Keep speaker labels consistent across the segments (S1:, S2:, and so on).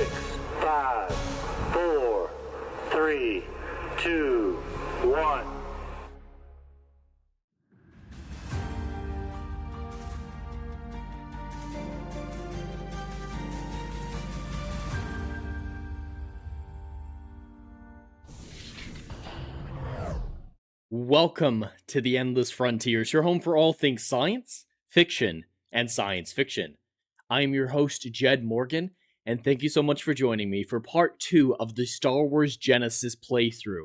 S1: 6, 5, 4, 3, 2, 1.
S2: Welcome to the Endless Frontiers, your home for all things science, fiction, and science fiction. I am your host, Jed Morgan, and thank you so much for joining me for part 2 of the Star Wars Genesis playthrough.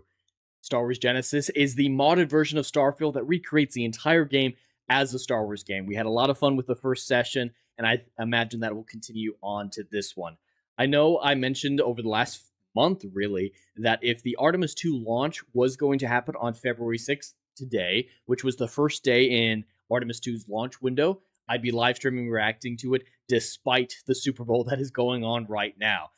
S2: Star Wars Genesis is the modded version of Starfield that recreates the entire game as a Star Wars game. We had a lot of fun with the first session, and I imagine that will continue on to this one. I know I mentioned over the last month, really, that if the Artemis 2 launch was going to happen on February 6th today, which was the first day in Artemis 2's launch window, I'd be live streaming reacting to it despite the Super Bowl that is going on right now.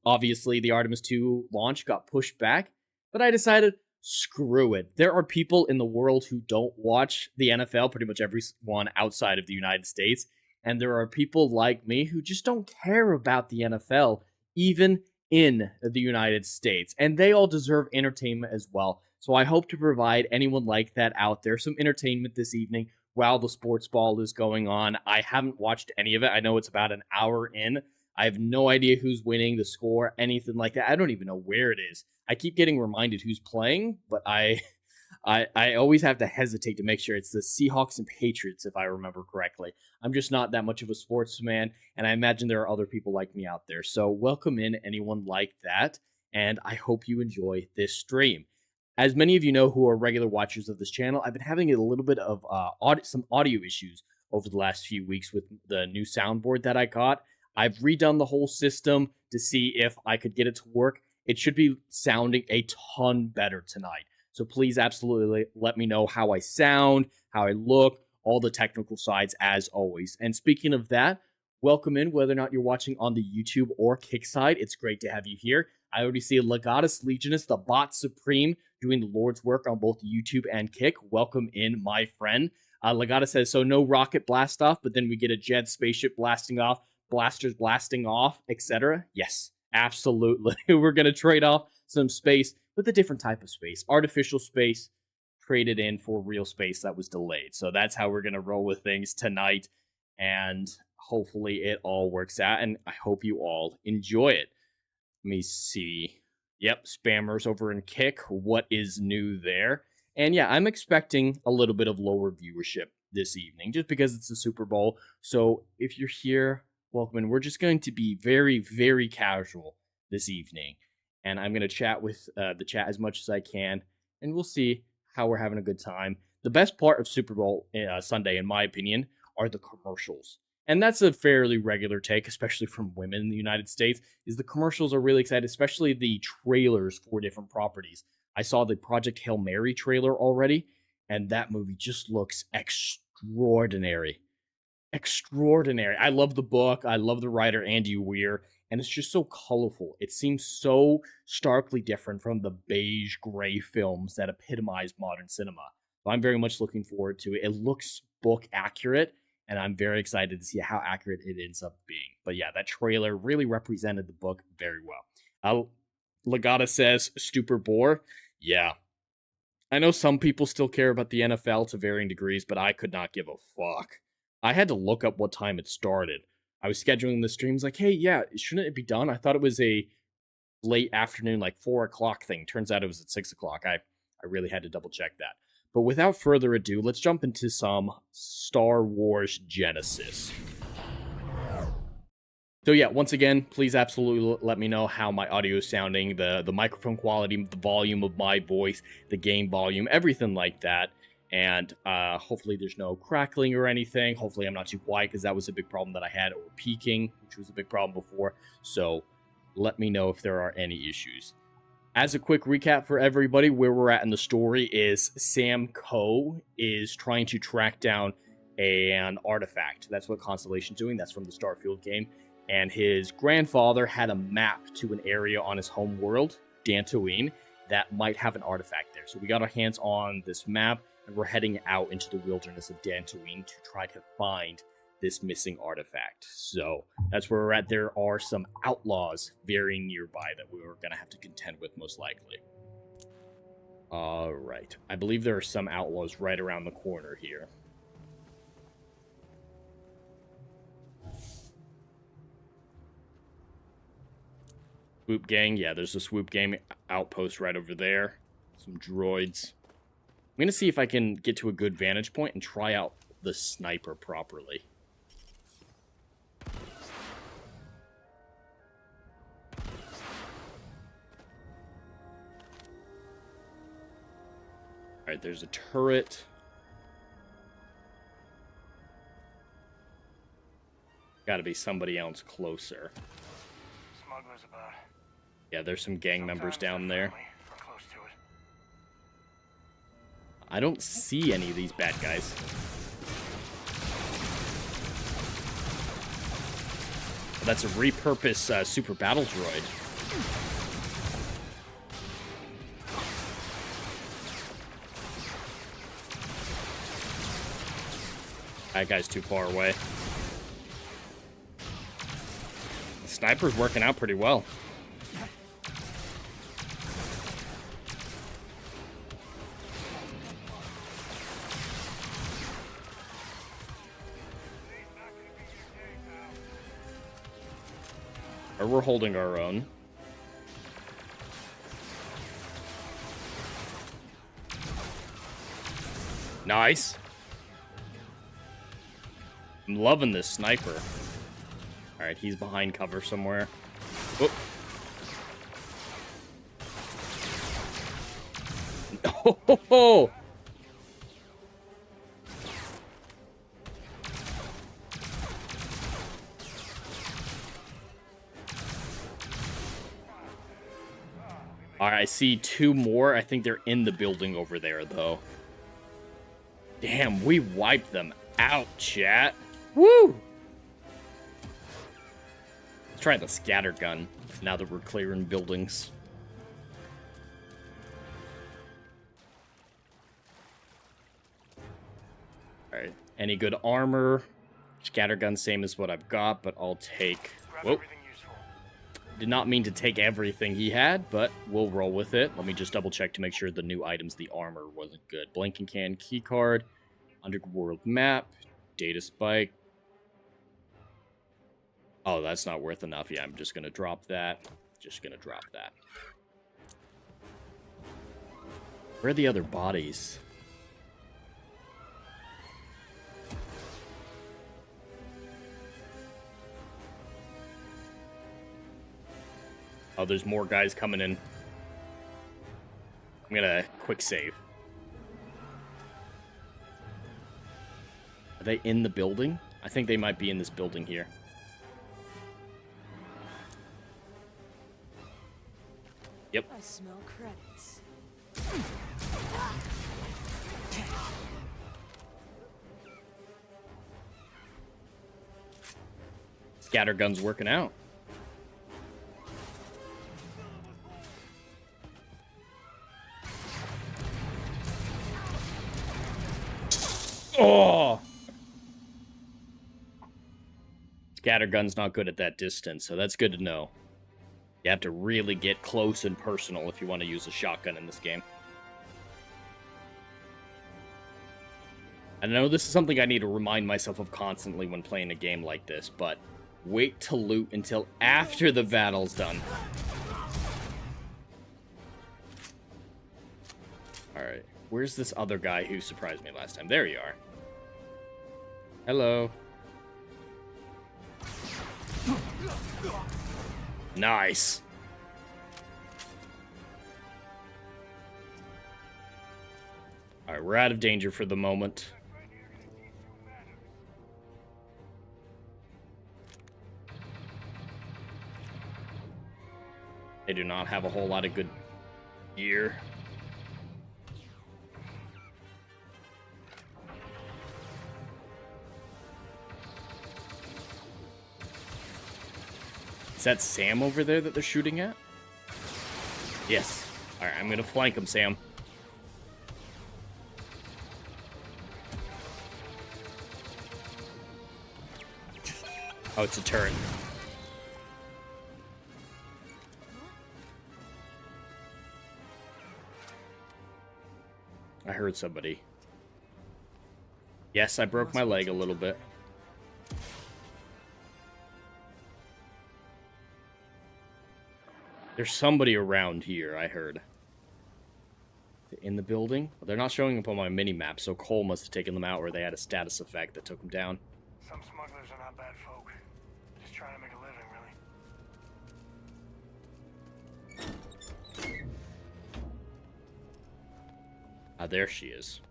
S2: Obviously, the Artemis 2 launch got pushed back, but I decided, screw it. There are people in the world who don't watch the NFL, pretty much everyone outside of the United States, and there are people like me who just don't care about the NFL, even in the United States, and they all deserve entertainment as well. So I hope to provide anyone like that out there some entertainment this evening while the sports ball is going on. I haven't watched any of it. I know it's about an hour in. I have no idea who's winning, the score, anything like that. I don't even know where it is. I keep getting reminded who's playing, but I always have to hesitate to make sure it's the Seahawks and Patriots, if I remember correctly. I'm just not that much of a sportsman, and I imagine there are other people like me out there. So welcome in anyone like that, and I hope you enjoy this stream. As many of you know who are regular watchers of this channel, I've been having a little bit of some audio issues over the last few weeks with the new soundboard that I got. I've redone the whole system to see if I could get it to work. It should be sounding a ton better tonight. So please absolutely let me know how I sound, how I look, all the technical sides as always. And speaking of that, welcome in, whether or not you're watching on the YouTube or Kick side. It's great to have you here. I already see Legatus Legionist, the bot supreme, doing the Lord's work on both YouTube and Kick. Welcome in, my friend. Legatus says, so no rocket blast off, but then we get a jet spaceship blasting off, blasters blasting off, etc. Yes, absolutely. We're going to trade off some space with a different type of space. Artificial space traded in for real space that was delayed. So that's how we're going to roll with things tonight. And hopefully it all works out. And I hope you all enjoy it. Let me see. Yep, spammers over in Kick. What is new there? And yeah, I'm expecting a little bit of lower viewership this evening just because it's the Super Bowl. So if you're here, welcome in. We're just going to be very, very casual this evening. And I'm going to chat with the chat as much as I can, and we'll see how we're having a good time. The best part of Super Bowl Sunday, in my opinion, are the commercials. And that's a fairly regular take, especially from women in the United States, is the commercials are really excited, especially the trailers for different properties. I saw the Project Hail Mary trailer already, and that movie just looks extraordinary. Extraordinary. I love the book. I love the writer, Andy Weir. And it's just so colorful. It seems so starkly different from the beige gray films that epitomize modern cinema. So I'm very much looking forward to it. It looks book accurate, and I'm very excited to see how accurate it ends up being. But yeah, that trailer really represented the book very well. Legata says, stupor bore. Yeah. I know some people still care about the NFL to varying degrees, but I could not give a fuck. I had to look up what time it started. I was scheduling the streams like, hey, yeah, shouldn't it be done? I thought it was a late afternoon, like 4 o'clock thing. Turns out it was at 6 o'clock. I really had to double check that. But without further ado, let's jump into some Star Wars Genesis. So yeah, once again, please absolutely let me know how my audio is sounding, the microphone quality, the volume of my voice, the game volume, everything like that. And hopefully there's no crackling or anything. Hopefully I'm not too quiet, because that was a big problem that I had, or peaking, which was a big problem before. So let me know if there are any issues. As a quick recap for everybody, where we're at in the story is Sam Coe is trying to track down an artifact. That's what Constellation's doing. That's from the Starfield game. And his grandfather had a map to an area on his home world, Dantooine, that might have an artifact there. So we got our hands on this map, and we're heading out into the wilderness of Dantooine to try to find this missing artifact. So that's where we're at. There are some outlaws very nearby that we were going to have to contend with most likely. All right. I believe there are some outlaws right around the corner here. Swoop gang. Yeah, there's a swoop gang outpost right over there. Some droids. I'm going to see if I can get to a good vantage point and try out the sniper properly. Alright, there's a turret. Gotta be somebody else closer.
S1: Smugglers about.
S2: Yeah, there's some gang members down there.
S1: We're close to it.
S2: I don't see any of these bad guys. That's a repurposed super battle droid. That guy's too far away. The sniper's working out pretty well. Or we're holding our own. Nice. I'm loving this sniper. Alright, he's behind cover somewhere. Whoop. Oh! Alright, I see two more. I think they're in the building over there, though. Damn, we wiped them out, chat. Woo! Let's try the scatter gun now that we're clearing buildings. Alright, any good armor? Scattergun, same as what I've got, but I'll take... Whoa. Did not mean to take everything he had, but we'll roll with it. Let me just double check to make sure the new items, the armor, wasn't good. Blanking can, keycard, underworld map, data spike. Oh, that's not worth enough. Yeah, I'm just going to drop that. Just going to drop that. Where are the other bodies? Oh, there's more guys coming in. I'm gonna quick save. Are they in the building? I think they might be in this building here. Yep.
S3: I smell credits.
S2: Scattergun's working out. Oh! Scattergun's not good at that distance, so that's good to know. You have to really get close and personal if you want to use a shotgun in this game. I know this is something I need to remind myself of constantly when playing a game like this, but wait to loot until after the battle's done. Alright, where's this other guy who surprised me last time? There you are. Hello. Nice. Alright, we're out of danger for the moment. They do not have a whole lot of good gear. Is that Sam over there that they're shooting at? Yes. Alright, I'm gonna flank him, Sam. Oh, it's a turret. I heard somebody. Yes, I broke my leg a little bit. There's somebody around here, I heard. In the building? Well, they're not showing up on my mini-map, so Cole must have taken them out, or they had a status effect that took them down.
S1: Some smugglers are not bad folk. Just trying to make a living, really.
S2: Ah, there she is.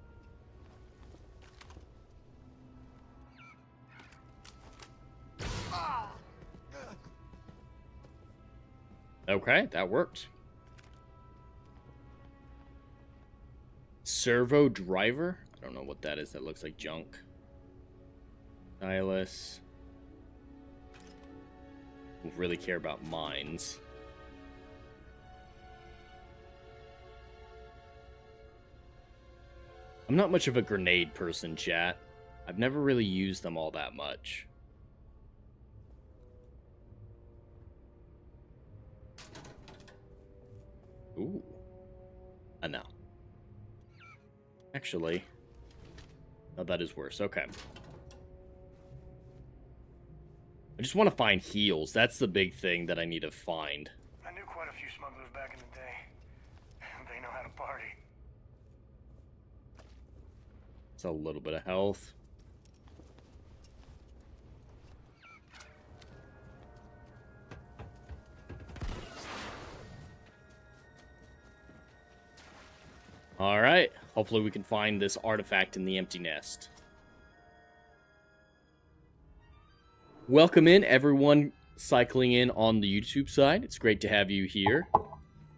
S2: Okay, that worked. Servo driver? I don't know what that is. That looks like junk. Stylus. Don't really care about mines. I'm not much of a grenade person, chat. I've never really used them all that much. Ooh. No. Actually. No, that is worse. Okay. I just want to find heals. That's the big thing that I need to find.
S1: I knew quite a few smugglers back in the day. They know how to party.
S2: It's a little bit of health. Alright, hopefully we can find this artifact in the empty nest. Welcome in, everyone cycling in on the YouTube side. It's great to have you here.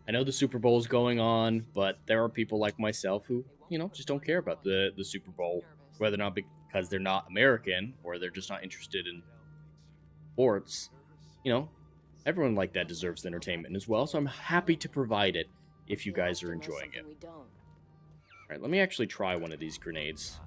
S2: I know the Super Bowl is going on, but there are people like myself who, you know, just don't care about the Super Bowl. Whether or not because they're not American, or they're just not interested in sports. You know, everyone like that deserves entertainment as well, so I'm happy to provide it if you guys are enjoying it. Alright, let me actually try one of these grenades.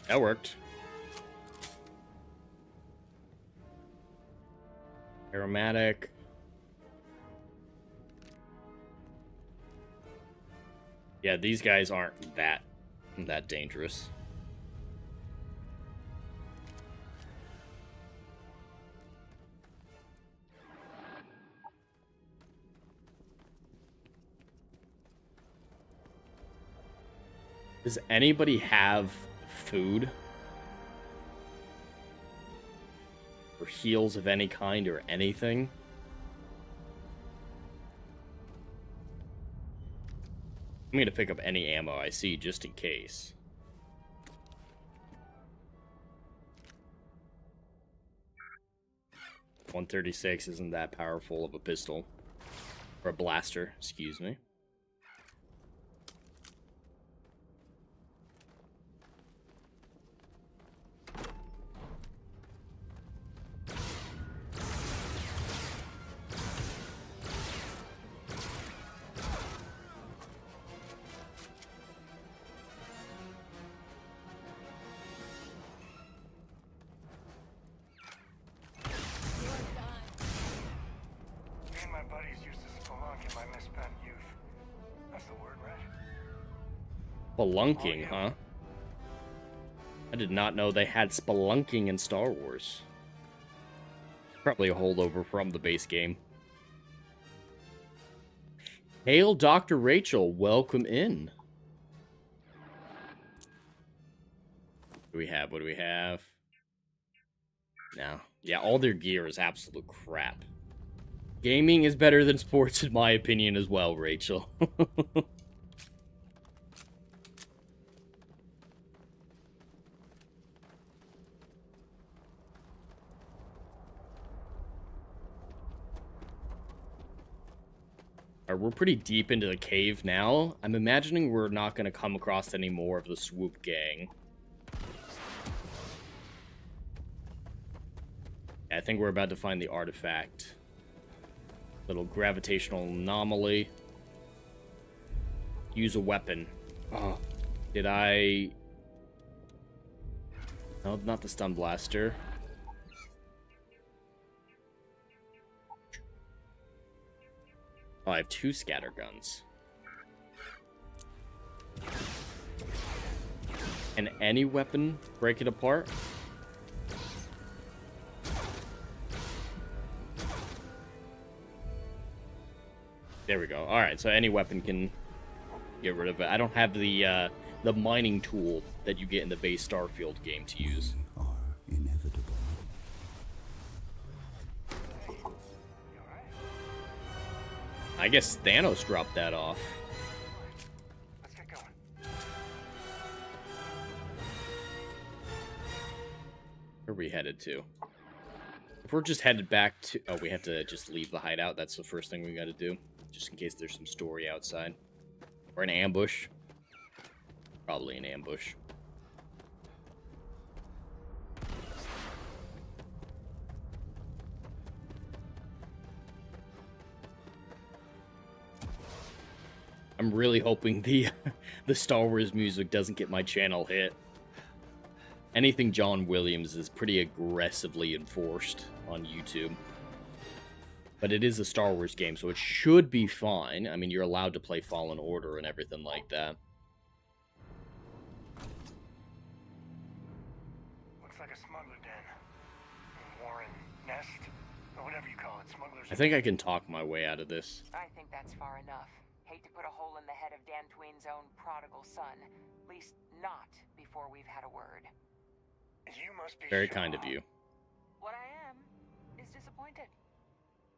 S2: That worked. Aromatic. Yeah, these guys aren't that dangerous. Does anybody have food? Or heals of any kind or anything? I'm gonna pick up any ammo I see just in case. .136 isn't that powerful of a pistol. Or a blaster, excuse me. Spelunking, huh? I did not know they had spelunking in Star Wars. Probably a holdover from the base game. Hail, Dr. Rachel. Welcome in. What do we have? What do we have? No. Yeah, all their gear is absolute crap. Gaming is better than sports, in my opinion, as well, Rachel. We're pretty deep into the cave now. I'm imagining we're not going to come across any more of the swoop gang. I think we're about to find the artifact. Little gravitational anomaly. Use a weapon. Oh, did I... No, not the stun blaster. Oh, I have 2 scatter guns. Can any weapon break it apart? There we go. Alright, so any weapon can get rid of it. I don't have the mining tool that you get in the base Starfield game to use.
S3: Are inevitable.
S2: I guess Thanos dropped that off.
S1: Let's get going.
S2: Where are we headed to? If we're just headed back to... Oh, we have to just leave the hideout. That's the first thing we gotta do. Just in case there's some story outside. Or an ambush. Probably an ambush. I'm really hoping the Star Wars music doesn't get my channel hit. Anything John Williams is pretty aggressively enforced on YouTube. But it is a Star Wars game, so it should be fine. I mean, you're allowed to play Fallen Order and everything like that.
S1: Looks like a smuggler den. Warren nest, or whatever you call it. Smugglers.
S2: I think I can talk my way out of this.
S4: I think that's far enough. Hate to put a hole in the head of Dantooine's own prodigal son. At least not before we've had a word.
S1: You must be
S2: Very
S1: sure.
S2: kind of you.
S4: What I am is disappointed.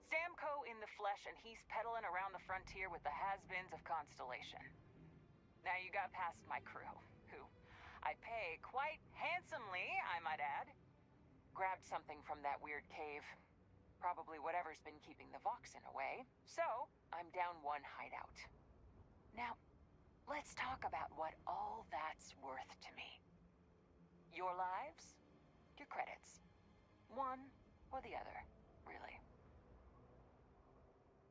S4: Samco in the flesh, and he's peddling around the frontier with the has-beens of Constellation. Now you got past my crew, who I pay quite handsomely, I might add. Grabbed something from that weird cave. Probably whatever's been keeping the Voxen away. So, I'm down 1 hideout. Now, let's talk about what all that's worth to me. Your lives, your credits. One or the other, really.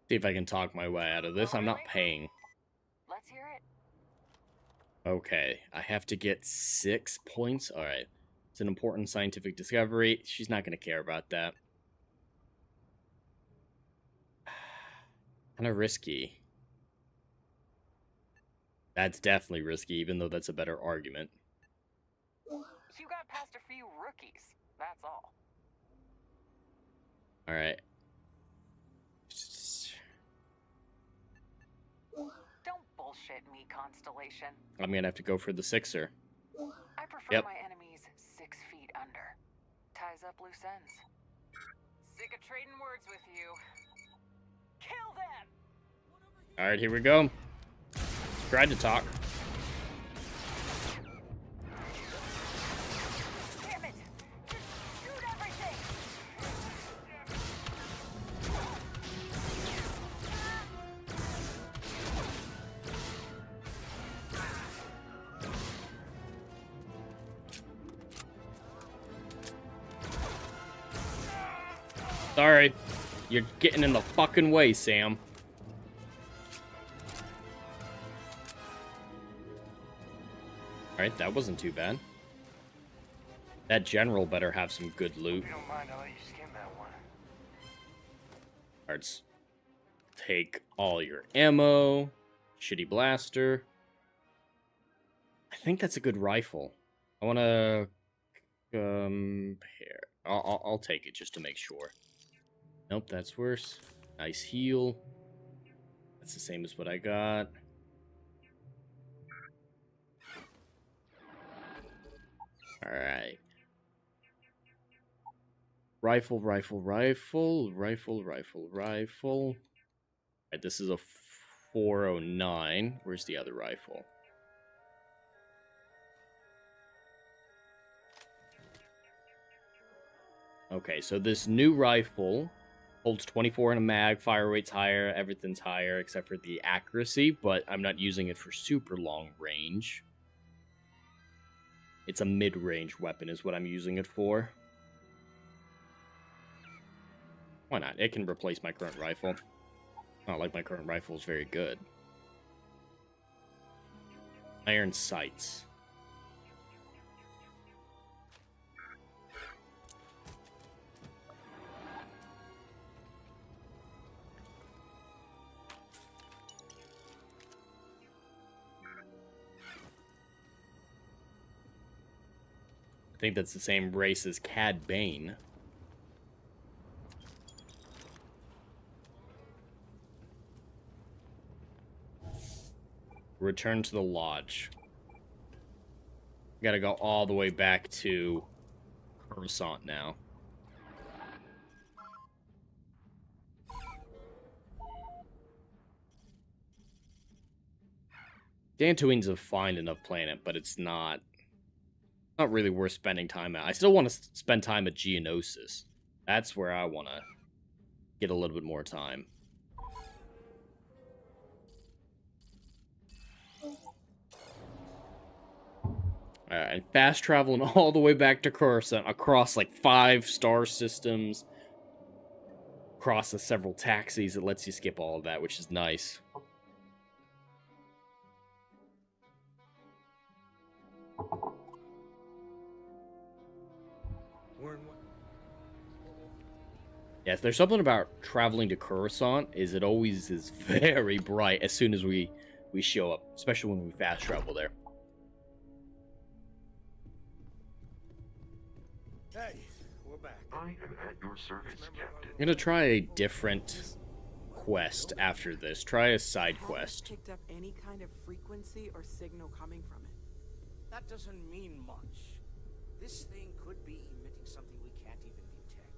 S2: See if I can talk my way out of this. I'm not paying.
S4: Let's hear it.
S2: Okay, I have to get 6 points. Alright. It's an important scientific discovery. She's not going to care about that. Kind of risky. That's definitely risky, even though that's a better argument.
S4: You got past a few rookies, that's all.
S2: Alright.
S4: Don't bullshit me, Constellation.
S2: I'm going to have to go for the 6er.
S4: I prefer
S2: Yep.
S4: my enemies 6 feet under. Ties up loose ends. Sick of trading words with you. Kill them!
S2: Alright, here we go. Tried to talk.
S4: Damn it! Just shoot everything!
S2: Sorry. You're getting in the fucking way, Sam. Alright, that wasn't too bad. That general better have some good loot.
S1: If you don't mind, I'll let you skim that one.
S2: Let's take all your ammo. Shitty blaster. I think that's a good rifle. I want to compare. I'll take it just to make sure. Nope, that's worse. Nice heal. That's the same as what I got. Alright. Rifle, rifle, rifle. Rifle, rifle, rifle. Alright, this is a 409. Where's the other rifle? Okay, so this new rifle holds 24 in a mag, fire rate's higher, everything's higher except for the accuracy, but I'm not using it for super long range. It's a mid-range weapon is what I'm using it for. Why not? It can replace my current rifle. Not like my current rifle is very good. Iron sights. I think that's the same race as Cad Bane. Return to the lodge. Gotta go all the way back to Coruscant now. Dantooine's a fine enough planet, but it's not really worth spending time at. I still want to spend time at Geonosis. That's where I want to get a little bit more time. And fast traveling all the way back to Coruscant across like 5 star systems, across the several taxis. It lets you skip all of that, which is nice. Yes, there's something about traveling to Coruscant is it always is very bright as soon as we show up, especially when we fast travel there.
S3: Hey, we're back.
S5: I am at your service, Captain.
S2: I'm gonna try a different quest after this. Try a side quest.
S6: Picked up any kind of frequency or signal coming from it.
S3: That doesn't mean much. This thing could be emitting something we can't even detect.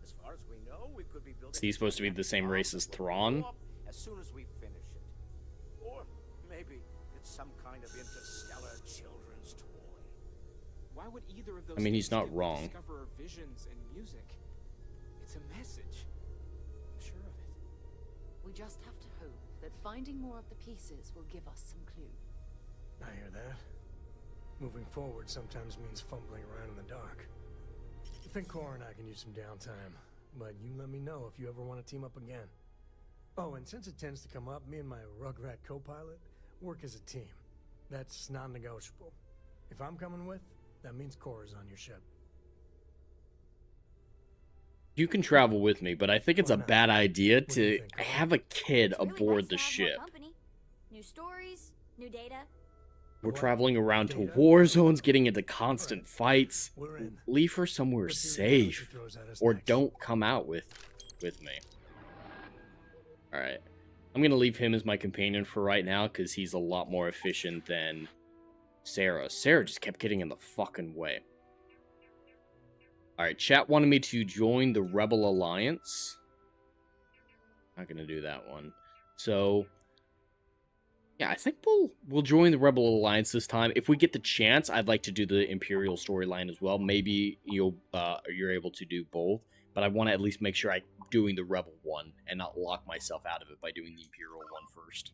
S3: As far as we know, we could be building.
S2: Is he supposed to be the same race as Thrawn?
S3: As soon as we finish it, or maybe it's some kind of interstellar children's toy.
S6: Why would either of those?
S2: I mean, he's not wrong.
S6: Discover visions and music. It's a message. I'm sure of it.
S7: We just have to hope that finding more of the pieces will give us some clue.
S1: I hear that. Moving forward sometimes means fumbling around in the dark. I think Cora and I can use some downtime, but you let me know if you ever want to team up again. Oh, and since it tends to come up, me and my Rugrat co-pilot work as a team. That's non-negotiable. If I'm coming with, that means Cora's on your ship.
S2: You can travel with me, but I think it's a bad idea
S1: do you
S2: to
S1: think, Cora?
S2: have a kid
S8: It's really
S2: aboard
S8: nice
S2: the
S8: to have more
S2: ship.
S8: company. New stories, new data.
S2: We're
S1: What?
S2: traveling around to
S1: Data?
S2: war zones, getting into constant fights.
S1: We're in.
S2: Leave her somewhere
S1: Let's see what the galaxy
S2: safe,
S1: throws at us
S2: or
S1: next.
S2: don't come out with me. All right, I'm gonna leave him as my companion for right now because he's a lot more efficient than Sarah. Sarah just kept getting in the fucking way. All right, chat wanted me to join the Rebel Alliance. Not gonna do that one. So yeah, I think we'll join the Rebel Alliance this time. If we get the chance, I'd like to do the Imperial storyline as well. Maybe you're able to do both, but I want to at least make sure I'm doing the Rebel one and not lock myself out of it by doing the Imperial one first.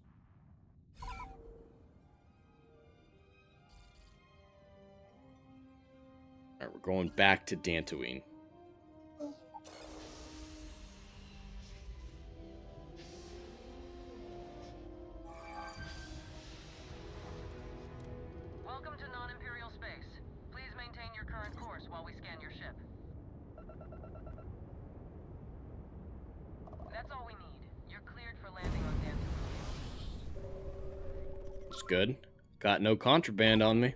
S2: All right, we're going back to Dantooine.
S4: Welcome to non-imperial space. Please maintain your current course while we scan your ship. That's all we need. You're cleared for landing on Dantooine.
S2: It's good. Got no contraband on me.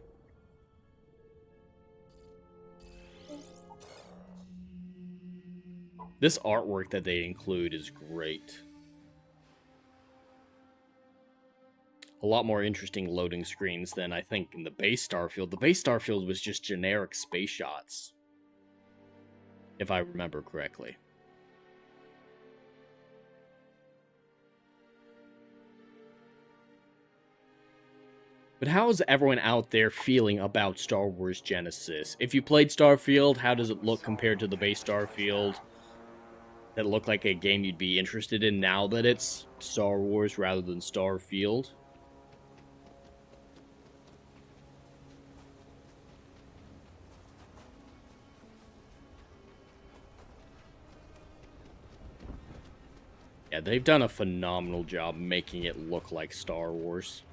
S2: This artwork that they include is great. A lot more interesting loading screens than I think in the base Starfield. The base Starfield was just generic space shots, if I remember correctly. But how is everyone out there feeling about Star Wars Genesis? If you played Starfield, how does it look compared to the base Starfield? That look like a game you'd be interested in now that it's Star Wars rather than Starfield? Yeah, Yeah, they've done a phenomenal job making it look like Star Wars.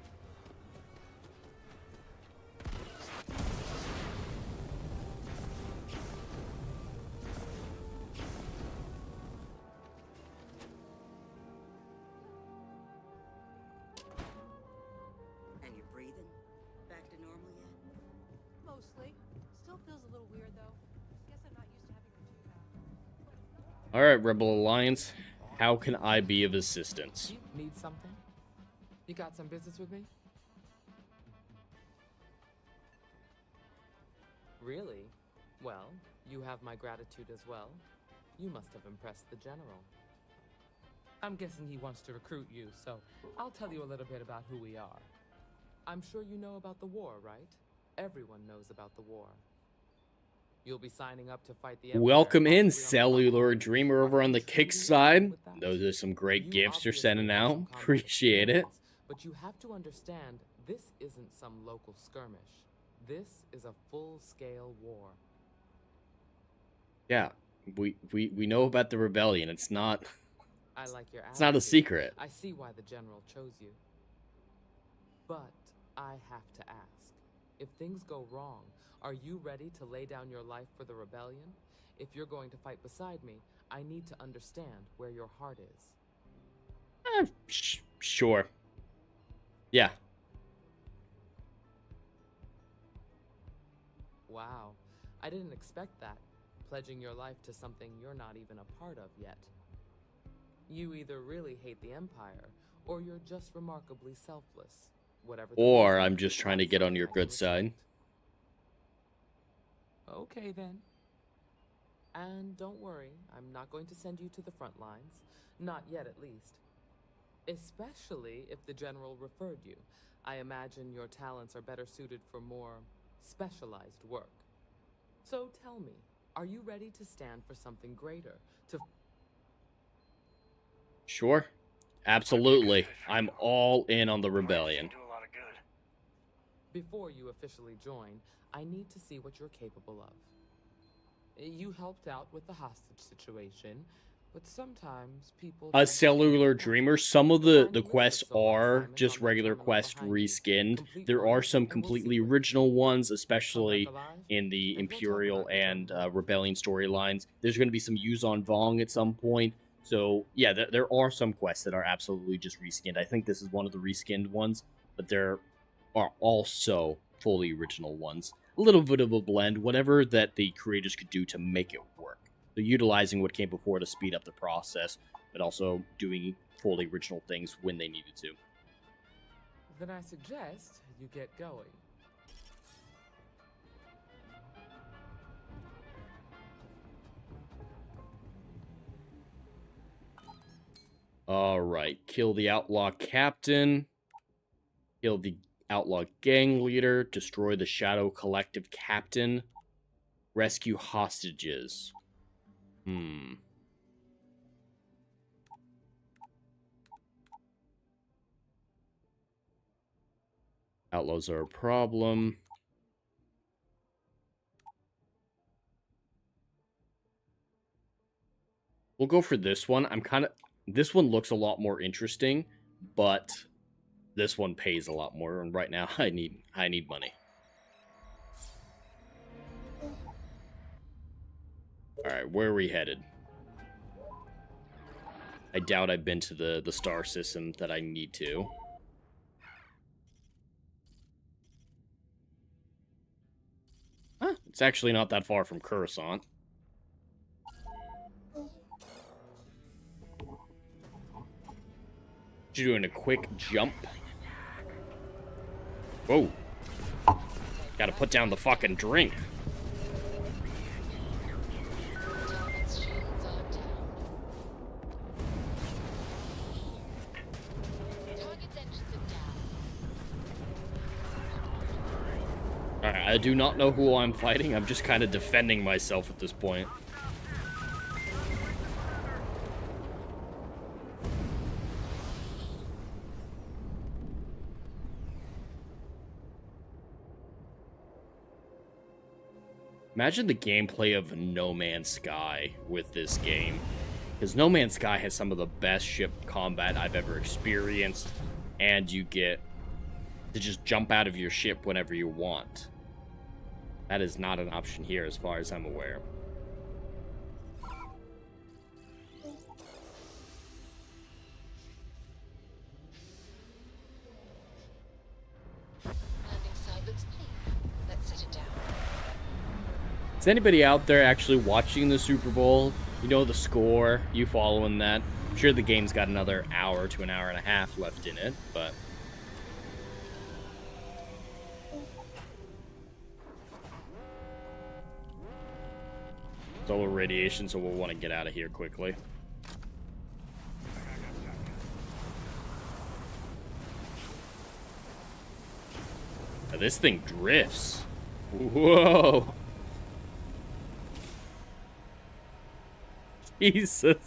S9: And you're breathing? Back to normal yet?
S10: Mostly. Still feels a little weird, though. Guess I'm not used to having to do that.
S2: Alright, Rebel Alliance. How can I be of assistance?
S11: You need something? You got some business with me? Really? Well, you have my gratitude as well. You must have impressed the general. I'm guessing he wants to recruit you, so I'll tell you a little bit about who we are. I'm sure you know about the war, right? Everyone knows about the war. You'll be signing up to fight the Empire.
S2: Welcome in, Cellular Dreamer over on the kick side. Those are some great gifts you're sending out. Appreciate it.
S11: But you have to understand, this isn't some local skirmish. This is a full-scale war.
S2: Yeah, we know about the rebellion. It's not
S11: I like your
S2: it's not a secret.
S11: I see why the general chose you. But I have to ask, if things go wrong, are you ready to lay down your life for the rebellion? If you're going to fight beside me, I need to understand where your heart is.
S2: Sure. Yeah.
S11: Wow, I didn't expect that. Pledging your life to something you're not even a part of yet. You either really hate the Empire, or you're just remarkably selfless. Whatever.
S2: Or I'm just trying to get on your good side.
S11: Okay, then. And don't worry, I'm not going to send you to the front lines. Not yet, at least. Especially if the general referred you. I imagine your talents are better suited for more specialized work. So tell me, are you ready to stand for something greater?
S2: Sure. Absolutely. I'm all in on the rebellion.
S11: Before you officially join, I need to see what you're capable of. You helped out with the hostage situation, but sometimes people...
S2: A Cellular Dreamer, some of the quests are just regular quest reskinned. There are some completely original ones, especially in the Imperial and Rebellion storylines. There's going to be some Yuzon Vong at some point. So, yeah, there are some quests that are absolutely just reskinned. I think this is one of the reskinned ones, but there are also fully original ones. A little bit of a blend, whatever that the creators could do to make it work. So utilizing what came before to speed up the process, but also doing fully original things when they needed to.
S11: Then I suggest you get going.
S2: Alright, kill the outlaw captain. Kill the outlaw gang leader. Destroy the Shadow Collective captain. Rescue hostages. Outlaws are a problem. We'll go for this one. This one looks a lot more interesting, but this one pays a lot more, and right now I need money. Alright, where are we headed? I doubt I've been to the star system that I need to. Huh, it's actually not that far from Coruscant. You're doing a quick jump. Whoa. Gotta put down the fucking drink. Alright, I do not know who I'm fighting. I'm just kind of defending myself at this point. Imagine the gameplay of No Man's Sky with this game. Because No Man's Sky has some of the best ship combat I've ever experienced, and you get to just jump out of your ship whenever you want. That is not an option here as far as I'm aware. Is anybody out there actually watching the Super Bowl? You know the score, you following that? I'm sure the game's got another hour to an hour and a half left in it, but... solar radiation, so we'll want to get out of here quickly. Now, this thing drifts. Whoa! Jesus.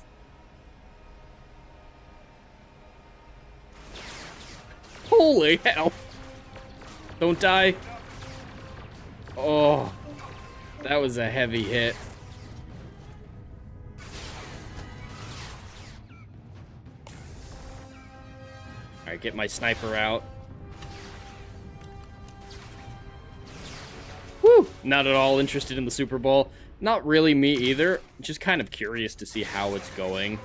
S2: Holy hell. Don't die. Oh. That was a heavy hit. Alright, get my sniper out. Woo! Not at all interested in the Super Bowl. Not really me either. Just kind of curious to see how it's going.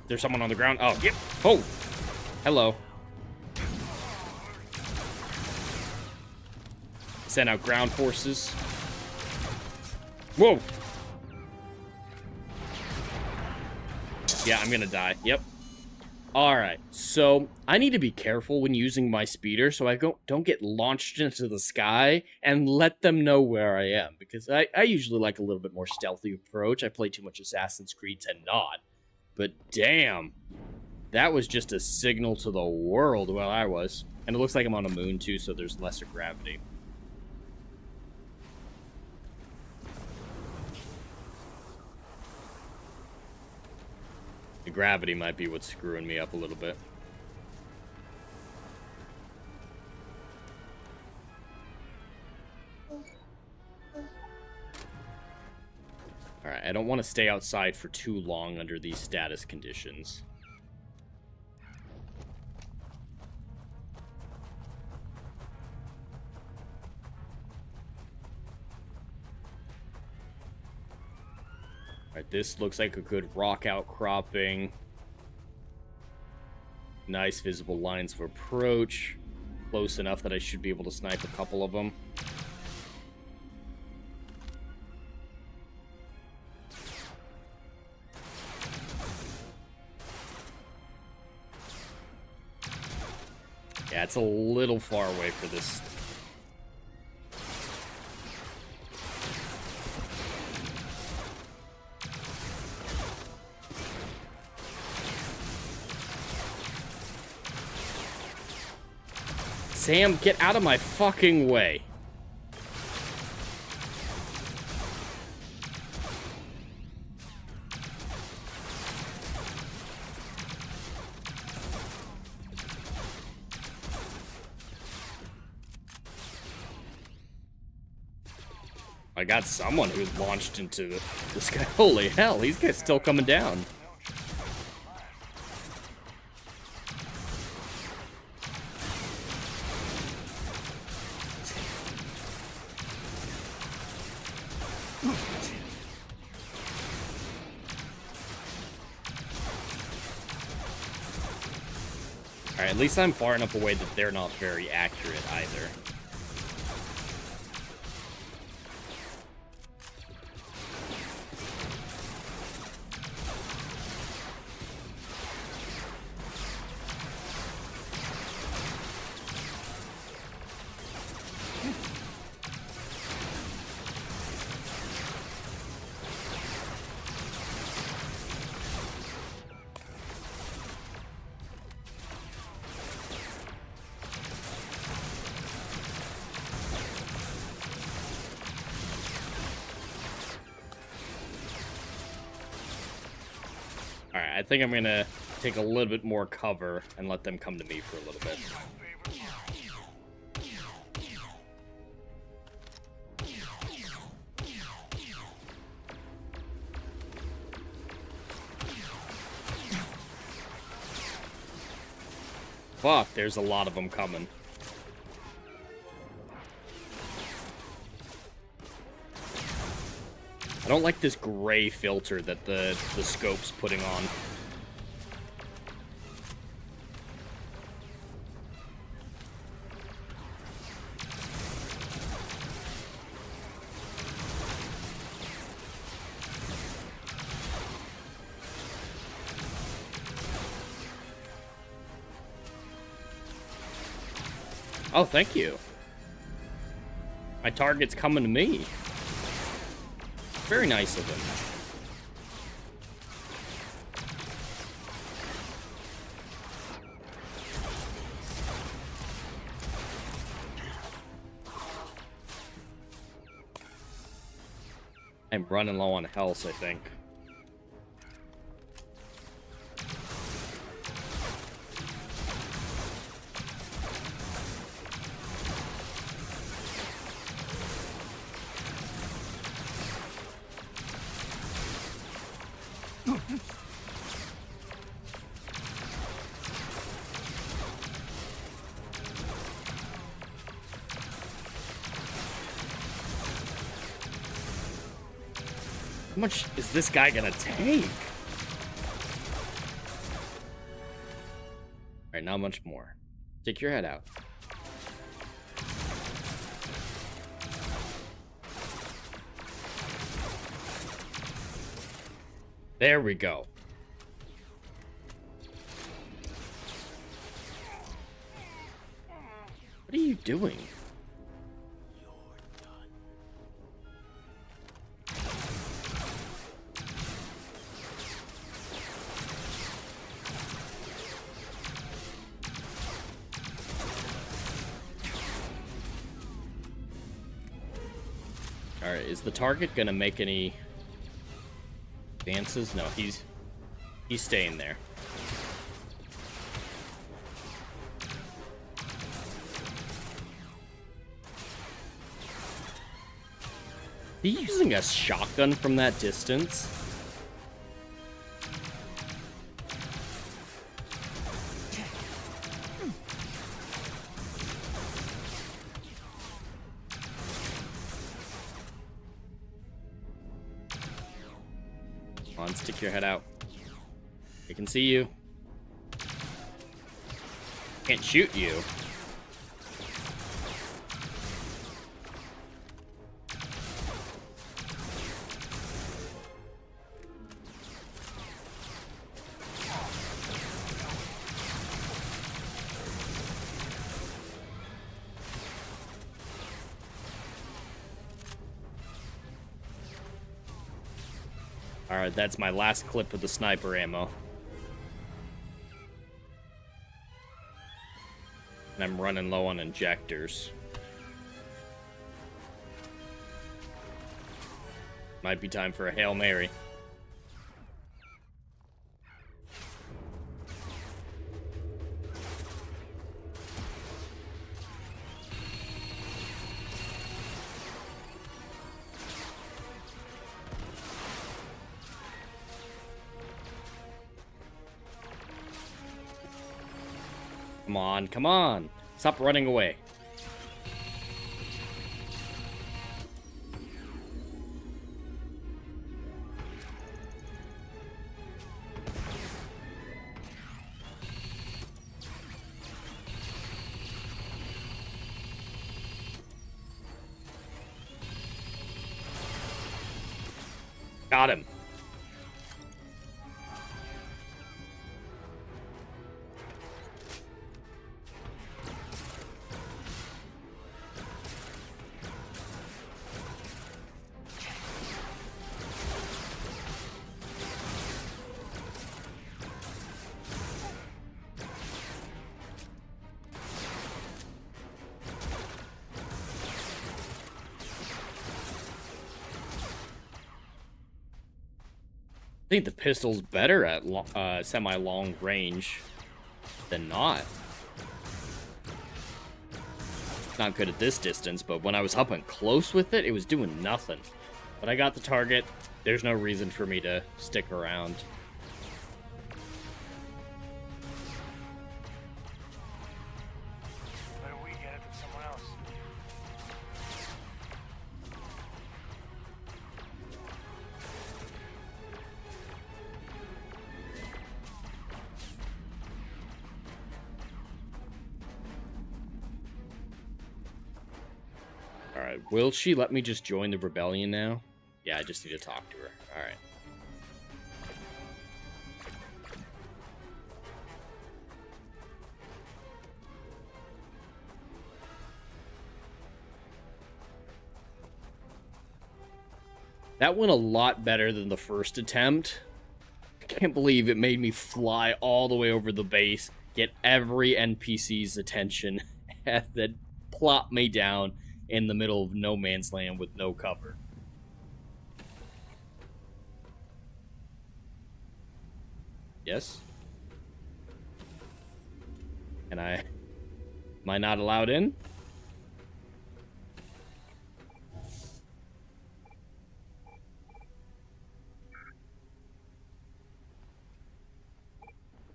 S2: There's someone on the ground. Oh, yep. Oh, hello. Send out ground forces. Whoa. Yeah, I'm gonna die. Yep. Alright, so I need to be careful when using my speeder so I don't get launched into the sky and let them know where I am. Because I usually like a little bit more stealthy approach. I play too much Assassin's Creed to not. But damn, that was just a signal to the world where I was. And it looks like I'm on a moon too, so there's lesser gravity. The gravity might be what's screwing me up a little bit. Alright, I don't want to stay outside for too long under these status conditions. Alright, this looks like a good rock outcropping. Nice visible lines of approach. Close enough that I should be able to snipe a couple of them. Yeah, it's a little far away for this. Sam, get out of my fucking way. I got someone who launched into the sky. Holy hell, these guys still coming down. Alright, at least I'm far enough away that they're not very accurate either. Alright, I think I'm gonna take a little bit more cover and let them come to me for a little bit. Fuck, there's a lot of them coming. I don't like this gray filter that the scope's putting on. Oh, thank you. My target's coming to me. Very nice of him. I'm running low on health, I think. How much is this guy gonna take? Alright, not much more. Stick your head out. There we go. What are you doing? Alright, is the target gonna make any advances? No, he's staying there. He using a shotgun from that distance? Come on, stick your head out. They can see you. Can't shoot you. Alright, that's my last clip of the sniper ammo. And I'm running low on injectors. Might be time for a Hail Mary. Come on, come on! Stop running away. Got him. I think the pistol's better at semi-long range than not. Not good at this distance, but when I was up and close with it, it was doing nothing. But I got the target. There's no reason for me to stick around. Alright, will she let me just join the rebellion now? Yeah, I just need to talk to her. Alright. That went a lot better than the first attempt. I can't believe it made me fly all the way over the base, get every NPC's attention, and then plop me down in the middle of no man's land with no cover. Yes? Am I not allowed in?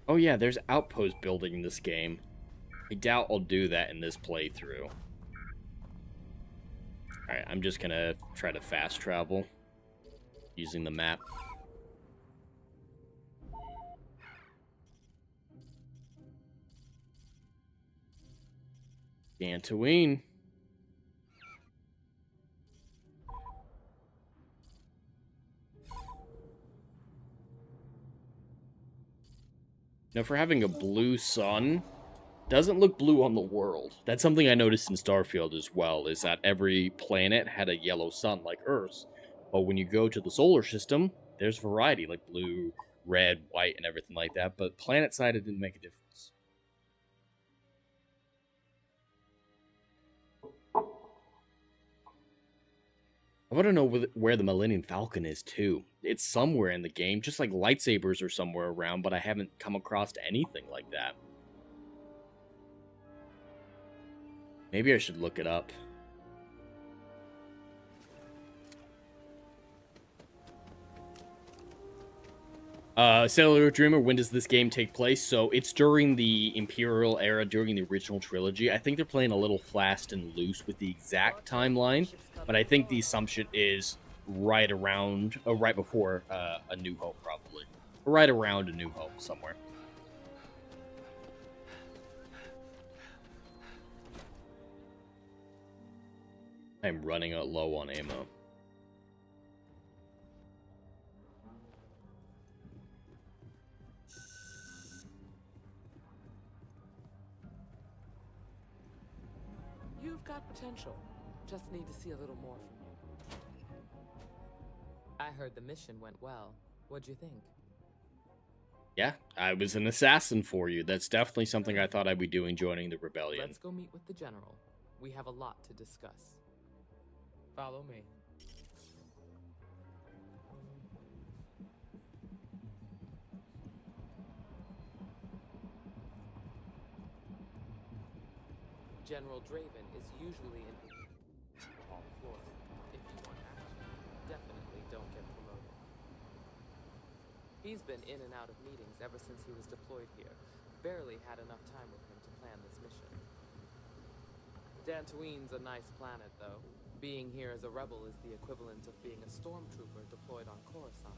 S2: Oh yeah, there's outpost building in this game. I doubt I'll do that in this playthrough. Alright, I'm just gonna try to fast travel using the map. Dantooine. Now, for having a blue sun, doesn't look blue on the world. That's something I noticed in Starfield as well, is that every planet had a yellow sun like Earth's. But when you go to the solar system, there's variety, like blue, red, white, and everything like that. But planet side, it didn't make a difference. I want to know where the Millennium Falcon is, too. It's somewhere in the game, just like lightsabers are somewhere around, but I haven't come across anything like that. Maybe I should look it up. Cellular Dreamer, when does this game take place? So it's during the Imperial era, during the original trilogy. I think they're playing a little fast and loose with the exact timeline, but I think the assumption is right around, right before A New Hope, probably. Right around A New Hope, somewhere. I'm running low on ammo.
S11: You've got potential. Just need to see a little more from you. I heard the mission went well. What'd you think?
S2: Yeah, I was an assassin for you. That's definitely something I thought I'd be doing joining the rebellion.
S11: Let's go meet with the general. We have a lot to discuss. Follow me. General Draven is usually in all floors. If you want action, definitely don't get promoted. He's been in and out of meetings ever since he was deployed here. Barely had enough time with him to plan this mission. Dantooine's a nice planet, though. Being here as a rebel is the equivalent of being a stormtrooper deployed on Coruscant.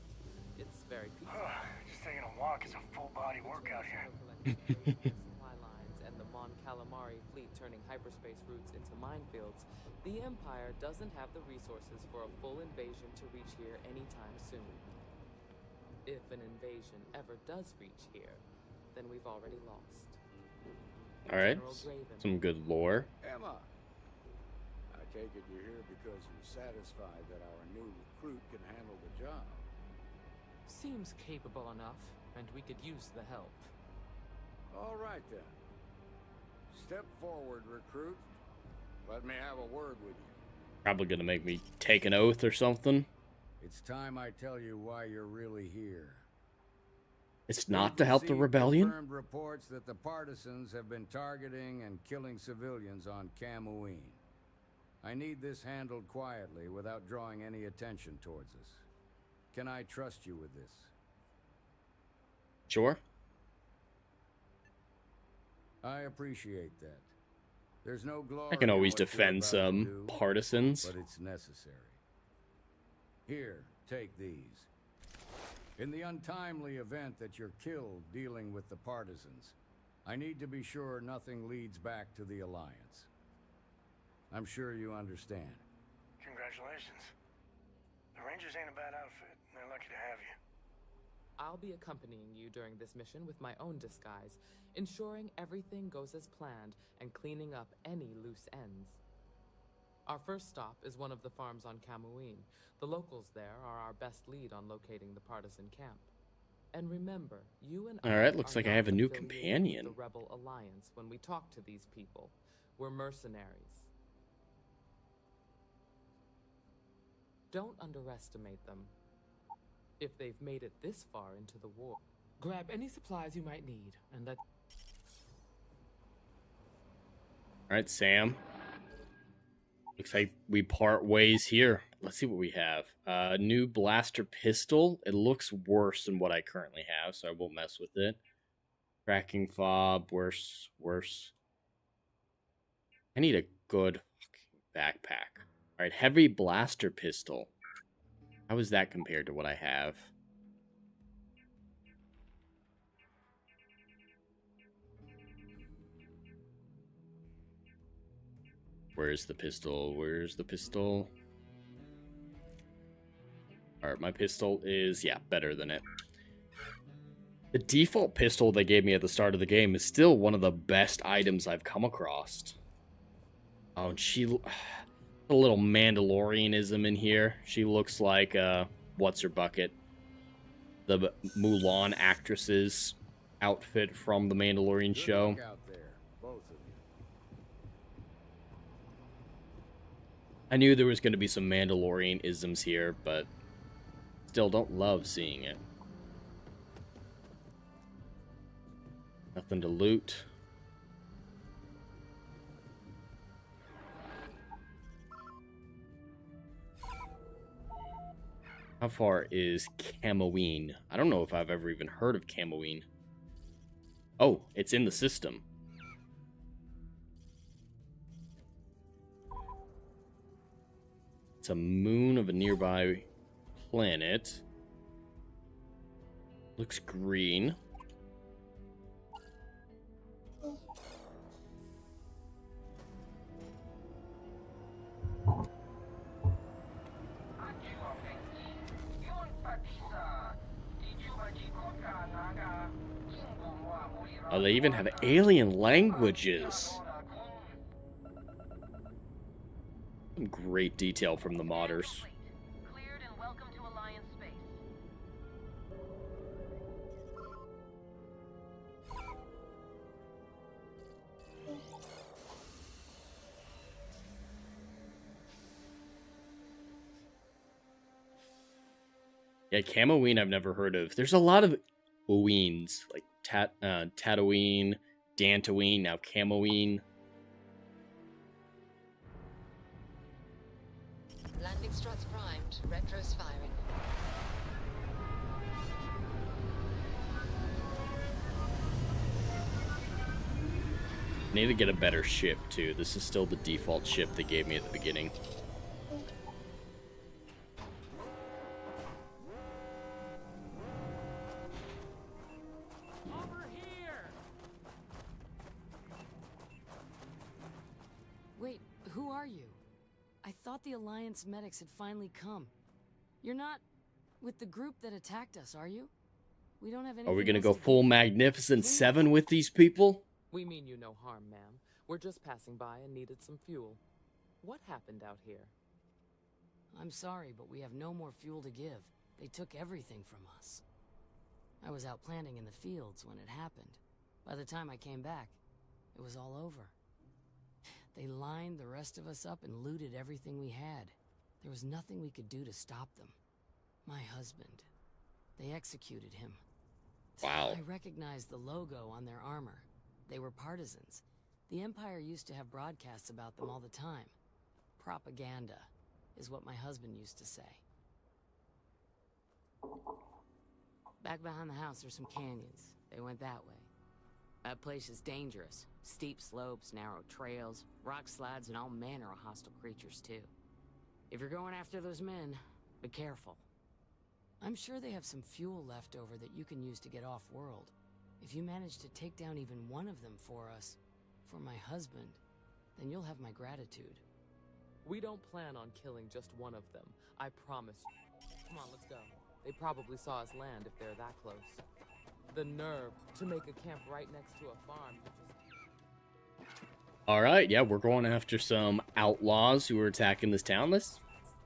S11: It's very peaceful.
S1: Just taking a walk is a full-body workout here.
S11: Supply lines and the Mon Calamari fleet turning hyperspace routes into minefields, the Empire doesn't have the resources for a full invasion to reach here anytime soon. If an invasion ever does reach here, then we've already lost.
S2: Alright, some good lore.
S12: Emma, I take it you're here because you're satisfied that our new recruit can handle the job.
S6: Seems capable enough, and we could use the help.
S12: All right then. Step forward, recruit. Let me have a word with you.
S2: Probably gonna make me take an oath or something.
S12: It's time I tell you why you're really here.
S2: It's not to help the rebellion?
S12: Confirmed reports that the partisans have been targeting and killing civilians on Kamooine. I need this handled quietly without drawing any attention towards us. Can I trust you with this?
S2: Sure.
S12: I appreciate that. There's no glory.
S2: I can always
S12: in what you're
S2: defend
S12: about
S2: some
S12: to do,
S2: partisans.
S12: but it's necessary. Here, take these. In the untimely event that you're killed dealing with the partisans, I need to be sure nothing leads back to the Alliance. I'm sure you understand.
S1: Congratulations. The Rangers ain't a bad outfit. They're lucky to have you.
S11: I'll be accompanying you during this mission with my own disguise, ensuring everything goes as planned and cleaning up any loose ends. Our first stop is one of the farms on Camouine. The locals there are our best lead on locating the partisan camp. And remember, you and I
S2: Alright, looks
S11: are
S2: like I
S11: not
S2: have a new
S11: affiliated with
S2: companion.
S11: the Rebel Alliance when we talk to these people. We're mercenaries. Don't underestimate them. If they've made it this far into the war.
S6: Grab any supplies you might need, and let...
S2: Alright, Sam. Looks like we part ways here. Let's see what we have. New blaster pistol. It looks worse than what I currently have, so I won't mess with it. Tracking fob. Worse. I need a good backpack. Alright, heavy blaster pistol. How is that compared to what I have? Where's the pistol? Alright, my pistol is, yeah, better than it. The default pistol they gave me at the start of the game is still one of the best items I've come across. Oh, and a little Mandalorianism in here. She looks like, what's her bucket? The Mulan actress's outfit from the Mandalorian show.
S12: Good luck out there, both of you.
S2: I knew there was going to be some Mandalorian-isms here, but still don't love seeing it. Nothing to loot. How far is Camouine? I don't know if I've ever even heard of Camouine. Oh, it's in the system. It's a moon of a nearby planet. Looks green. Oh, they even have alien languages. Some great detail from the modders.
S4: Cleared and welcome to Alliance space.
S2: Yeah, Camouine I've never heard of. There's a lot of Oween's, like Tatooine, Dantooine, now Camouine.
S7: Landing struts primed. Retros firing.
S2: Need to get a better ship, too. This is still the default ship they gave me at the beginning.
S13: Wait, who are you? I thought the Alliance medics had finally come. You're not with the group that attacked us, are you? We don't have anything.
S2: Are we gonna
S13: else
S2: go
S13: to
S2: full
S13: give.
S2: Magnificent Seven with these people?
S11: We mean you no harm, ma'am. We're just passing by and needed some fuel. What happened out here?
S13: I'm sorry, but we have no more fuel to give. They took everything from us. I was out planting in the fields when it happened. By the time I came back, it was all over. They lined the rest of us up and looted everything we had. There was nothing we could do to stop them. My husband. They executed him.
S2: Wow.
S13: I recognized the logo on their armor. They were partisans. The Empire used to have broadcasts about them all the time. Propaganda is what my husband used to say. Back behind the house there's some canyons. They went that way. That place is dangerous. Steep slopes, narrow trails, rock slides, and all manner of hostile creatures, too. If you're going after those men, be careful. I'm sure they have some fuel left over that you can use to get off-world. If you manage to take down even one of them for us, for my husband, then you'll have my gratitude.
S11: We don't plan on killing just one of them, I promise you. Come on, let's go. They probably saw us land if they're that close. The nerve to make a camp right next to a farm.
S2: Alright, yeah, we're going after some outlaws who are attacking this town. This is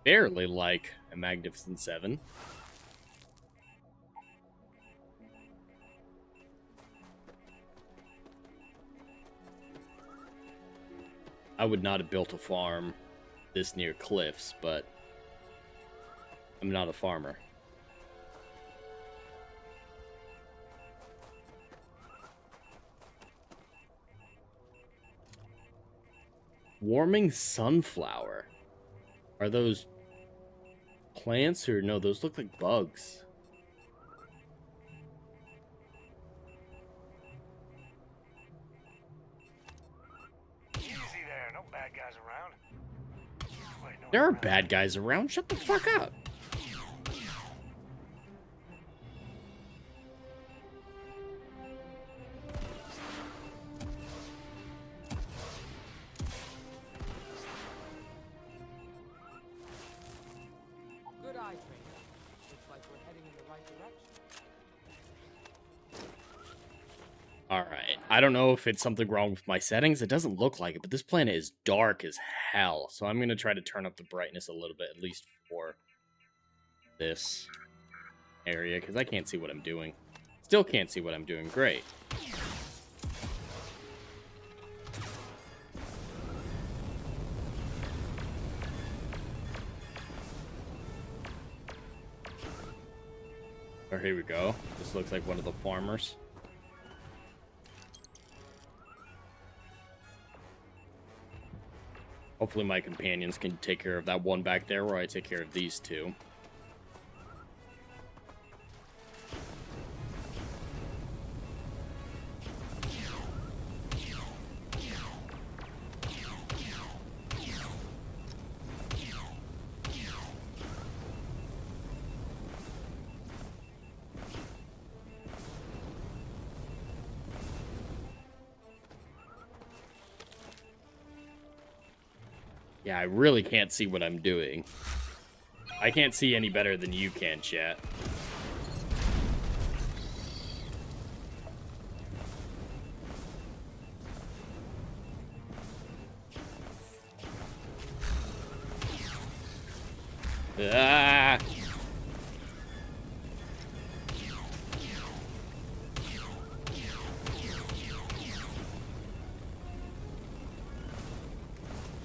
S2: fairly like a Magnificent Seven. I would not have built a farm this near cliffs, but I'm not a farmer. Warming sunflower. Are those plants or no? Those look like bugs.
S1: Easy there, no bad guys around. Wait, no,
S2: There are bad guys around. Shut the fuck up.
S11: Good eye training. Looks like we're heading in the right direction.
S2: Alright, I don't know if it's something wrong with my settings. It doesn't look like it, but this planet is dark as hell. So I'm going to try to turn up the brightness a little bit, at least for this area, because I can't see what I'm doing. Still can't see what I'm doing. Great. Oh, here we go. This looks like one of the farmers. Hopefully my companions can take care of that one back there, where I take care of these two. Yeah, I really can't see what I'm doing. I can't see any better than you can, chat. Ah!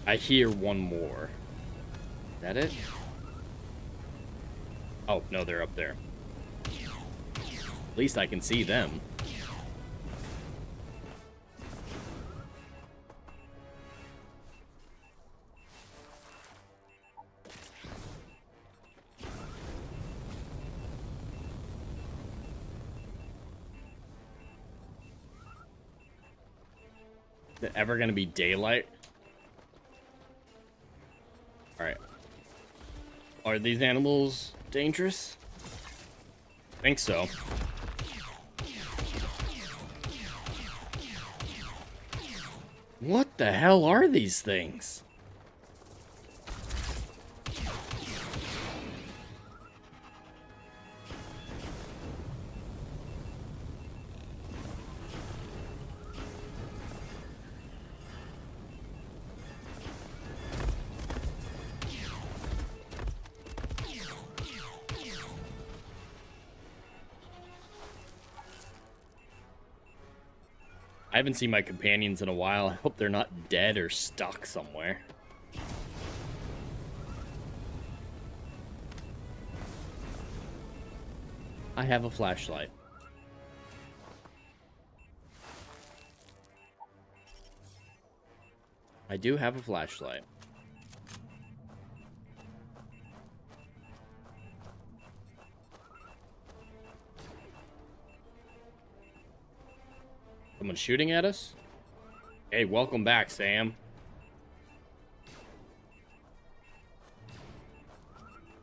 S2: I hear one more. Is that it? Oh, no, they're up there. At least I can see them. Is it ever gonna be daylight? Alright. Are these animals dangerous? I think so. What the hell are these things? I haven't seen my companions in a while. I hope they're not dead or stuck somewhere. I have a flashlight. I do have a flashlight. Someone shooting at us? Hey, welcome back, Sam.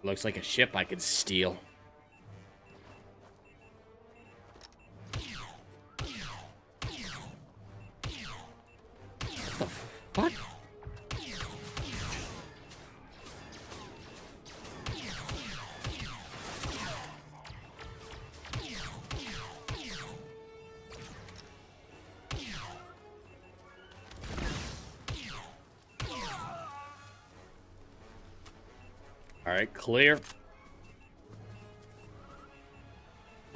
S2: Looks like a ship I could steal. What the fuck? Alright, clear.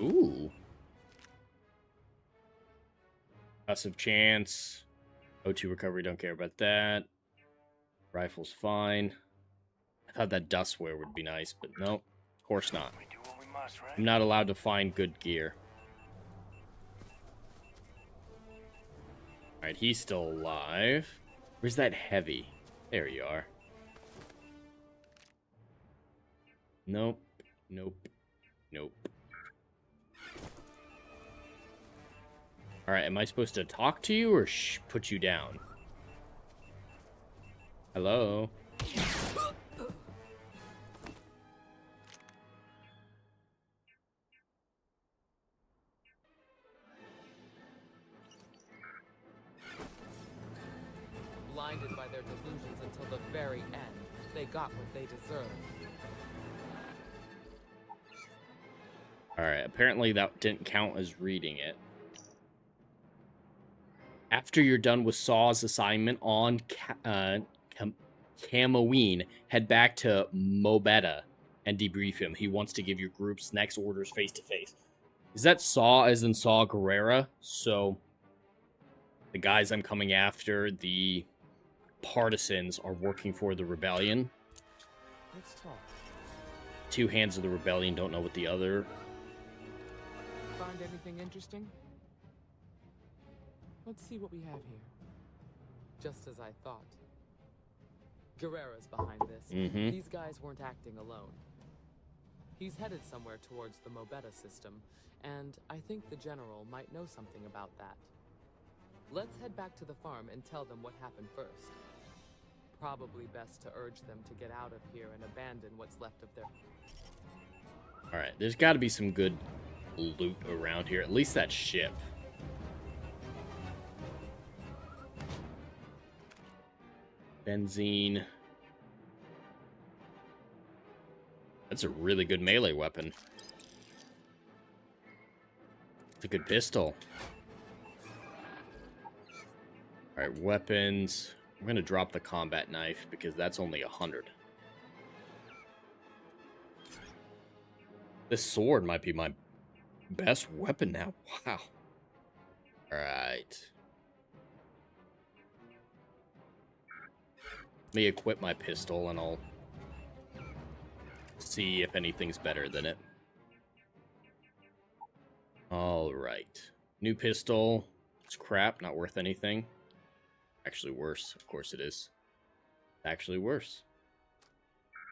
S2: Ooh. Passive chance. O2 recovery, don't care about that. Rifle's fine. I thought that dustware would be nice, but nope. Of course not.
S1: We do what we must, right?
S2: I'm not allowed to find good gear. Alright, he's still alive. Where's that heavy? There you are. Nope. Nope. Nope. Alright, am I supposed to talk to you or put you down? Hello?
S11: Blinded by their delusions until the very end, they got what they deserved.
S2: Alright, apparently that didn't count as reading it. After you're done with Saw's assignment on Camoween, head back to MODDED and debrief him. He wants to give your group's next orders face-to-face. Is that Saw as in Saw Gerrera? So, the guys I'm coming after, the partisans, are working for the rebellion.
S11: Let's talk.
S2: Two hands of the rebellion don't know what the other...
S11: Find anything interesting? Let's see what we have here. Just as I thought. Gerrera's behind this. These guys weren't acting alone. He's headed somewhere towards the MODDED system, and I think the General might know something about that. Let's head back to the farm and tell them what happened first. Probably best to urge them to get out of here and abandon what's left of their...
S2: Alright, there's got to be some good loot around here. At least that ship. Benzene. That's a really good melee weapon. It's a good pistol. Alright, weapons. I'm going to drop the combat knife because that's only 100. This sword might be my best weapon now. Wow. Alright. Let me equip my pistol and I'll see if anything's better than it. Alright. New pistol. It's crap, not worth anything. Actually worse. Of course it is. Actually worse.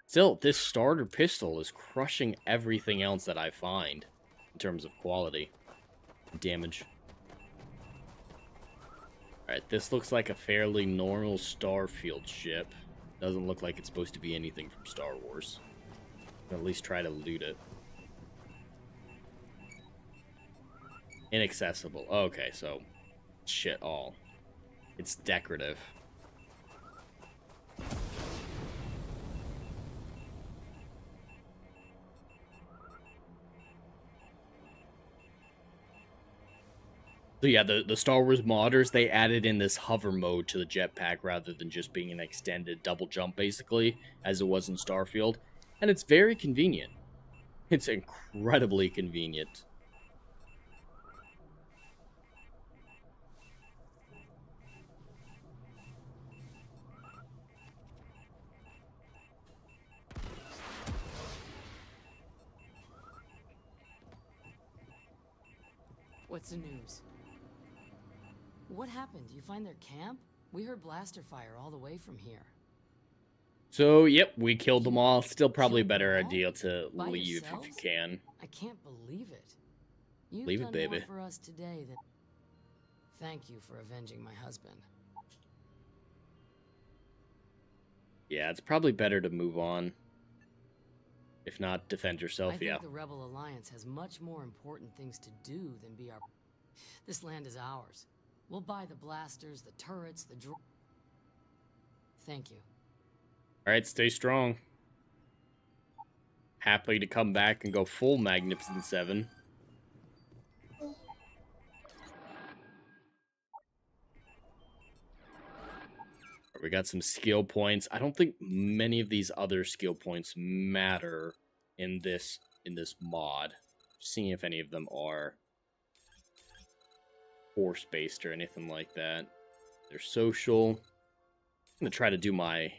S2: Still, this starter pistol is crushing everything else that I find in terms of quality and damage. Alright, this looks like a fairly normal Starfield ship. Doesn't look like it's supposed to be anything from Star Wars. At least try to loot it. Inaccessible. Okay, so shit all. It's decorative. So yeah, the Star Wars modders, they added in this hover mode to the jetpack rather than just being an extended double jump, basically, as it was in Starfield. And it's very convenient. It's incredibly convenient.
S13: What's the news? What happened? You find their camp? We heard blaster fire all the way from here.
S2: So, yep, we killed them all. Still probably a better idea to leave if you can.
S13: I can't believe it. You've
S2: Leave it,
S13: done
S2: baby.
S13: more for us today than... Thank you for avenging my husband.
S2: Yeah, it's probably better to move on. If not, defend yourself,
S13: I think
S2: yeah.
S13: the Rebel Alliance has much more important things to do than be our... This land is ours. We'll buy the blasters, the turrets, the Thank you.
S2: Alright, stay strong. Happy to come back and go full Magnificent 7. We got some skill points. I don't think many of these other skill points matter in this mod. Seeing if any of them are force-based or anything like that. They're social. I'm gonna try to do my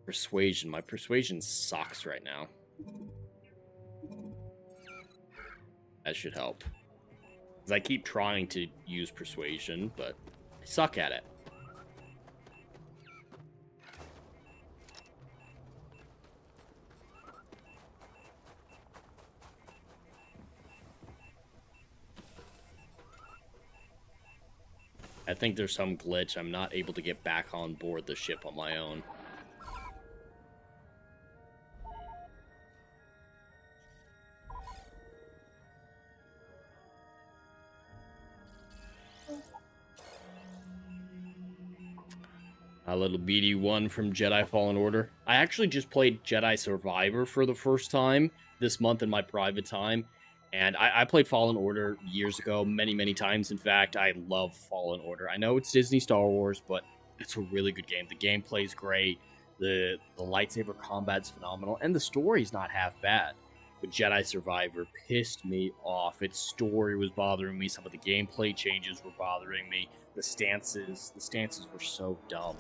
S2: persuasion. My persuasion sucks right now. That should help. Because I keep trying to use persuasion, but I suck at it. I think there's some glitch. I'm not able to get back on board the ship on my own. A little BD1 from Jedi Fallen Order. I actually just played Jedi Survivor for the first time this month in my private time. And I played Fallen Order years ago, many times. In fact, I love Fallen Order. I know it's Disney Star Wars, but it's a really good game. The gameplay's great. The lightsaber combat's phenomenal. And the story's not half bad. But Jedi Survivor pissed me off. Its story was bothering me. Some of the gameplay changes were bothering me. The stances were so dumb.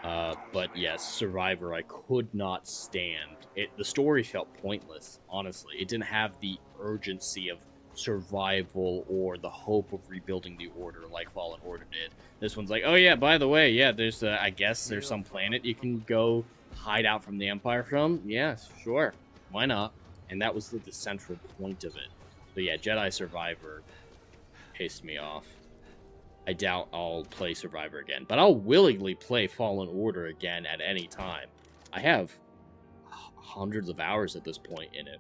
S2: But yes, Survivor I could not stand. The story felt pointless, honestly. It didn't have the urgency of survival or the hope of rebuilding the Order like Fallen Order did. This one's like, oh yeah, by the way, yeah, there's I guess there's some planet you can go hide out from the Empire from. Yeah, sure. Why not? And that was the central point of it. But yeah, Jedi Survivor pissed me off. I doubt I'll play Survivor again, but I'll willingly play Fallen Order again at any time. I have hundreds of hours at this point in it.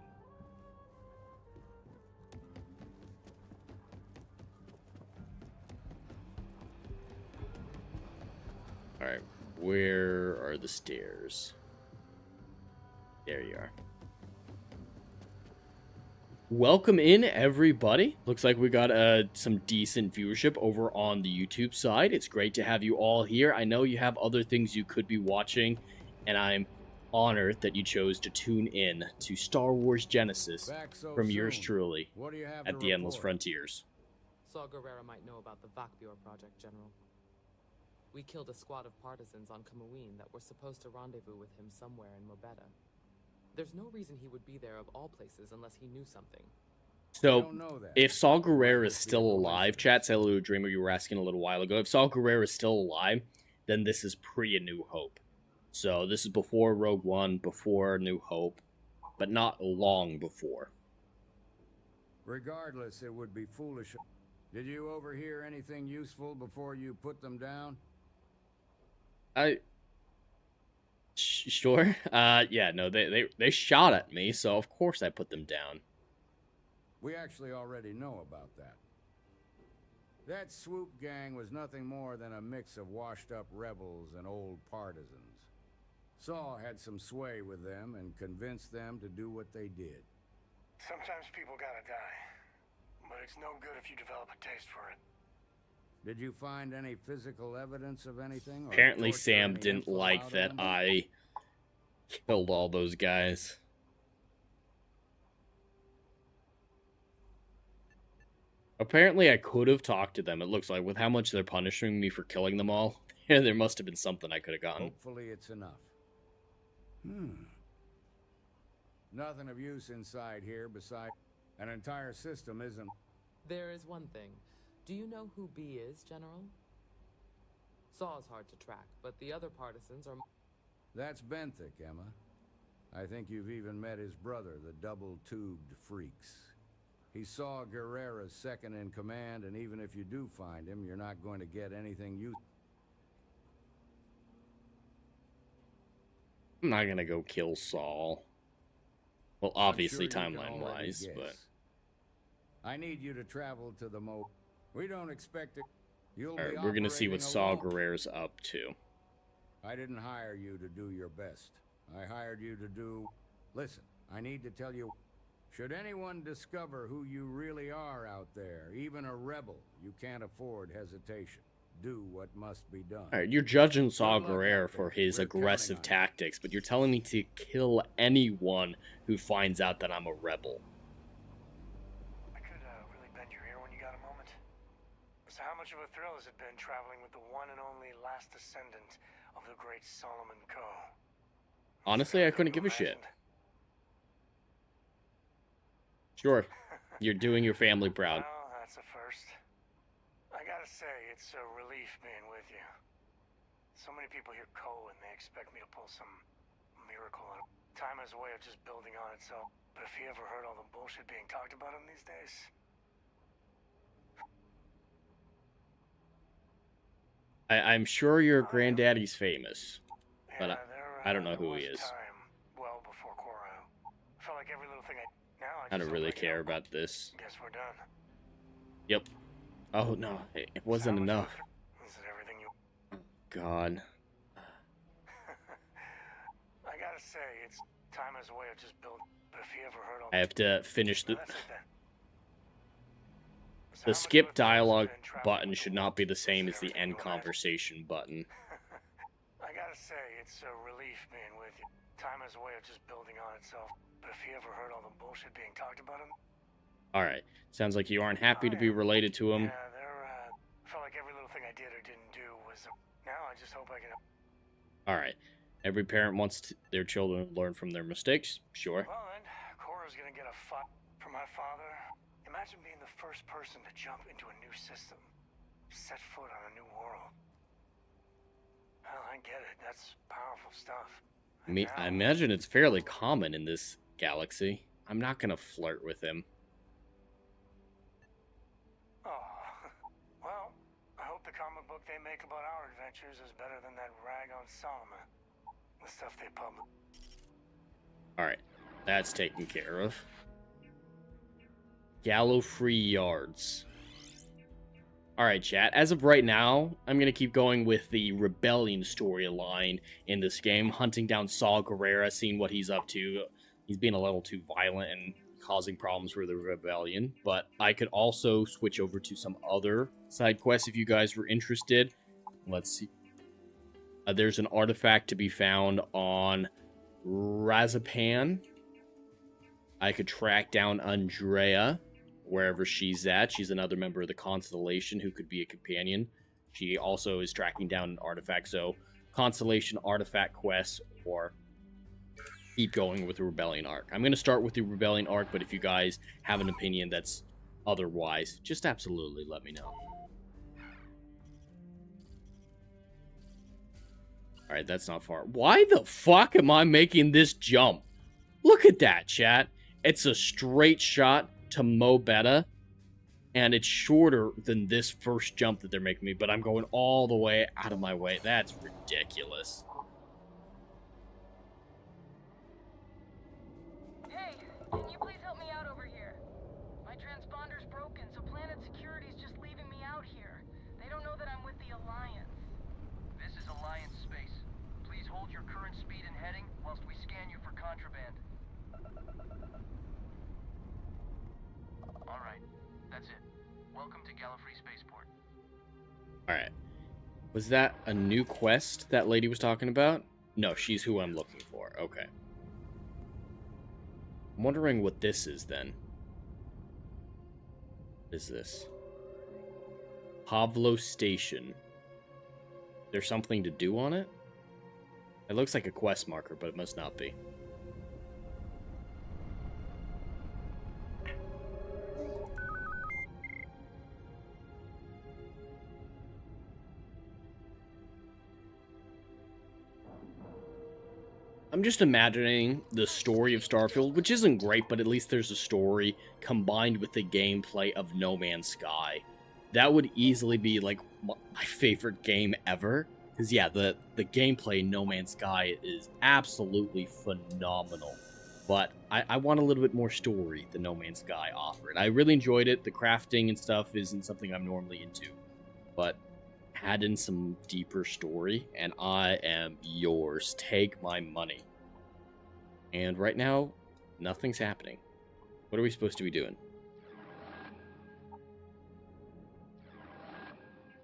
S2: Alright, where are the stairs? There you are. Welcome in, everybody. Looks like we got some decent viewership over on the YouTube side. It's great to have you all here. I know you have other things you could be watching, and I'm honored that you chose to tune in to Star Wars Genesis from yours truly at the Endless Frontiers.
S11: Saw Gerrera might know about the Vakbior project, General. We killed a squad of partisans on Kamooine that were supposed to rendezvous with him somewhere in MODDED. There's no reason he would be there of all places unless he knew something.
S2: So, if Saw Gerrera is still alive, chat, Sailor Dreamer, you were asking a little while ago, if Saw Gerrera is still alive, then this is pre-A New Hope. So, this is before Rogue One, before New Hope, but not long before.
S12: Regardless, it would be foolish. Did you overhear anything useful before you put them down?
S2: Sure. Yeah, no, they shot at me, so of course I put them down.
S12: We actually already know about that. That swoop gang was nothing more than a mix of washed-up rebels and old partisans. Saw had some sway with them and convinced them to do what they did.
S1: Sometimes people gotta die, but it's no good if you develop a taste for it.
S12: Did you find any physical evidence of anything?
S2: Apparently Sam didn't like that I killed all those guys. Apparently I could have talked to them, it looks like, with how much they're punishing me for killing them all. There must have been something I could have gotten.
S12: Hopefully it's enough. Nothing of use inside here besides an entire system isn't...
S11: There is one thing. Do you know who B is, General? Saw is hard to track, but the other partisans are...
S12: That's Benthic, Emma. I think you've even met his brother, the double-tubed freaks. He Saw Gerrera's second in command, and even if you do find him, you're not going to get anything you...
S2: I'm not gonna go kill Saul. Well, obviously timeline-wise, but...
S12: I need you to travel to the We don't expect it.
S2: Alright, we're gonna see what Saw Gerrera's up to.
S12: I didn't hire you to do your best. I hired you to do... Listen, I need to tell you... Should anyone discover who you really are out there, even a rebel, you can't afford hesitation. Do what must be done.
S2: Alright, you're judging Saw Gerrera for his aggressive tactics, but you're telling me to kill anyone who finds out that I'm a rebel.
S1: I could really bend your ear when you got a moment. So how much of a thrill has it been traveling with the one and only last descendant of the great Solomon Co?
S2: Honestly, I couldn't give a shit. Sure, you're doing your family proud.
S1: Well, that's a first. I gotta say, it's a relief being with you. So many people hear Co and they expect me to pull some miracle out of time as a way of just building on itself. But if you ever heard all the bullshit being talked about him these days...
S2: I'm sure your granddaddy's famous, but I don't know who he is.
S1: Well before Cora. Felt like every little thing
S2: I don't really care about this.
S1: Guess we're done.
S2: Yep. Oh no, it wasn't enough.
S1: Is it everything you...
S2: God.
S1: I gotta say, it's time as a way of just building. But if you ever heard all...
S2: I have to finish the skip dialogue button should not be the same as the end conversation button.
S1: I gotta say, it's a relief being with you. Time as a way of just building on itself. But if you ever heard all the bullshit being talked about him...
S2: Alright, sounds like you aren't happy to be related to him.
S1: Yeah, felt like every little thing I did or didn't do was... Now I just hope I can...
S2: Alright, every parent wants their children to learn from their mistakes, sure.
S1: Well then, Cora's gonna get a fuck from my father. Imagine being the first person to jump into a new system. Set foot on a new world. Well, I get it. That's powerful stuff.
S2: I imagine it's fairly common in this galaxy. I'm not gonna flirt with him.
S1: Oh, well, I hope the comic book they make about our adventures is better than that rag on Solomon. The stuff they publish.
S2: Alright, that's taken care of. Gallo-free yards. Alright, chat. As of right now, I'm going to keep going with the rebellion storyline in this game. Hunting down Saw Gerrera, seeing what he's up to. He's being a little too violent and causing problems for the rebellion. But I could also switch over to some other side quests if you guys were interested. Let's see. There's an artifact to be found on Razapan. I could track down Andrea, wherever she's at. She's another member of the Constellation who could be a companion. She also is tracking down an artifact. So, Constellation artifact quests, or keep going with the Rebellion arc. I'm going to start with the Rebellion arc, but if you guys have an opinion that's otherwise, just absolutely let me know. Alright, that's not far. Why the fuck am I making this jump? Look at that, chat. It's a straight shot to MODDED, and it's shorter than this first jump that they're making me, but I'm going all the way out of my way. That's ridiculous.
S4: Hey, can you please help me out over here? My transponder's broken, so Planet Security's just leaving me out here. They don't know that I'm with the Alliance.
S14: This is Alliance space. Please hold your current speed and heading whilst we scan you for contraband. Alright, that's it. Welcome to Gallifrey Spaceport.
S2: Alright. Was that a new quest that lady was talking about? No, she's who I'm looking for. Okay. I'm wondering what this is then. What is this? Pavlo Station. There's something to do on it? It looks like a quest marker, but it must not be. I'm just imagining the story of Starfield, which isn't great, but at least there's a story combined with the gameplay of No Man's Sky. That would easily be, like, my favorite game ever. Because, yeah, the gameplay in No Man's Sky is absolutely phenomenal. But I want a little bit more story than No Man's Sky offered. I really enjoyed it. The crafting and stuff isn't something I'm normally into. But add in some deeper story, and I am yours. Take my money. And right now, nothing's happening. What are we supposed to be doing?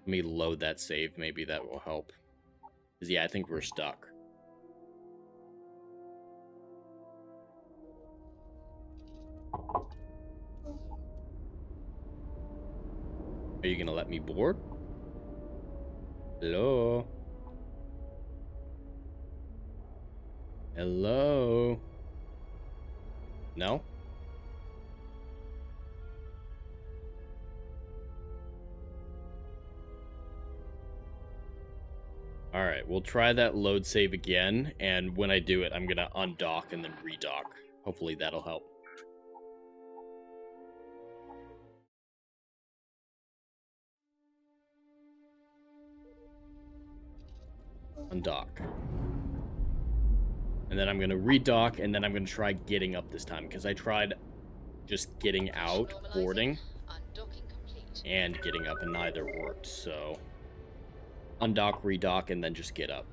S2: Let me load that save. Maybe that will help. Because, yeah, I think we're stuck. Are you going to let me board? Hello? Hello? No? Alright, we'll try that load save again, and when I do it, I'm gonna undock and then redock. Hopefully that'll help. Undock. And then I'm gonna redock, and then I'm gonna try getting up this time, because I tried just getting out, boarding, and getting up, and neither worked, so... Undock, redock, and then just get up.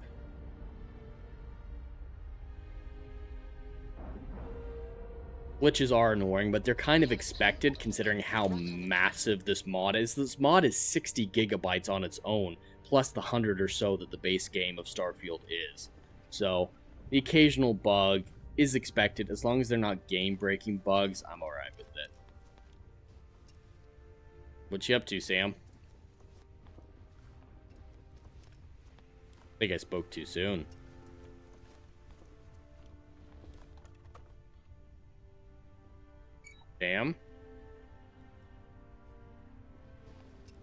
S2: Glitches are annoying, but they're kind of expected considering how massive this mod is. This mod is 60 gigabytes on its own, plus the 100 or so that the base game of Starfield is. So, the occasional bug is expected. As long as they're not game-breaking bugs, I'm alright with it. What you up to, Sam? I think I spoke too soon. Sam?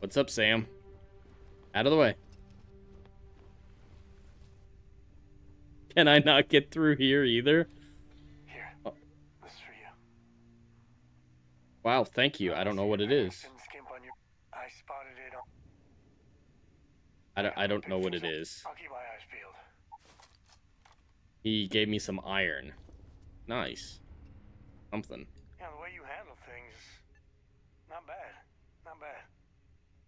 S2: What's up, Sam? Out of the way. Can I not get through here either?
S1: Here,
S2: oh.
S1: This is for you.
S2: Wow, thank you. I don't know what it is.
S1: I spotted it on...
S2: I don't know what it is.
S1: I'll keep my eyes peeled.
S2: He gave me some iron. Nice. Something.
S1: Yeah, the way you handle things, not bad. Not bad.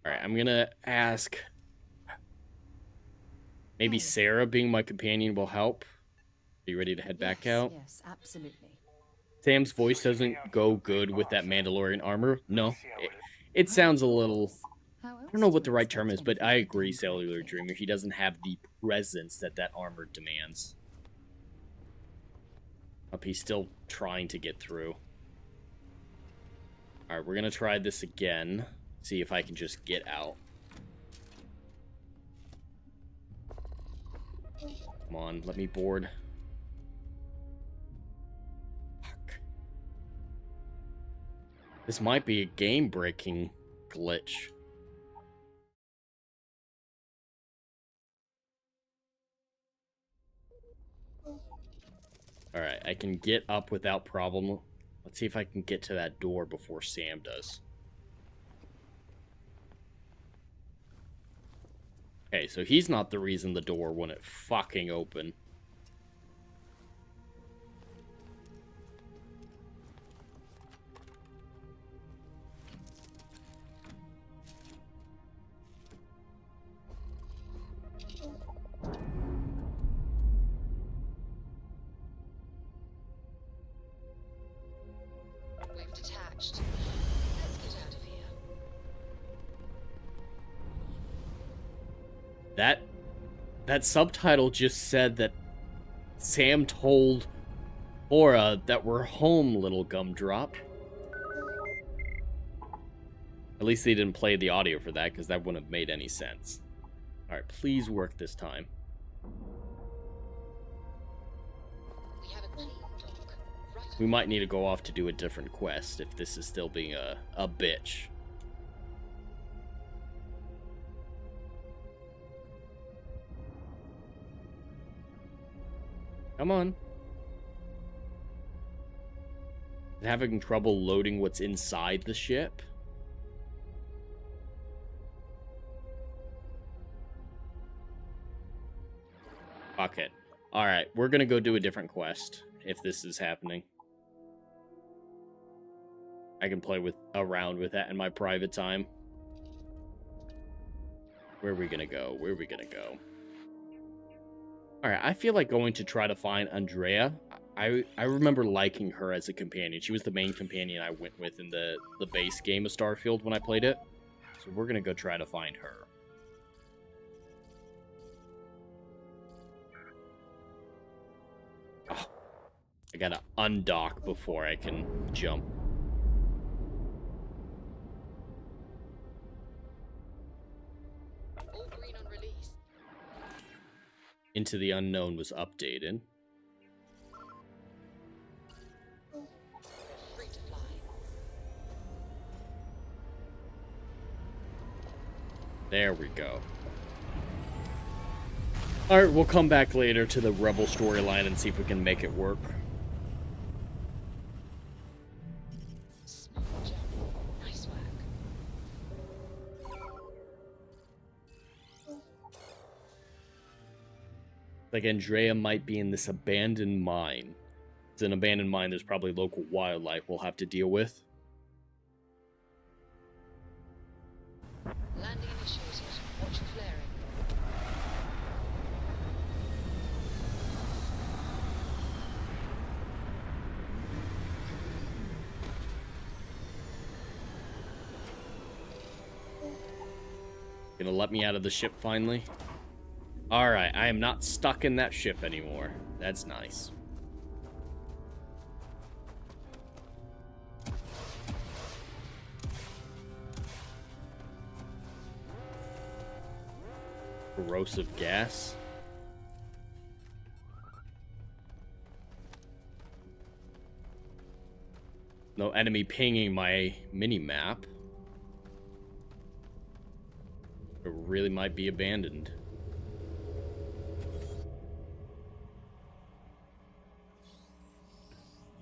S2: Alright, I'm gonna ask... Maybe Sarah being my companion will help. Are you ready to head back out?
S7: Yes, absolutely.
S2: Sam's voice doesn't go good with that Mandalorian armor. No. It sounds a little... I don't know what the right term is, but I agree, Cellular Dreamer. He doesn't have the presence that that armor demands. He's still trying to get through. Alright, we're gonna try this again. See if I can just get out. Come on, let me board. Fuck. This might be a game-breaking glitch. Alright, I can get up without problem. Let's see if I can get to that door before Sam does. Okay, so he's not the reason the door wouldn't fucking open.
S7: We've detached. Let's get out of here.
S2: That subtitle just said that Sam told Aura that we're home, little gumdrop. At least they didn't play the audio for that, because that wouldn't have made any sense. Alright, please work this time.
S7: We have a clean dock. Right.
S2: We might need to go off to do a different quest if this is still being a bitch. Come on. Having trouble loading what's inside the ship? Fuck it. Alright, we're gonna go do a different quest if this is happening. I can play around with that in my private time. Where are we gonna go? Where are we gonna go? Alright, I feel like going to try to find Andrea. I remember liking her as a companion. She was the main companion I went with in the base game of Starfield when I played it. So we're gonna go try to find her. I gotta undock before I can jump.
S7: All green on release.
S2: Into the Unknown was updated.
S7: Free to fly.
S2: There we go. Alright, we'll come back later to the Rebel storyline and see if we can make it work.
S7: Smooth jump. Nice work.
S2: Like Andrea might be in this abandoned mine. It's an abandoned mine, there's probably local wildlife we'll have to deal with.
S7: Landing initiated. Watch for flaring.
S2: Gonna let me out of the ship finally? Alright, I am not stuck in that ship anymore. That's nice. Corrosive gas. No enemy pinging my mini-map. It really might be abandoned.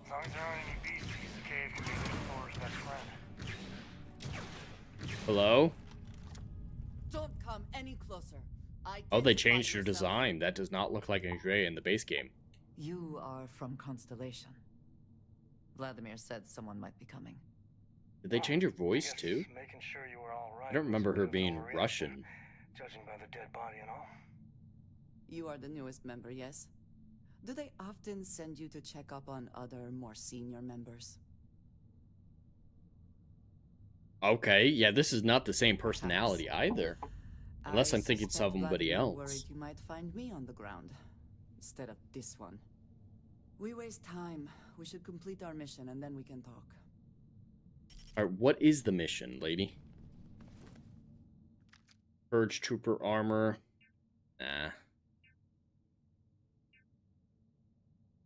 S1: As long as there aren't any beasts, the cave can be Thor's best friend.
S2: Hello?
S15: Don't come any closer.
S2: Oh, they changed your design. That does not look like Andrea in the base game.
S15: You are from Constellation. Vladimir said someone might be coming.
S2: Did they change her voice too?
S1: Making sure you were all right.
S2: I don't remember her being Russian.
S1: Judging by the dead body and all.
S15: You are the newest member, yes? Do they often send you to check up on other, more senior members?
S2: Okay, yeah, this is not the same personality either. Unless I'm thinking
S15: suspect
S2: somebody
S15: Vladimir
S2: else.
S15: Worried you might find me on the ground instead of this one. We waste time. We should complete our mission and then we can talk.
S2: Alright, what is the mission, lady? Purge Trooper armor. Nah.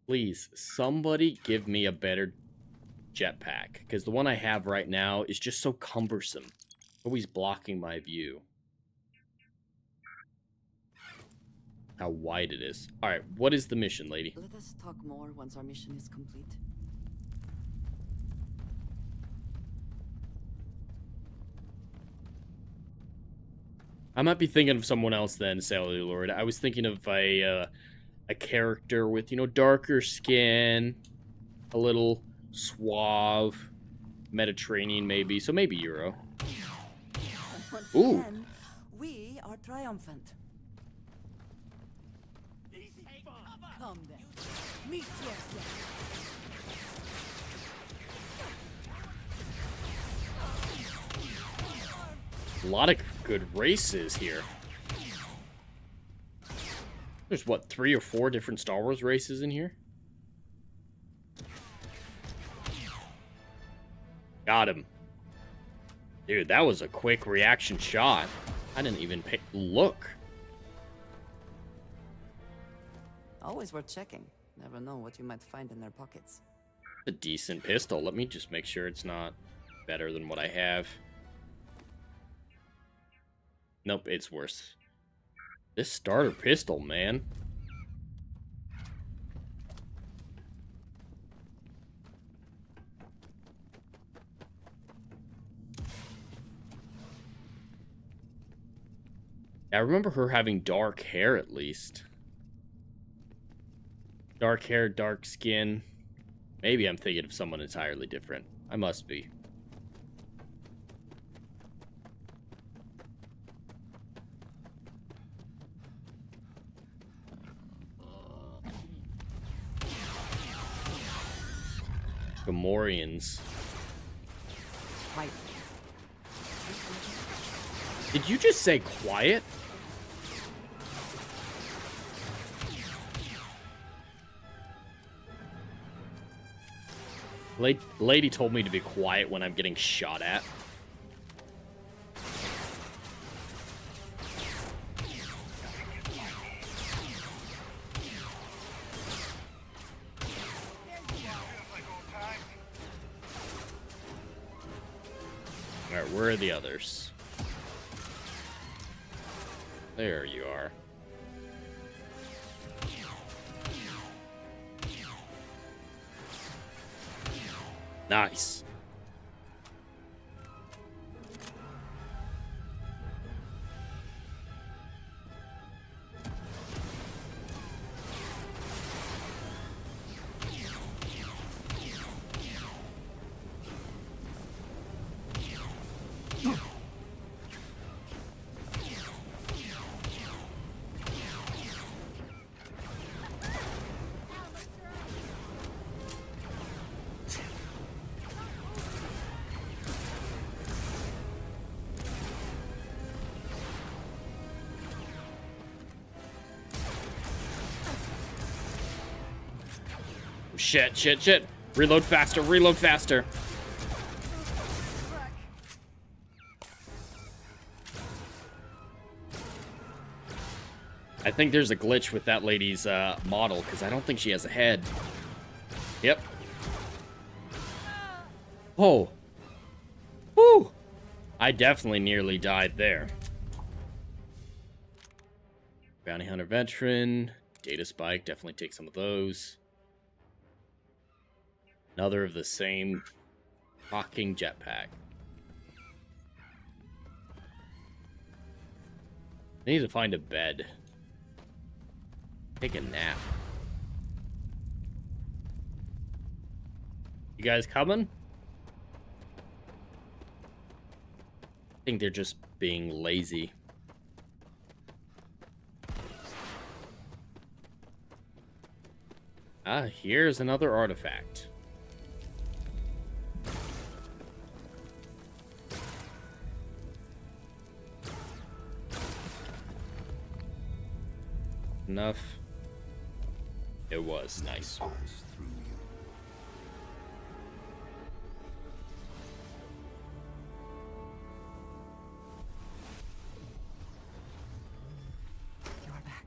S2: Please, somebody give me a better jetpack. Because the one I have right now is just so cumbersome. Always blocking my view. How wide it is. Alright, what is the mission, lady?
S15: Let us talk more once our mission is complete.
S2: I might be thinking of someone else then, Celluloid. I was thinking of a character with, you know, darker skin, a little suave, Mediterranean maybe, so maybe Euro.
S15: Once
S2: Ooh.
S15: again, we are triumphant. Come then. Meet your death.
S2: A lot of good races here. There's, what, 3 or 4 different Star Wars races in here? Got him. Dude, that was a quick reaction shot. I didn't even look.
S15: Always worth checking. Never know what you might find in their pockets.
S2: A decent pistol. Let me just make sure it's not better than what I have. Nope, it's worse. This starter pistol, man. I remember her having dark hair, at least. Dark hair, dark skin. Maybe I'm thinking of someone entirely different. I must be. Gamorreans.
S15: Quiet.
S2: Did you just say quiet? Lady told me to be quiet when I'm getting shot at. Alright, where are the others? There you are. Nice. Shit. Reload faster, reload faster. I think there's a glitch with that lady's model, because I don't think she has a head. Yep. Oh. Woo! I definitely nearly died there. Bounty Hunter Veteran. Data Spike, definitely take some of those. Another of the same fucking jetpack. I need to find a bed. Take a nap. You guys coming? I think they're just being lazy. Ah, here's another artifact. Enough. It was nice.
S15: You are back.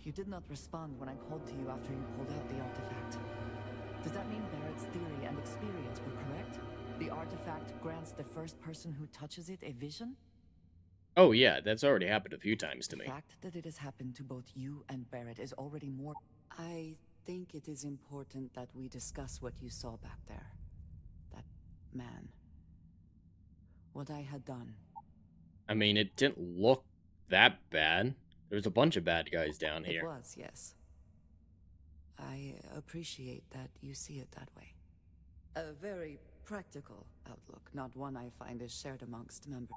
S15: You did not respond when I called to you after you pulled out the artifact. Does that mean Barrett's theory and experience were correct? The artifact grants the first person who touches it a vision?
S2: Oh yeah, that's already happened a few times to me.
S15: The fact that it has happened to both you and Barrett is already more... I think it is important that we discuss what you saw back there. That man. What I had done.
S2: I mean, it didn't look that bad. There was a bunch of bad guys down here.
S15: It was, yes. I appreciate that you see it that way. A very practical outlook, not one I find is shared amongst members.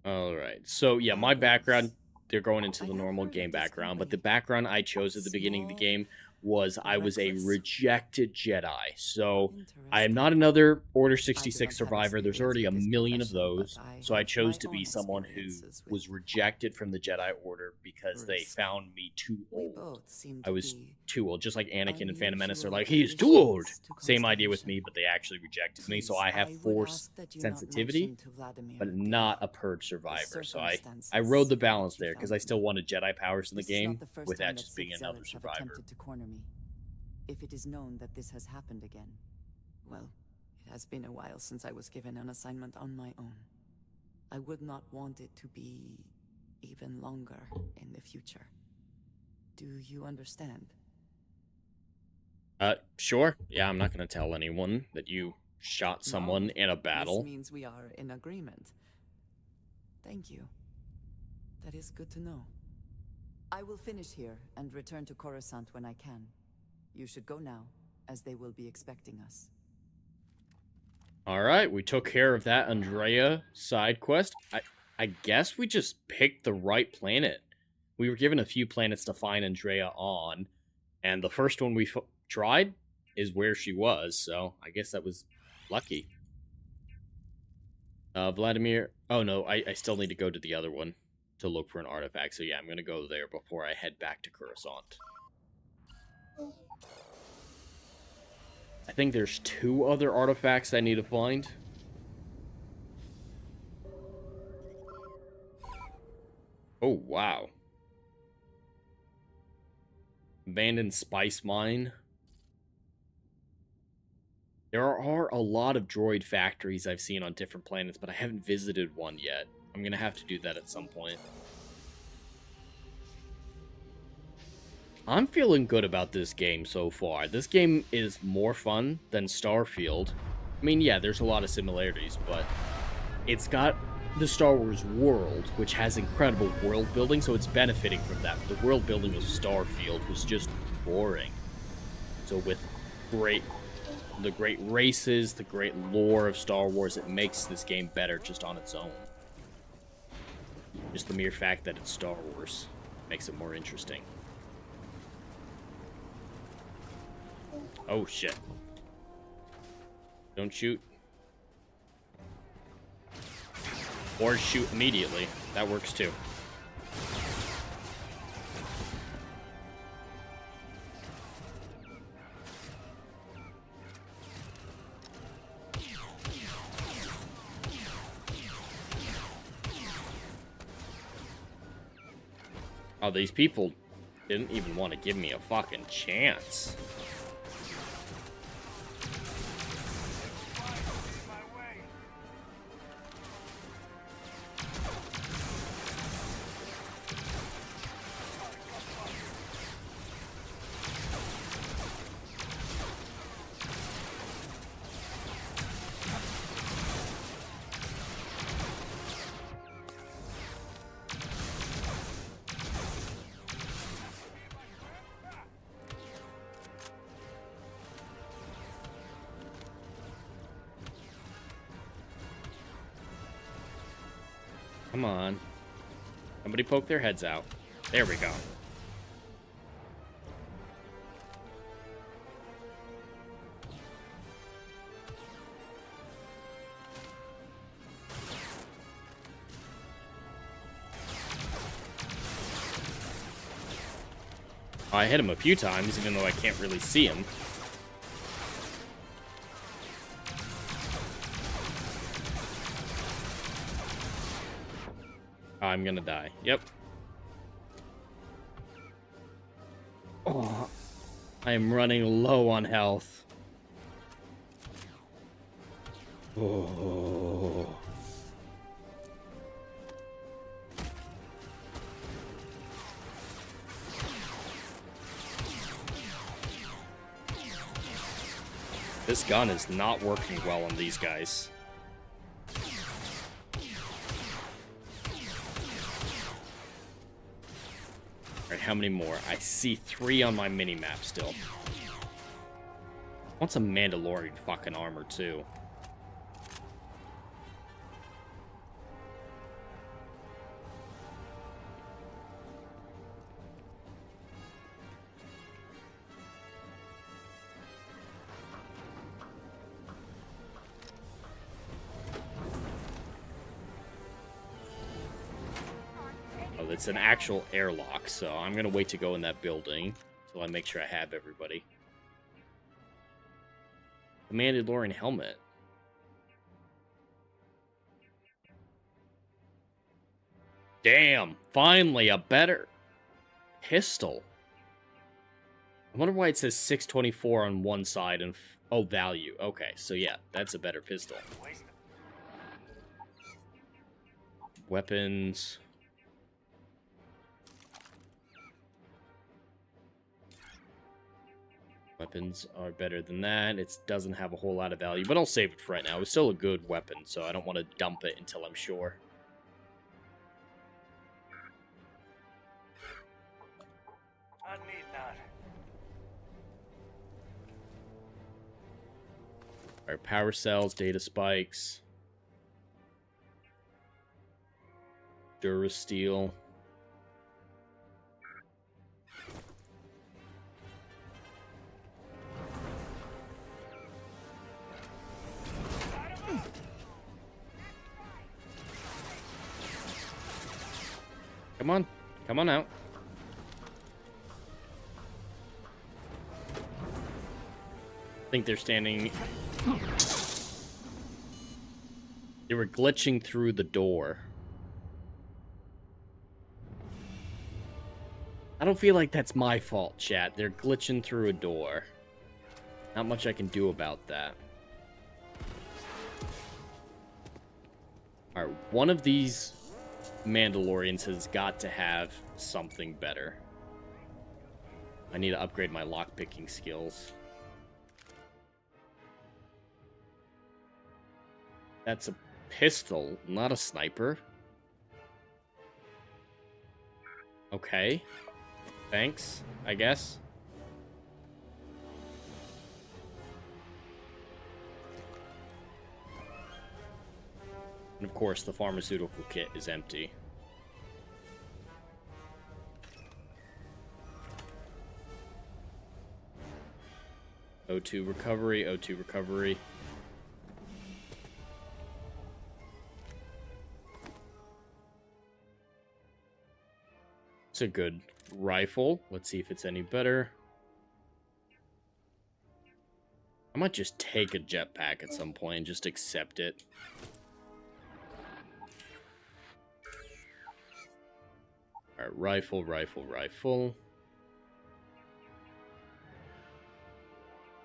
S2: Alright, so yeah, my background, they're going into the normal game background, but the background I chose at the beginning of the game was I was a rejected Jedi. So I am not another Order 66 survivor. There's already a million of those. So I chose to be someone who was rejected from the Jedi Order because they found me too old. I was too old, just like Anakin and Phantom Menace are like, he's too old. Same idea with me, but they actually rejected me. So I have Force sensitivity, but not a purge survivor. So I rode the balance there because I still wanted Jedi powers in the game without just being another survivor.
S15: Me. If it is known that this has happened again, well, it has been a while since I was given an assignment on my own. I would not want it to be even longer in the future. Do you understand?
S2: Sure. Yeah, I'm not going to tell anyone that you shot someone in a battle.
S15: This means we are in agreement. Thank you. That is good to know. I will finish here and return to Coruscant when I can. You should go now, as they will be expecting us.
S2: Alright, we took care of that Andrea side quest. I guess we just picked the right planet. We were given a few planets to find Andrea on, and the first one we tried is where she was, so I guess that was lucky. Vladimir... Oh no, I still need to go to the other one to look for an artifact. So yeah, I'm going to go there before I head back to Coruscant. I think there's 2 other artifacts I need to find. Oh, wow. Abandoned spice mine. There are a lot of droid factories I've seen on different planets, but I haven't visited one yet. I'm gonna have to do that at some point. I'm feeling good about this game so far. This game is more fun than Starfield. I mean, yeah, there's a lot of similarities, but it's got the Star Wars world, which has incredible world building, so it's benefiting from that. The world building of Starfield was just boring. So with the great races, the great lore of Star Wars, it makes this game better just on its own. Just the mere fact that it's Star Wars makes it more interesting. Oh, shit. Don't shoot. Or shoot immediately. That works too. Oh, these people didn't even want to give me a fucking chance. Come on. Somebody poke their heads out. There we go. I hit him a few times, even though I can't really see him. I'm gonna die. Yep. Oh, I am running low on health. Oh. This gun is not working well on these guys. Alright, how many more? I see 3 on my mini-map still. I want some Mandalorian fucking armor, too. It's an actual airlock, so I'm gonna wait to go in that building until I make sure I have everybody. The Mandalorian helmet. Damn! Finally, a better pistol. I wonder why it says 624 on one side and oh, value. Okay, so yeah, that's a better pistol. Weapons. Weapons are better than that. It doesn't have a whole lot of value, but I'll save it for right now. It's still a good weapon, so I don't want to dump it until I'm sure.
S1: I need not.
S2: Alright, power cells, data spikes. Durasteel. Come on. Come on out. I think they're standing... They were glitching through the door. I don't feel like that's my fault, chat. They're glitching through a door. Not much I can do about that. Alright, one of these Mandalorians has got to have something better. I need to upgrade my lockpicking skills. That's a pistol, not a sniper. Okay. Thanks, I guess. And of course, the pharmaceutical kit is empty. O2 recovery, O2 recovery. It's a good rifle. Let's see if it's any better. I might just take a jetpack at some point and just accept it. Alright, rifle, rifle, rifle.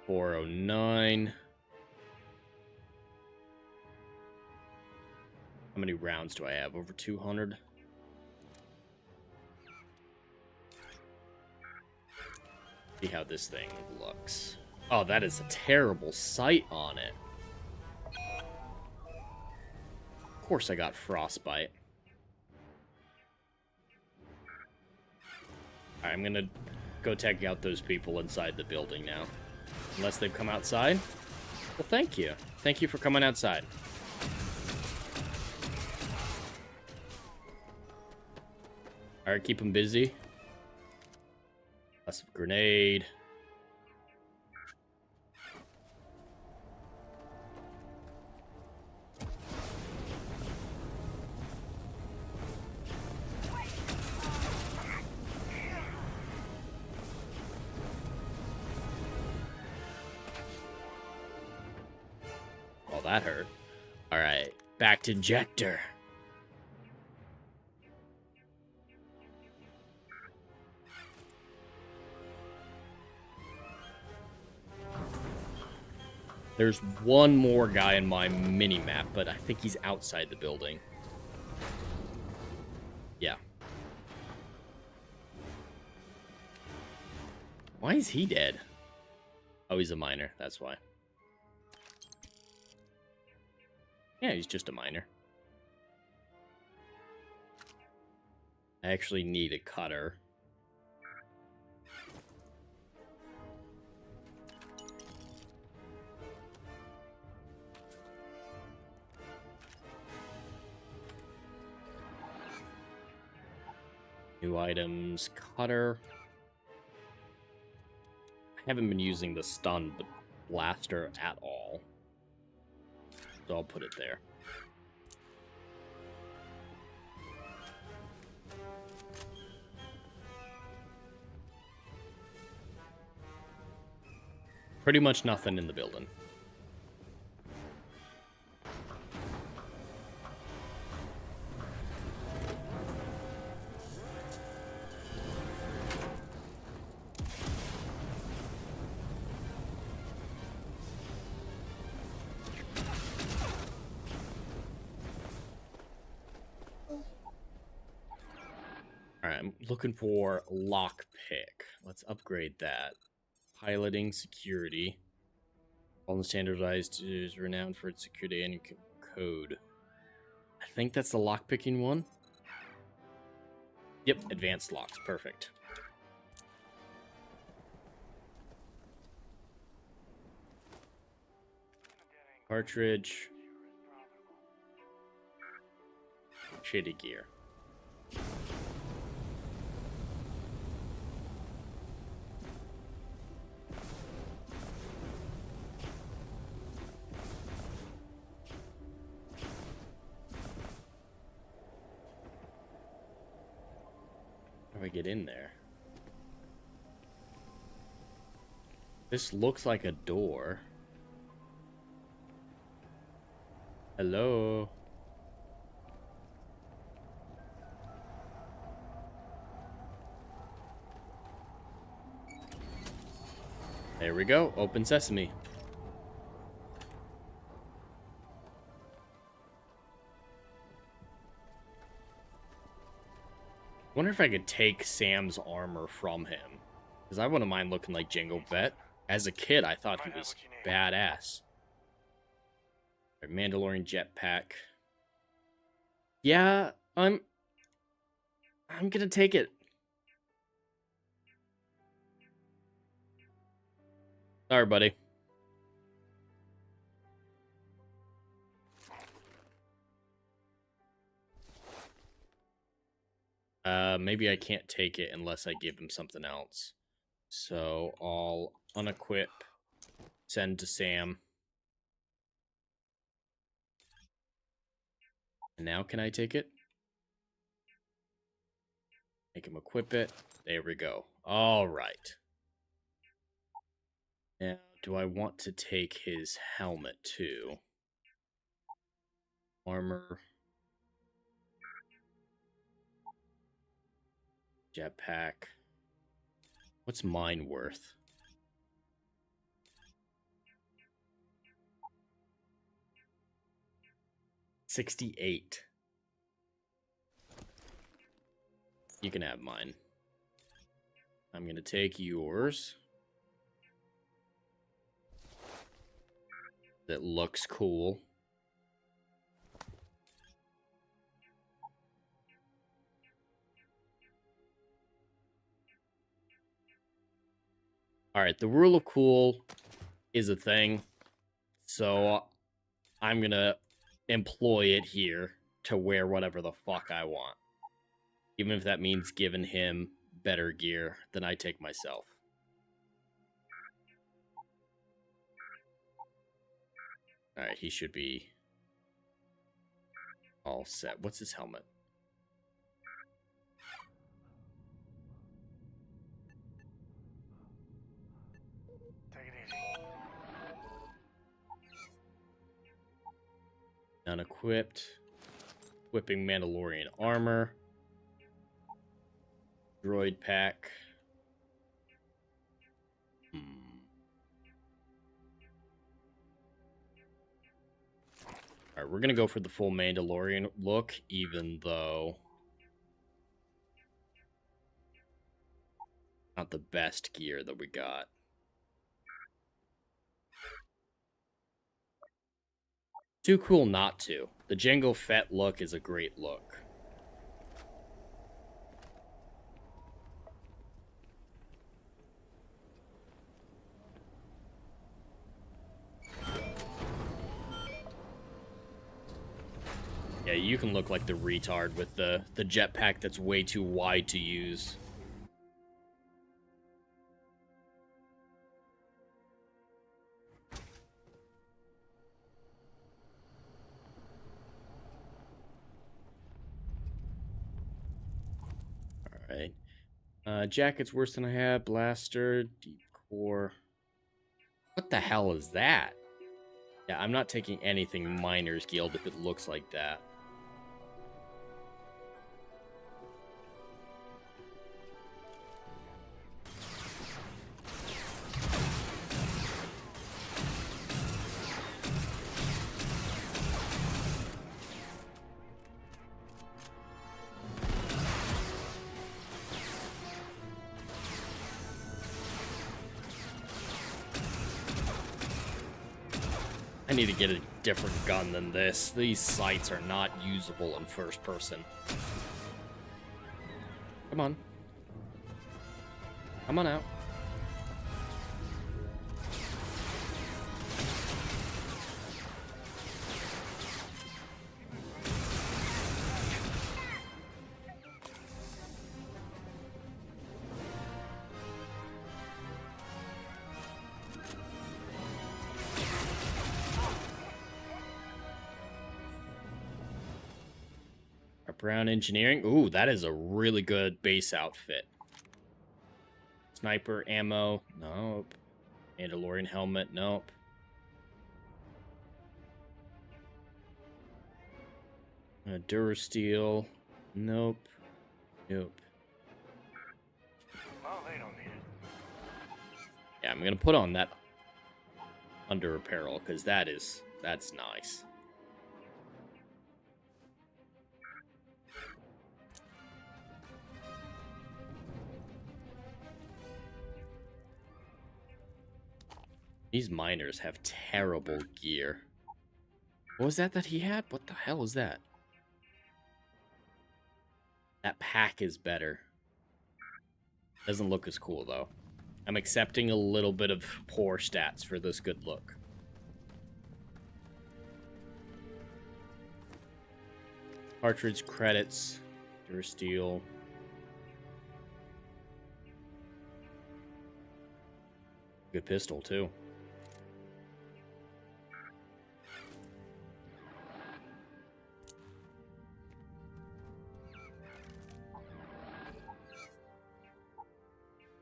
S2: 409. How many rounds do I have? Over 200? See how this thing looks. Oh, that is a terrible sight on it. Of course I got frostbite. Alright, I'm gonna go check out those people inside the building now. Unless they've come outside. Well, thank you. Thank you for coming outside. Alright, keep them busy. Less grenade. Oh, that hurt. Alright, back to injector. There's one more guy in my mini-map, but I think he's outside the building. Yeah. Why is he dead? Oh, he's a miner, that's why. Yeah, he's just a miner. I actually need a cutter. New items, cutter. I haven't been using the stun blaster at all. So I'll put it there. Pretty much nothing in the building. I'm looking for lockpick. Let's upgrade that. Piloting security. All standardized is renowned for its security and code. I think that's the lockpicking one. Yep, advanced locks. Perfect. Cartridge. Shitty gear. How do I get in there? This looks like a door. Hello? There we go. Open sesame. Wonder if I could take Sam's armor from him. Because I wouldn't mind looking like Jango Fett. As a kid, I thought he was badass. Right, Mandalorian jetpack. Yeah, I'm gonna take it. Sorry, buddy. Maybe I can't take it unless I give him something else. So I'll unequip, send to Sam. And now can I take it? Make him equip it. There we go. All right. Now, do I want to take his helmet too? Armor. Jetpack. What's mine worth? $68. You can have mine. I'm gonna take yours. That looks cool. Alright, the rule of cool is a thing. So I'm gonna employ it here to wear whatever the fuck I want. Even if that means giving him better gear than I take myself. Alright, he should be all set. What's his helmet?
S1: Take it easy.
S2: Unequipped. Equipping Mandalorian armor. Droid pack. Alright, we're gonna go for the full Mandalorian look, even though not the best gear that we got. Too cool not to. The Jango Fett look is a great look. Yeah, you can look like the retard with the jetpack that's way too wide to use. Alright. Jacket's worse than I have. Blaster. Deep core. What the hell is that? Yeah, I'm not taking anything Miner's Guild if it looks like that. I need to get a different gun than this. These sights are not usable in first person. Come on. Come on out. Brown engineering. Ooh, that is a really good base outfit. Sniper ammo. Nope. Mandalorian helmet, nope. Durasteel, nope. Nope.
S1: Well, they don't need it.
S2: Yeah, I'm gonna put on that under apparel, because that's nice. These miners have terrible gear. What was that he had? What the hell is that? That pack is better. Doesn't look as cool, though. I'm accepting a little bit of poor stats for this good look. Cartridge credits. Durasteel. Good pistol, too.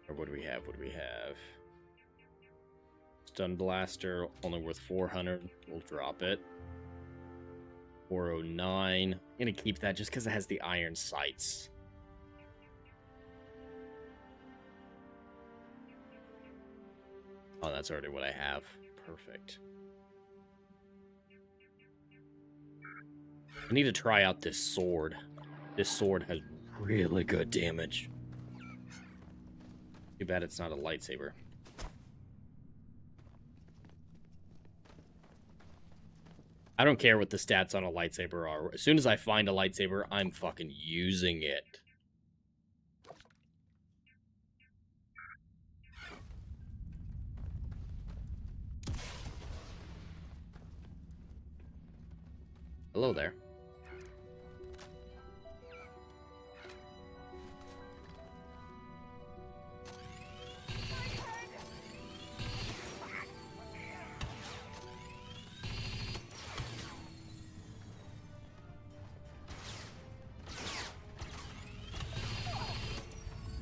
S2: Or what do we have? What do we have? Stun Blaster, only worth 400. We'll drop it. 409. I'm gonna keep that just because it has the iron sights. Oh, that's already what I have. Perfect. I need to try out this sword. This sword has really good damage. Too bad it's not a lightsaber. I don't care what the stats on a lightsaber are. As soon as I find a lightsaber, I'm fucking using it. Hello there.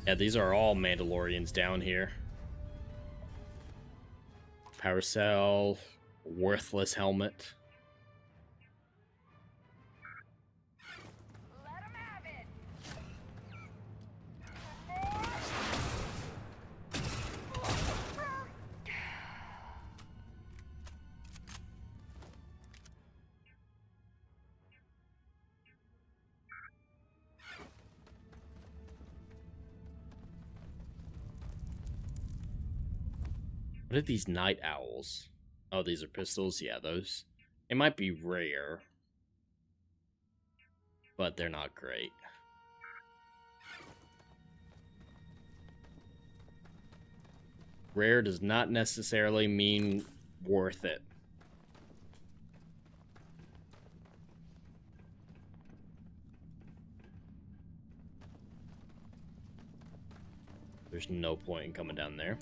S2: Yeah, these are all Mandalorians down here. Power cell, worthless helmet. What are these night owls? Oh, these are pistols? Yeah, those. They might be rare. But they're not great. Rare does not necessarily mean worth it. There's no point in coming down there.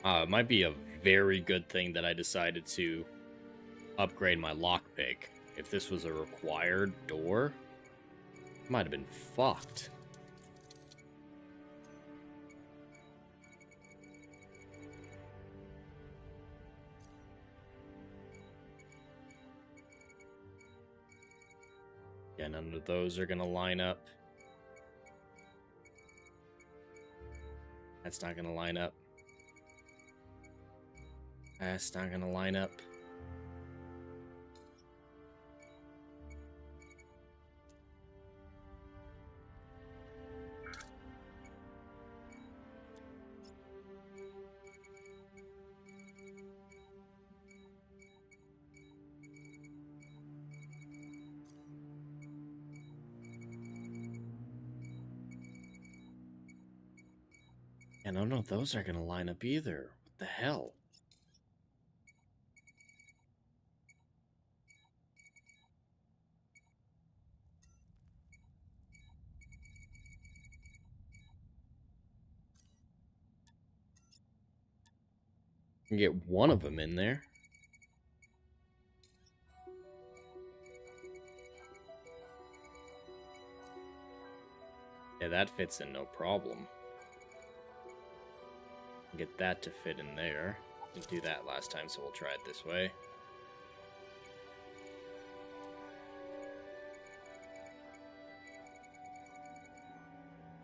S2: It might be a very good thing that I decided to upgrade my lockpick. If this was a required door, I might have been fucked. Yeah, none of those are gonna line up. That's not gonna line up. That's not gonna line up. Yeah, no, those aren't gonna line up either. What the hell? Can get one of them in there. that fits in no problem. Get that to fit in there. Didn't do that last time, so we'll try it this way.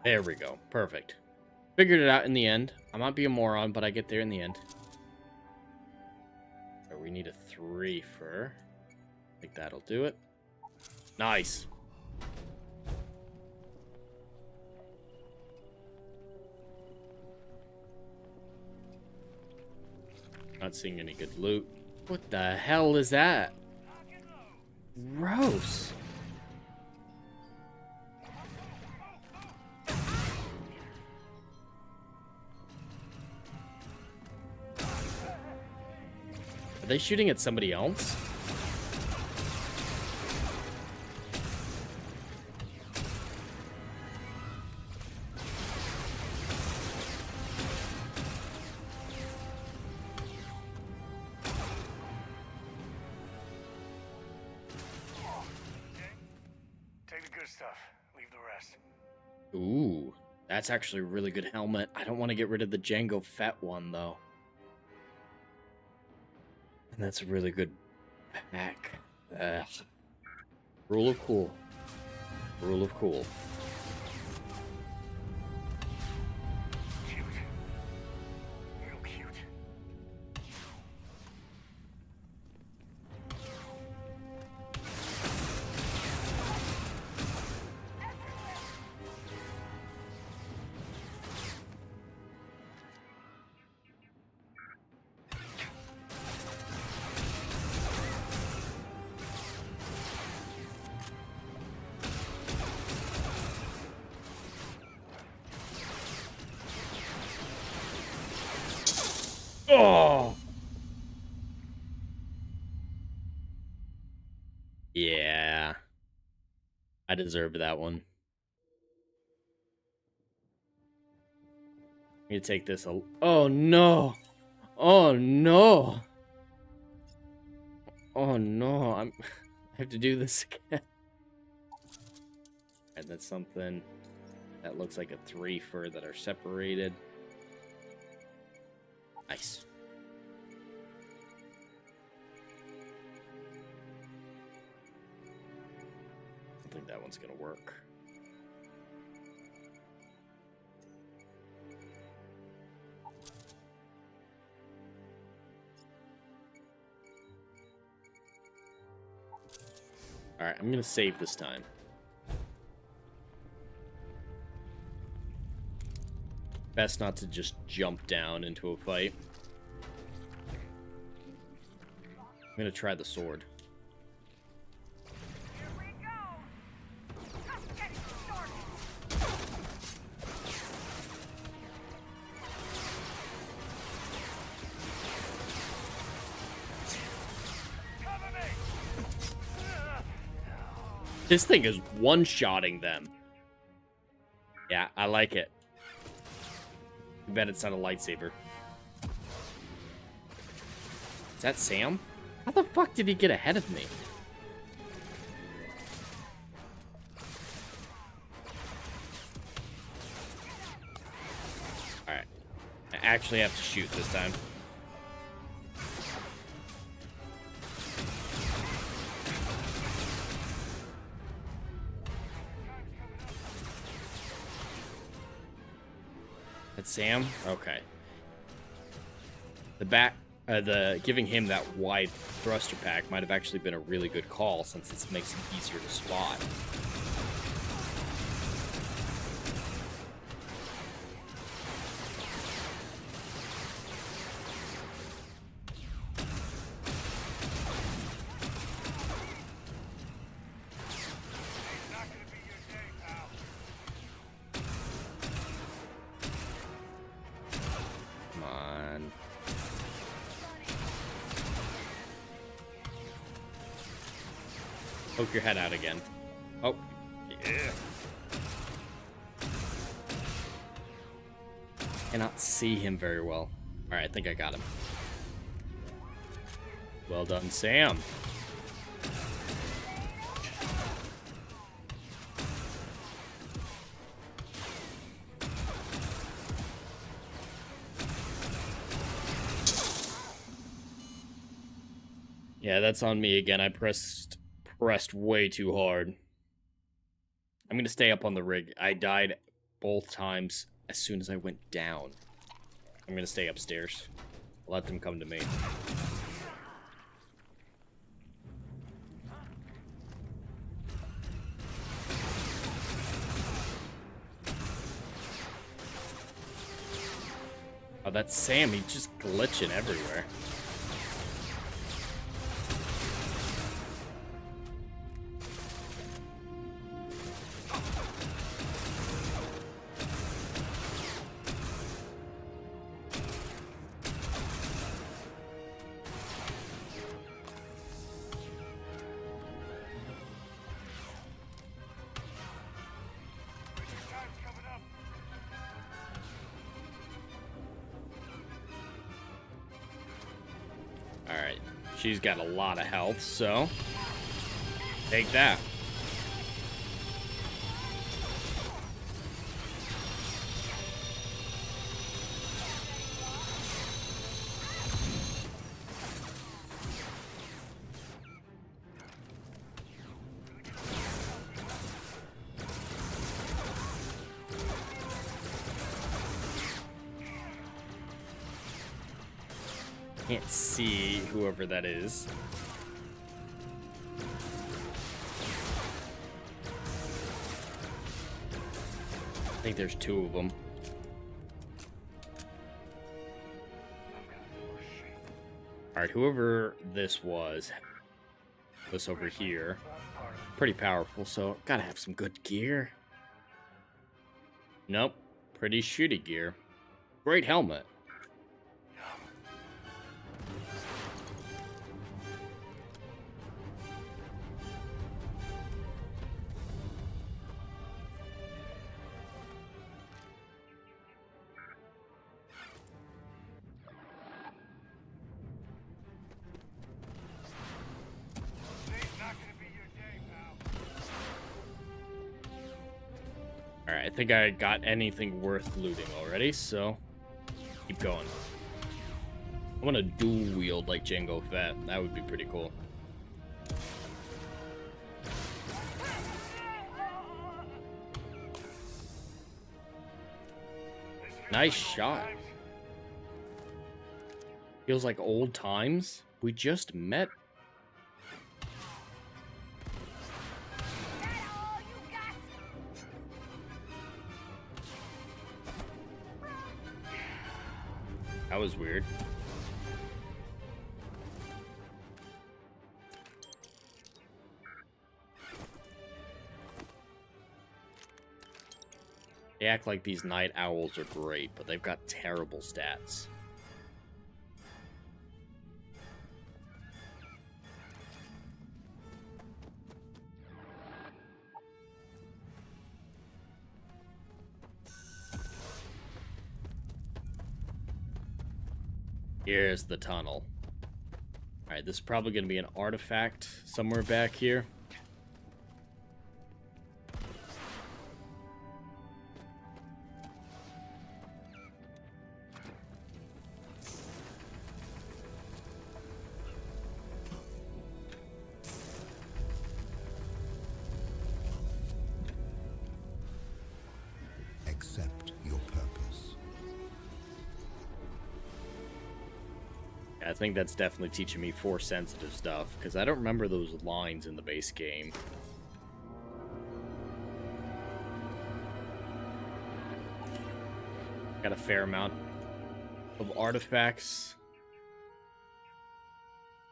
S2: There we go. Perfect. Figured it out in the end. I might be a moron, but I get there in the end. So we need a 3 for. I think that'll do it. Nice. Not seeing any good loot. What the hell is that? Gross. Are they shooting at somebody else?
S1: Take the good stuff. Leave the rest.
S2: Ooh, that's actually a really good helmet. I don't want to get rid of the Jango Fett one, though. And that's a really good pack. Ugh. Rule of cool. Rule of cool.
S1: Cute. Real cute.
S2: Oh! Yeah. I deserve that one. I'm gonna take this. Oh no! Oh no! Oh no! I have to do this again. And that's something that looks like a 3 for that are separated. Nice. I think that one's gonna work. Alright, I'm gonna save this time. Best not to just jump down into a fight. I'm gonna try the sword.
S4: Here we go. Just getting started.
S1: Cover me.
S2: This thing is one-shotting them. Yeah, I like it. I bet it's not a lightsaber. Is that Sam? How the fuck did he get ahead of me? Alright. I actually have to shoot this time. That's Sam? Okay. The giving him that wide thruster pack might have actually been a really good call, since it makes him easier to spot. Come on. Poke your head out again. Oh, yeah. Cannot see him very well. All right, I think I got him. Well done, Sam. Yeah, that's on me again. I pressed way too hard. I'm gonna stay up on the rig. I died both times as soon as I went down. I'm gonna stay upstairs. Let them come to me. Oh, that's Sam. He's just glitching everywhere. Alright, she's got a lot of health, so take that. Can't see whoever that is. I think there's two of them. Alright, whoever this was over here, pretty powerful, so gotta have some good gear. Nope, pretty shitty gear. Great helmet. Alright, I think I got anything worth looting already, so keep going. I want to dual wield like Jango Fett. That would be pretty cool. Nice shot. Feels like old times. We just met. That was weird. They act like these night owls are great, but they've got terrible stats. Here's the tunnel. Alright, this is probably going to be an artifact somewhere back here.
S16: Accept your purpose.
S2: I think that's definitely teaching me Force sensitive stuff, because I don't remember those lines in the base game. Got a fair amount of artifacts.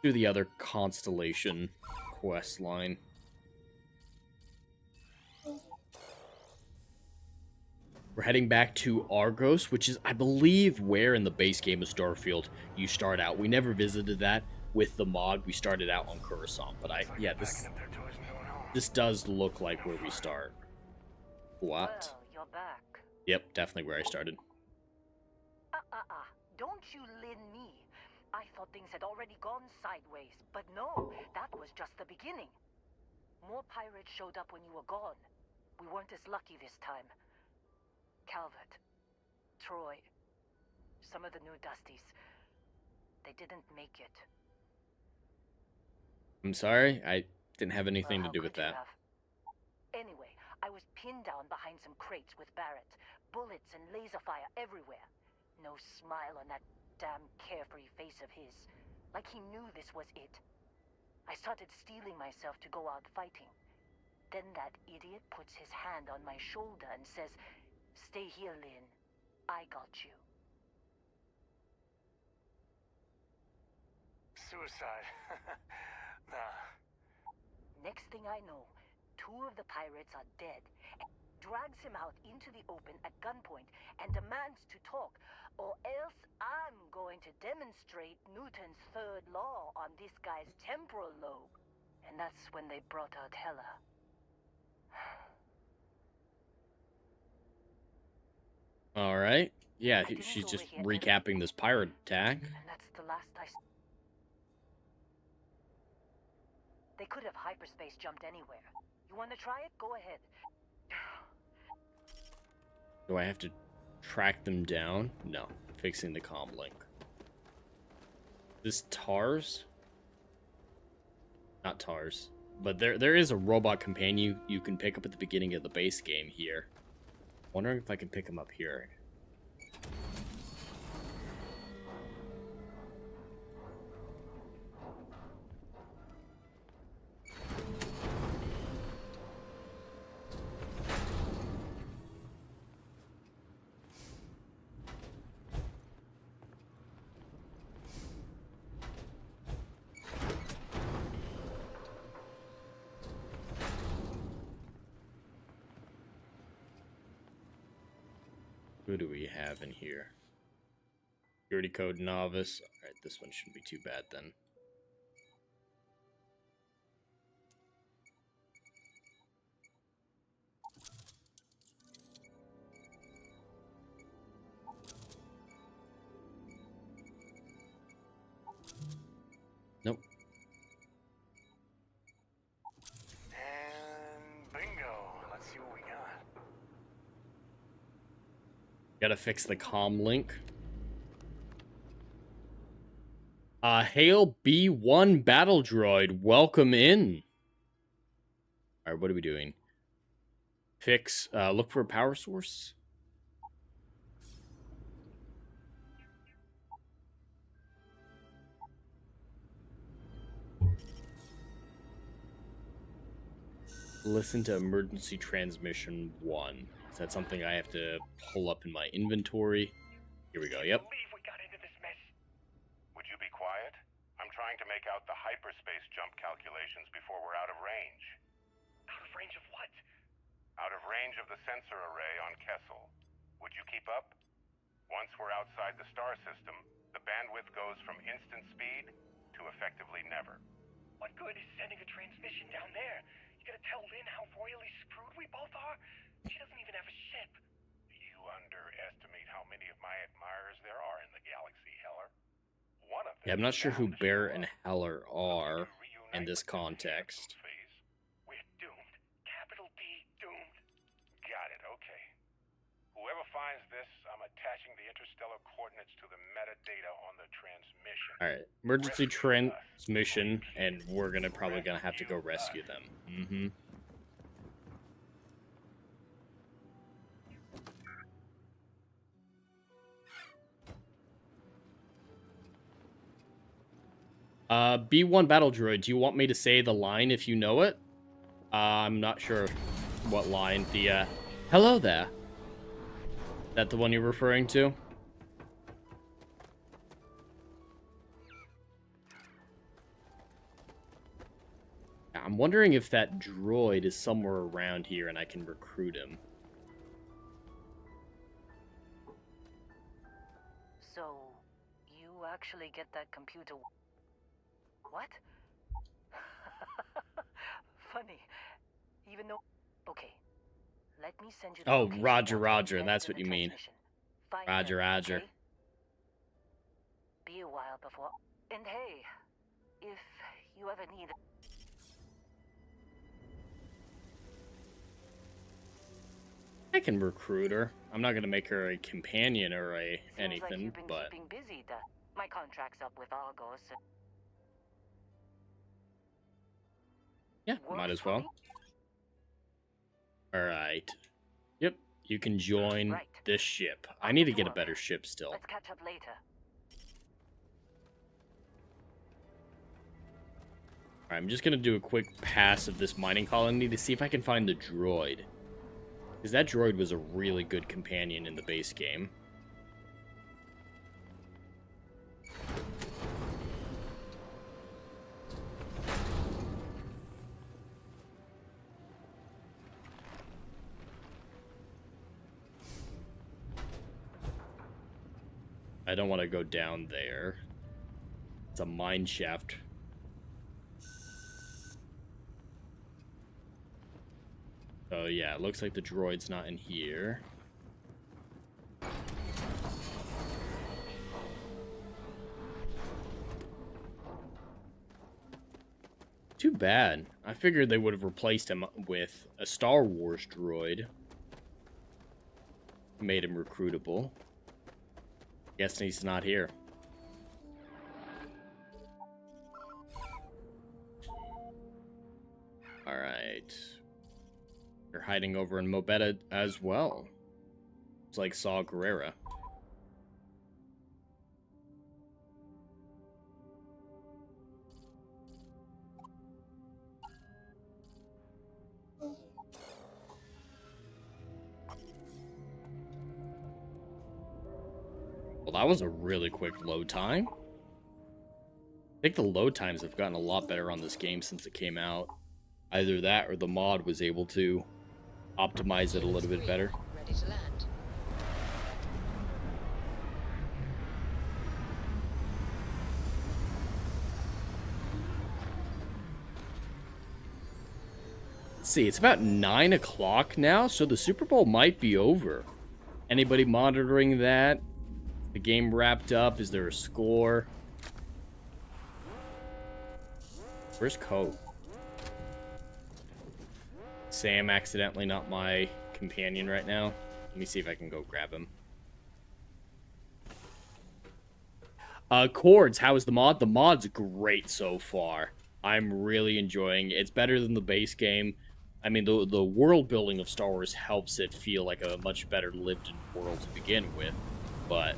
S2: Do the other Constellation quest line. We're heading back to Argos, which is, I believe, where in the base game of Starfield you start out. We never visited that with the mod. We started out on Coruscant, but yeah, this does look like where we start. What?
S17: Well, you're back.
S2: Yep, definitely where I started.
S17: Don't you lin me. I thought things had already gone sideways, but no, that was just the beginning. More pirates showed up when you were gone. We weren't as lucky this time. Calvert, Troy, some of the new Dusties, they didn't make it.
S2: I'm sorry, I didn't have anything to do with that.
S17: Anyway, I was pinned down behind some crates with Barrett. Bullets and laser fire everywhere. No smile on that damn carefree face of his. Like he knew this was it. I started steeling myself to go out fighting. Then that idiot puts his hand on my shoulder and says, "Stay here, Lynn. I got you."
S1: Suicide. Nah.
S17: Next thing I know, 2 of the pirates are dead. And drags him out into the open at gunpoint and demands to talk, or else I'm going to demonstrate Newton's third law on this guy's temporal lobe. And that's when they brought out Hela.
S2: All right. Yeah, she's just recapping this pirate attack.
S17: And that's the last I... They could have hyperspace jumped anywhere. You want to try it? Go ahead.
S2: Do I have to track them down? No. Fixing the comm link. This TARS? Not TARS. But there is a robot companion you can pick up at the beginning of the base game here. Wondering if I can pick him up here. Who do we have in here? Security code novice. Alright, this one shouldn't be too bad then. Nope.
S1: And bingo. Let's see what we got.
S2: Gotta fix the comm link. Hail B1 battle droid, welcome in. Alright, what are we doing? Fix, look for a power source. Listen to emergency transmission 1. Is that something I have to pull up in my inventory? Here we go, yep.
S18: Would you be quiet? I'm trying to make out the hyperspace jump calculations before we're out of range. Out of range of what? Out of range of the sensor array on Kessel. Would you keep up? Once we're outside the star system, the bandwidth goes from instant speed to effectively never. What good is sending a transmission down there? You gotta tell Lynn how royally screwed we both are? She doesn't even have a ship. You underestimate how many of my admirers there are in the galaxy, Heller. One of them.
S2: Yeah, I'm not sure who Bear and Heller are in this context.
S18: We're doomed. Capital D doomed. Got it, okay. Whoever finds this, I'm attaching the interstellar coordinates to the metadata on the transmission.
S2: Alright, emergency transmission, and we're probably gonna have to go rescue them. Mm-hmm. B1 battle droid, do you want me to say the line if you know it? I'm not sure what line. The, hello there. Is that the one you're referring to? I'm wondering if that droid is somewhere around here and I can recruit him.
S17: So, you actually get that computer... What? Funny. Even though... Okay. Let me send you the location
S2: Roger, that's what you mean. Roger.
S17: Okay? Be a while before... And hey, if you ever need...
S2: I can recruit her. I'm not gonna make her a companion or anything,
S17: like you've been
S2: but...
S17: keeping busy, my contract's up with Argos.
S2: Yeah, might as well. Alright. Yep, you can join this ship. I need to get a better ship still.
S17: Let's catch up later.
S2: Alright, I'm just gonna do a quick pass of this mining colony to see if I can find the droid. Because that droid was a really good companion in the base game. I don't want to go down there. It's a mine shaft. Oh yeah, it looks like the droid's not in here. Too bad. I figured they would have replaced him with a Star Wars droid. Made him recruitable. Guess he's not here. Alright. They're hiding over in MODDED as well. It's like Saw Gerrera. Well, that was a really quick load time. I think the load times have gotten a lot better on this game since it came out. Either that or the mod was able to optimize it a little bit better.
S19: Ready to land.
S2: Let's see, it's about 9 o'clock now, so the Super Bowl might be over. Anybody monitoring that? The game wrapped up? Is there a score? Where's Coe? Sam accidentally not my companion right now. Let me see if I can go grab him. Chords, how is the mod? The mod's great so far. I'm really enjoying it. It's better than the base game. I mean, the world building of Star Wars helps it feel like a much better lived-in world to begin with. But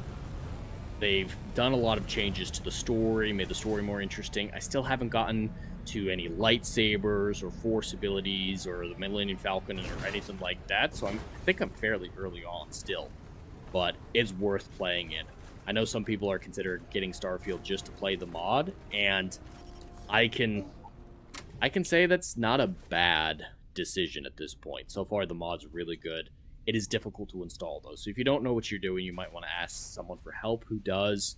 S2: they've done a lot of changes to the story, made the story more interesting. I still haven't gotten to any lightsabers or force abilities or the Millennium Falcon or anything like that, so I think I'm fairly early on still. But it's worth playing it. I know some people are considering getting Starfield just to play the mod, and I can say that's not a bad decision at this point. So far, the mod's really good. It is difficult to install, though, so if you don't know what you're doing, you might want to ask someone for help who does.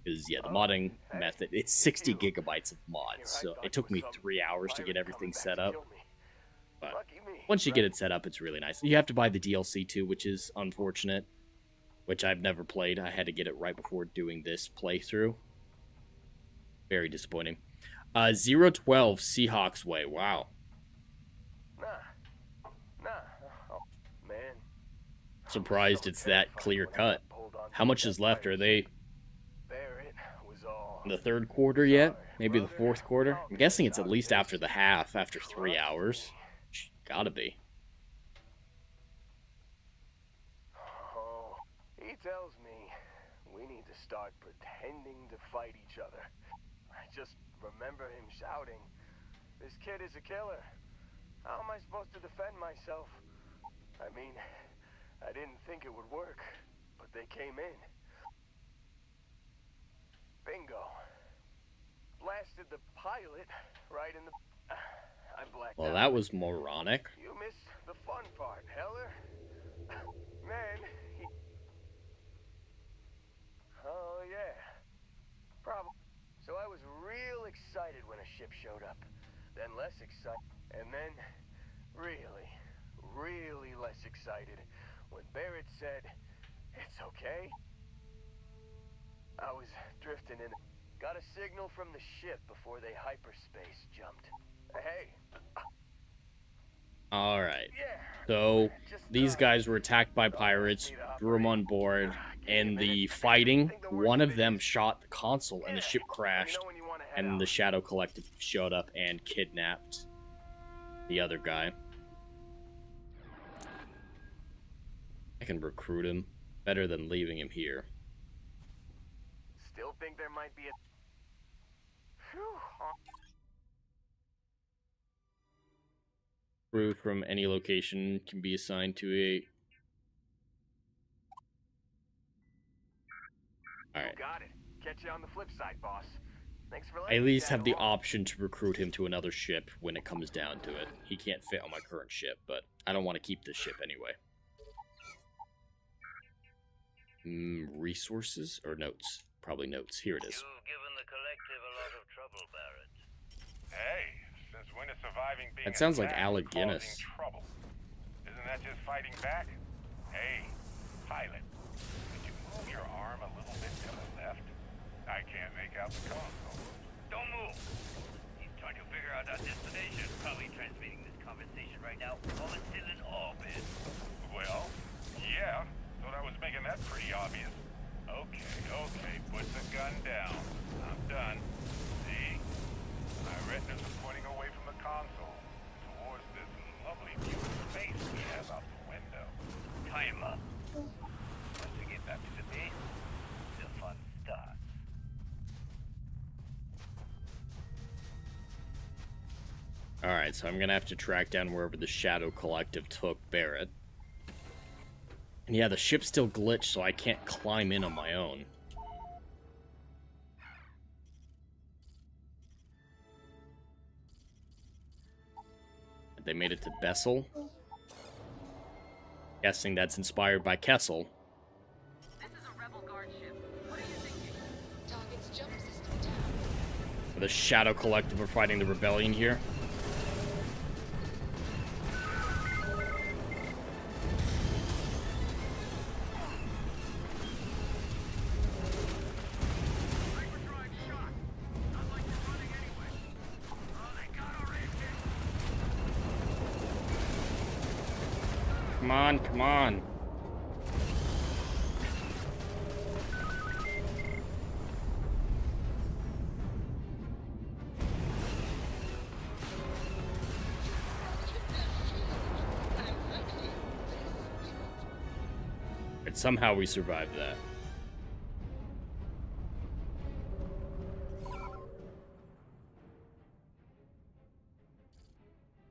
S2: Because, yeah, the modding method, it's 60 gigabytes of mods, so it took me 3 hours to get everything set up. But once you get it set up, it's really nice. You have to buy the DLC, too, which is unfortunate, which I've never played. I had to get it right before doing this playthrough. Very disappointing. 012 Seahawks Way, wow. Surprised it's that clear cut. How much is left? Are they in the third quarter yet? Maybe the fourth quarter? I'm guessing it's at least after the half, after 3 hours. Gotta be.
S20: Oh, he tells me we need to start pretending to fight each other. I just remember him shouting, "This kid is a killer. How am I supposed to defend myself?" I mean, I didn't think it would work, but they came in. Bingo. Blasted the pilot right in the... I blacked
S2: Well,
S20: out.
S2: that was moronic.
S20: You missed the fun part, Heller. Man, he... Oh, yeah. Probably. So I was real excited when a ship showed up. Then less excited. And then really, really less excited when Barrett said, "It's okay." I was drifting in. Got a signal from the ship before they hyperspace jumped. Hey.
S2: Alright. So, these guys were attacked by pirates, drew them on board, and the fighting, one of them shot the console and the ship crashed, and the Shadow Collective showed up and kidnapped the other guy. I can recruit him better than leaving him here.
S20: Still think there might be a... Phew.
S2: Crew from any location can be assigned to a... Alright.
S20: Got it. Catch you on the flip side, boss. Thanks for
S2: I
S20: letting
S2: at
S20: me
S2: least
S20: tag
S2: have the
S20: along.
S2: option to recruit him to another ship when it comes down to it. He can't fit on my current ship, but I don't want to keep this ship anyway. Resources? Or notes? Probably notes. Here it is.
S14: You've given the collective a lot of trouble, Barrett.
S18: Hey, since when is surviving being
S2: That sounds like
S18: attacked
S2: Alec
S18: causing
S2: Guinness.
S18: trouble? Isn't that just fighting back? Hey, pilot, could you move your arm a little bit to the left? I can't make out the console.
S14: Don't move! He's trying to figure out our destination. Probably transmitting this conversation right now while it's still in orbit.
S18: Well, yeah, thought I was making that pretty obvious. Okay, put the gun down. I'm done. See? My retinas are pointing away from the console towards this lovely view of space we have out the window.
S14: Tie him up. Once we get back to the base, the fun starts.
S2: Alright, so I'm gonna have to track down wherever the Shadow Collective took Barrett. And yeah, the ship's still glitched, so I can't climb in on my own. They made it to Bessel. Guessing that's inspired by Kessel.
S14: This is a rebel guard ship. What are you thinking?
S7: Target's jump system down.
S2: The Shadow Collective are fighting the rebellion here. Come on, come on. And somehow we survived that.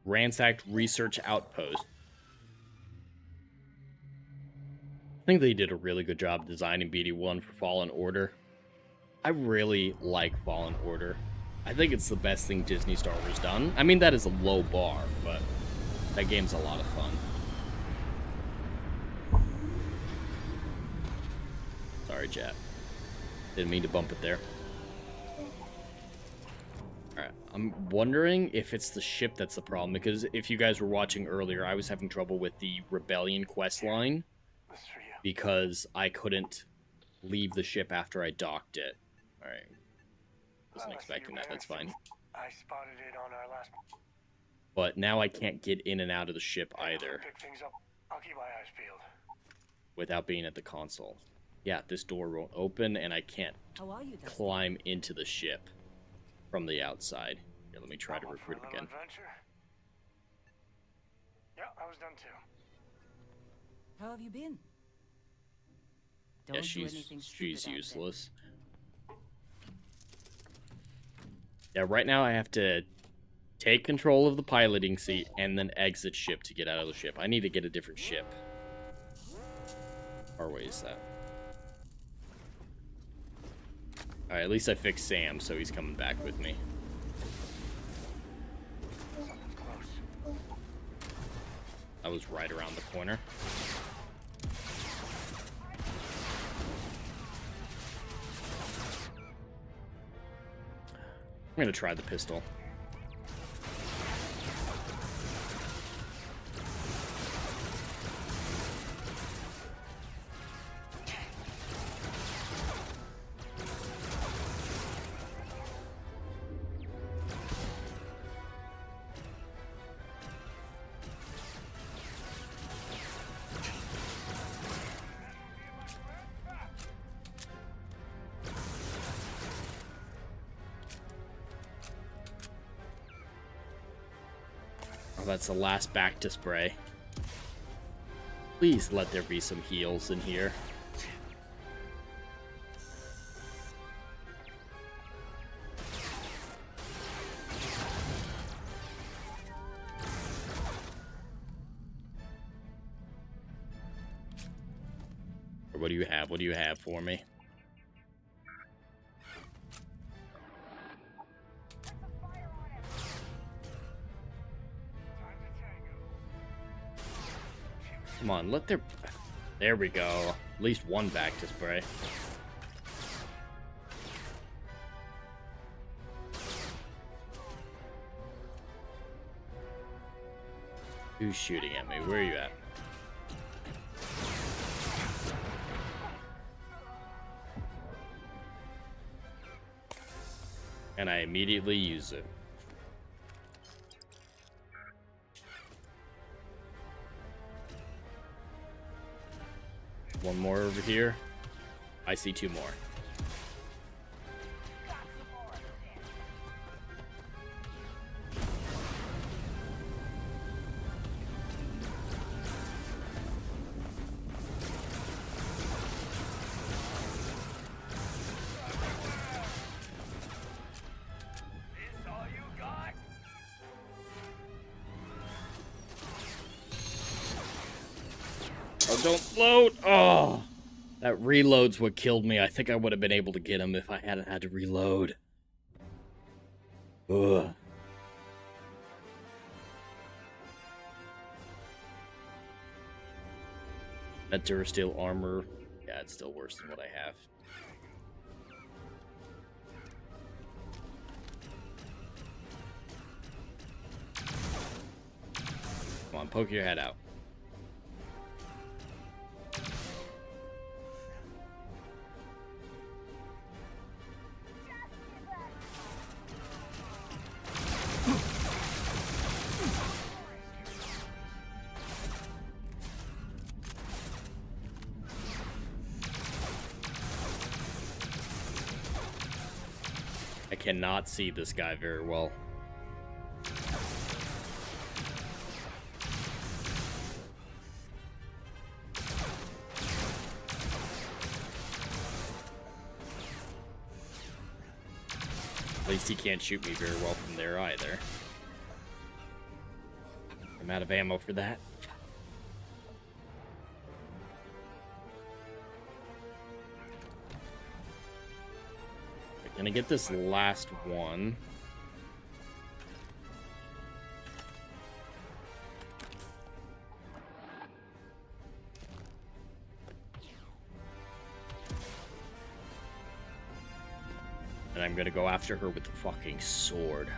S2: Ransacked research outpost. I think they did a really good job designing BD1 for Fallen Order. I really like Fallen Order. I think it's the best thing Disney Star Wars done. I mean, that is a low bar, but that game's a lot of fun. Sorry, chat. Didn't mean to bump it there. Alright, I'm wondering if it's the ship that's the problem, because if you guys were watching earlier, I was having trouble with the Rebellion quest line. Because I couldn't leave the ship after I docked it. Alright. Wasn't expecting that, that's fine.
S1: I spotted it on our last...
S2: But now I can't get in and out of the ship either.
S1: Pick things up. I'll keep my eyes peeled.
S2: Without being at the console. Yeah, this door won't open and I can't climb into the ship from the outside. Here, let me try to recruit him again.
S1: Adventure? Yeah, I was done too.
S9: How have you been?
S2: Yeah, she's useless. Yeah, right now I have to take control of the piloting seat and then exit ship to get out of the ship. I need to get a different ship. Or way is that? Alright, at least I fixed Sam, so he's coming back with me. I was right around the corner. I'm gonna try the pistol. Oh, that's the last back to spray. Please let there be some heals in here. What do you have? What do you have for me? Come on, let there... There we go. At least one back to spray. Who's shooting at me? Where are you at? And I immediately use it. One more over here. I see two more. Oh, don't load! Oh! That reload's what killed me. I think I would have been able to get him if I hadn't had to reload. Ugh. That Durasteel armor, yeah, it's still worse than what I have. Come on, poke your head out. I cannot see this guy very well. At least he can't shoot me very well from there either. I'm out of ammo for that. Gonna get this last one. And I'm gonna go after her with the fucking sword.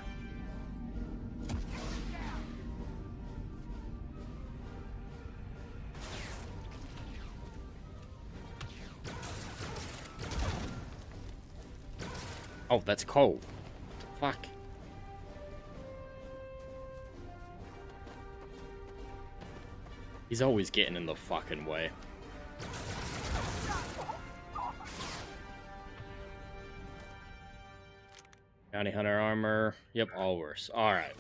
S2: Oh, that's cold. What the fuck? He's always getting in the fucking way. Bounty hunter armor. Yep, all worse. Alright.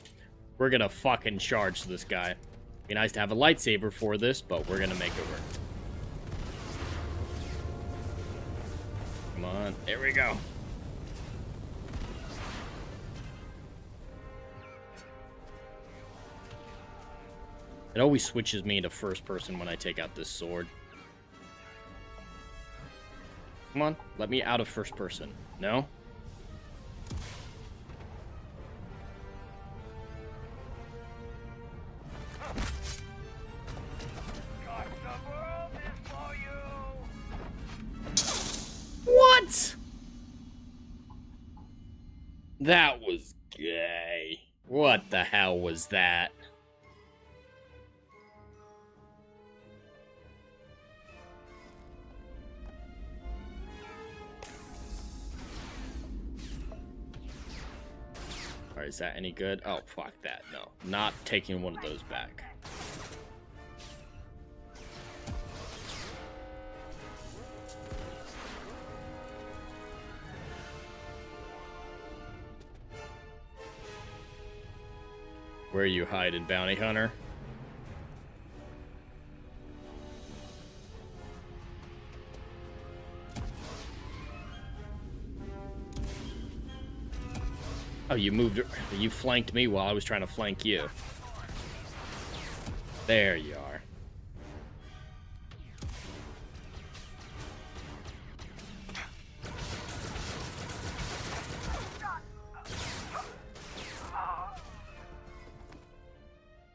S2: We're gonna fucking charge this guy. Be nice to have a lightsaber for this, but we're gonna make it work. Come on. There we go. It always switches me into first person when I take out this sword. Come on, let me out of first person. No? What? That was gay. What the hell was that? Alright, is that any good? Oh, fuck that. No. Not taking one of those back. Where are you hiding, bounty hunter? Oh, you flanked me while I was trying to flank you. There you are.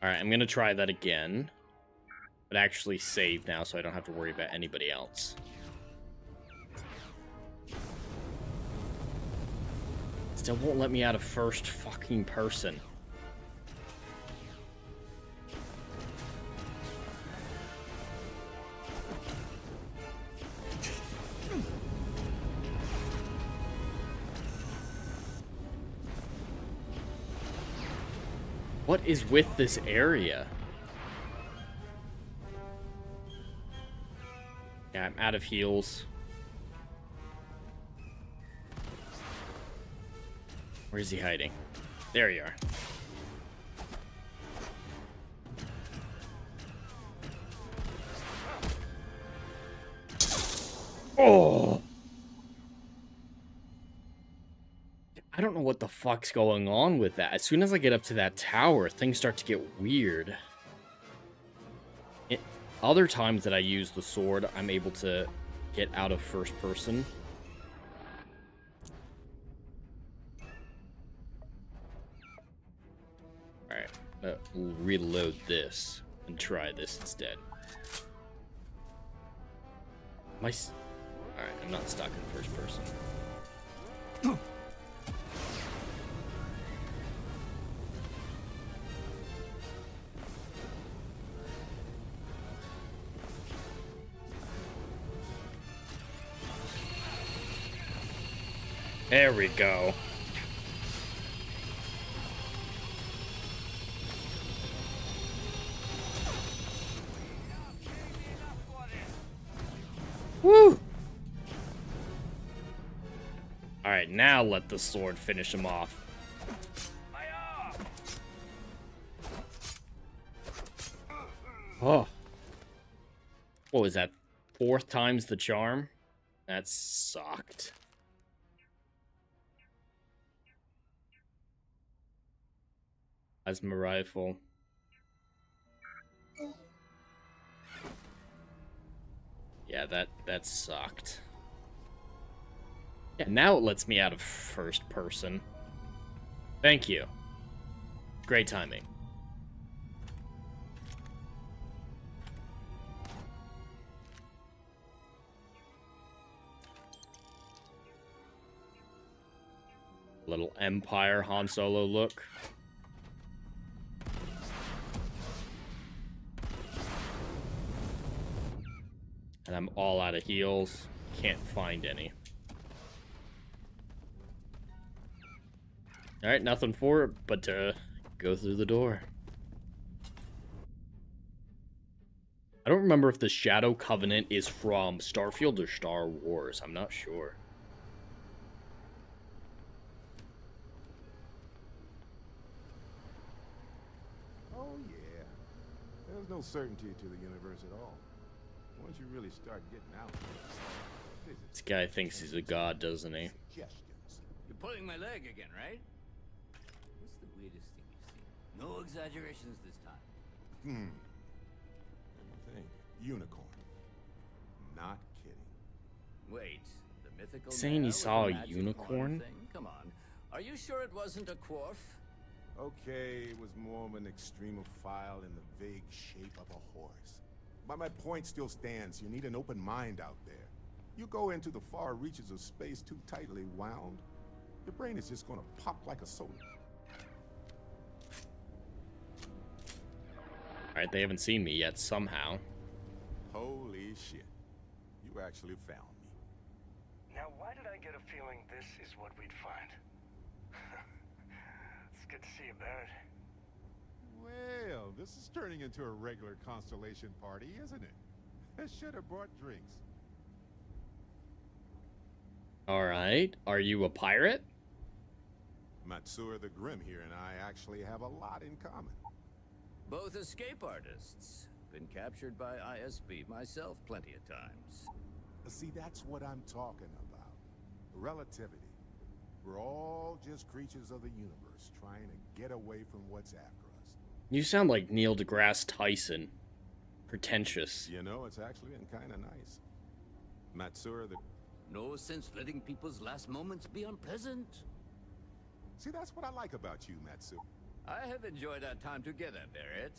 S2: Alright, I'm gonna try that again. But actually save now so I don't have to worry about anybody else. Still won't let me out of first fucking person. What is with this area? Yeah, I'm out of heals. Where is he hiding? There you are. Oh! I don't know what the fuck's going on with that. As soon as I get up to that tower, things start to get weird. Other times that I use the sword, I'm able to get out of first person. Alright, we'll reload this and try this instead. Alright, I'm not stuck in first person. There we go. Woo! Alright, now let the sword finish him off. Oh. What was that? 4th time's the charm? That sucked. That's my rifle. Yeah, that sucked. Yeah, now it lets me out of first person. Thank you. Great timing. Little Empire Han Solo look. And I'm all out of heals. Can't find any. Alright, nothing for it but to go through the door. I don't remember if the Shadow Covenant is from Starfield or Star Wars. I'm not sure.
S19: Oh, yeah. There's no certainty to the universe at all. Once you really start getting out.
S2: This guy thinks he's a god, doesn't he?
S3: You're pulling my leg again, right? What's the weirdest thing you've seen? No exaggerations this time.
S19: Let me think. Unicorn. Not kidding.
S3: Wait, the mythical
S2: Saying he saw a unicorn?
S3: thing? Come on. Are you sure it wasn't a quarf?
S19: Okay, it was more of an extremophile in the vague shape of a horse. But my point still stands. You need an open mind out there. You go into the far reaches of space too tightly wound, your brain is just gonna pop like a soda.
S2: Alright, they haven't seen me yet, somehow.
S19: Holy shit. You actually found me.
S21: Now, why did I get a feeling this is what we'd find? It's good to see you, Barnard.
S19: Well, this is turning into a regular Constellation party, isn't it? I should have brought drinks.
S2: Alright, are you a pirate?
S19: Matsura the Grim here and I actually have a lot in common.
S5: Both escape artists. Been captured by ISB myself plenty of times.
S19: See, that's what I'm talking about. Relativity. We're all just creatures of the universe, trying to get away from what's after us.
S2: You sound like Neil deGrasse Tyson. Pretentious.
S19: You know, it's actually been kind of nice. Matsura the...
S5: No sense letting people's last moments be unpleasant.
S19: See, that's what I like about you, Matsura.
S5: I have enjoyed our time together, Barrett.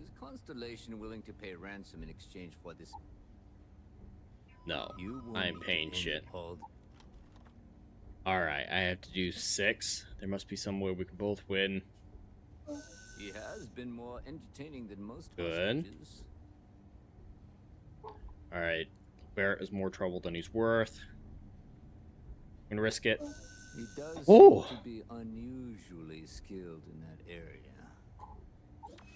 S5: Is Constellation willing to pay ransom in exchange for this?
S2: No, I ain't paying shit. Alright, I have to do 6. There must be some way we can both win.
S5: He has been more entertaining than most
S2: Good.
S5: hostages.
S2: Alright, Barrett is more trouble than he's worth. I'm gonna risk it.
S5: He does
S2: Oh!
S5: seem to be unusually skilled in that area.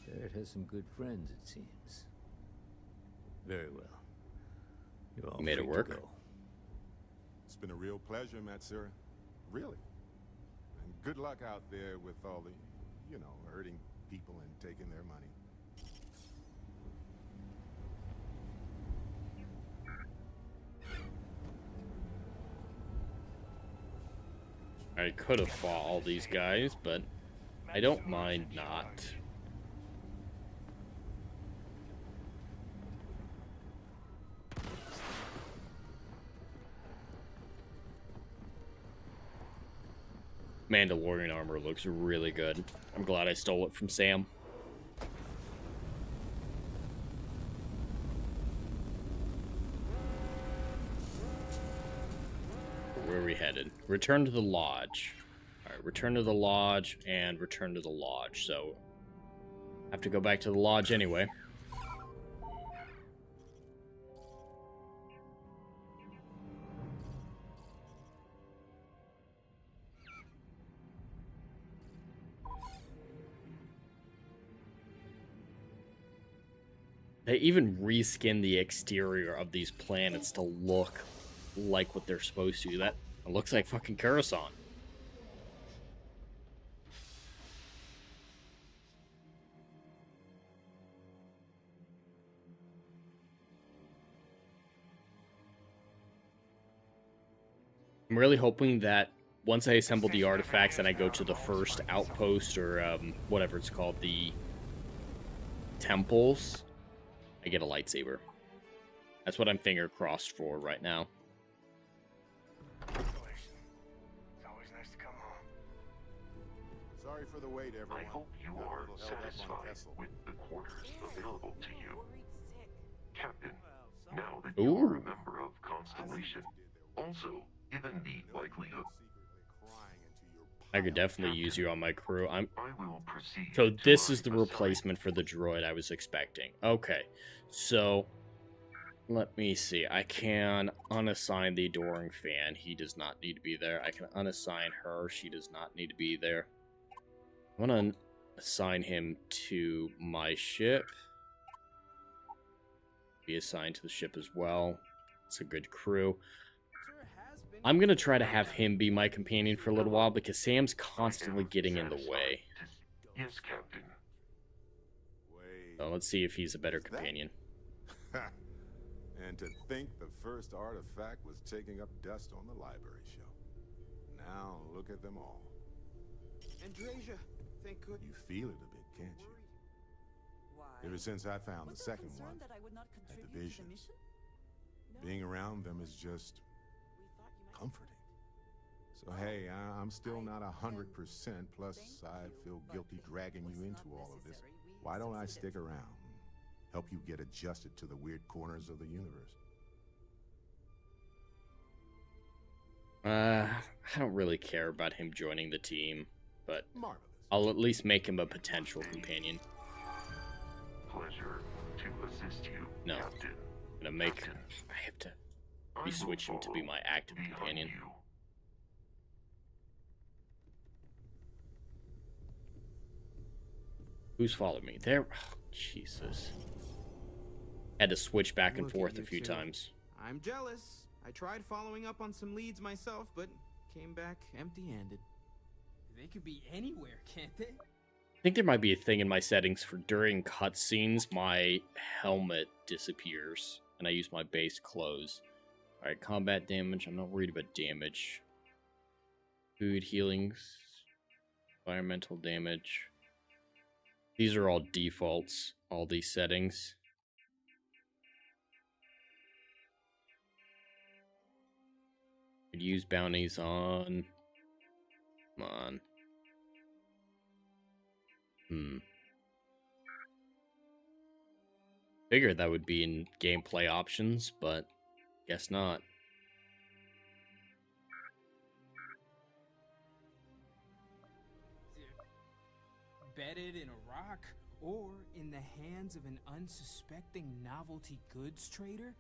S5: Barrett has some good friends, it seems. Very well. You're all
S2: Made it
S5: free to
S2: work.
S5: go.
S19: It's been a real pleasure, Matsura. Really. And good luck out there with all the, you know, hurting people and taking their money.
S2: I could have fought all these guys, but I don't mind not. Mandalorian armor looks really good. I'm glad I stole it from Sam. Where are we headed? Return to the lodge. Alright, return to the lodge and return to the lodge. So, I have to go back to the lodge anyway. They even reskin the exterior of these planets to look like what they're supposed to. That it looks like fucking Coruscant. I'm really hoping that once I assemble the artifacts and I go to the first outpost or whatever it's called, the temples, I get a lightsaber. That's what I'm finger crossed for right now.
S21: It's always nice to come home.
S19: Sorry for the wait, everyone.
S22: I hope you are satisfied with the quarters available to you. Captain, now that you are a member of Constellation, also, given the likelihood...
S2: I could definitely use you on my crew.
S22: I will proceed.
S2: So this is the replacement for the droid I was expecting. Okay, so let me see. I can unassign the adoring fan. He does not need to be there. I can unassign her. She does not need to be there. I want to assign him to my ship. Be assigned to the ship as well. It's a good crew. I'm going to try to have him be my companion for a little while because Sam's constantly getting in the way.
S22: Yes, Captain.
S2: So let's see if he's a better companion.
S19: And to think the first artifact was taking up dust on the library shelf. Now look at them all.
S6: Andrasia, thank goodness.
S19: You feel it a bit, can't you? Ever since I found the second one, at the visions, being around them is just comforting. So hey, I'm still not 100%, plus I feel guilty dragging you into all of this. Why don't I stick around and help you get adjusted to the weird corners of the universe?
S2: I don't really care about him joining the team, but I'll at least make him a potential companion.
S22: Pleasure to assist you,
S2: No,
S22: Captain.
S2: I'm gonna make. I have to switch him to be my active companion. Who's followed me? There. Oh, Jesus. Had to switch back and forth a few times.
S6: I'm jealous. I tried following up on some leads myself, but came back empty-handed. They could be anywhere, can't they?
S2: I think there might be a thing in my settings for during cutscenes, my helmet disappears, and I use my base clothes. Alright, combat damage. I'm not worried about damage. Food, healings, environmental damage. These are all defaults, all these settings. Could use bounties on... Come on. Figured that would be in gameplay options, but guess not.
S6: Bedded in a rock or in the hands of an unsuspecting novelty goods trader?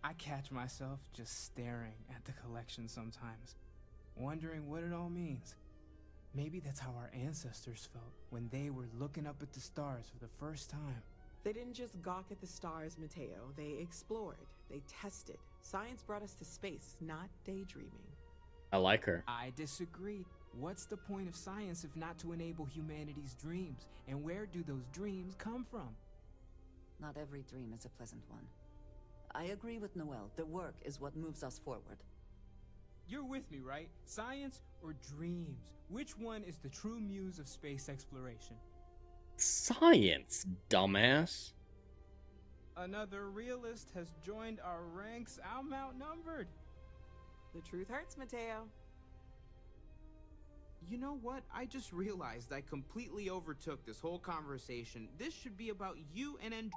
S6: I catch myself just staring at the collection sometimes, wondering what it all means. Maybe that's how our ancestors felt when they were looking up at the stars for the first time.
S8: They didn't just gawk at the stars, Mateo. They explored. They tested. Science brought us to space, not daydreaming.
S2: I like her.
S6: I disagree. What's the point of science if not to enable humanity's dreams? And where do those dreams come from?
S15: Not every dream is a pleasant one. I agree with Noel. The work is what moves us forward.
S6: You're with me, right? Science or dreams? Which one is the true muse of space exploration?
S2: Science, dumbass.
S6: Another realist has joined our ranks. I'm outnumbered.
S8: The truth hurts, Mateo.
S10: You know what? I just realized I completely overtook this whole conversation. This should be about you and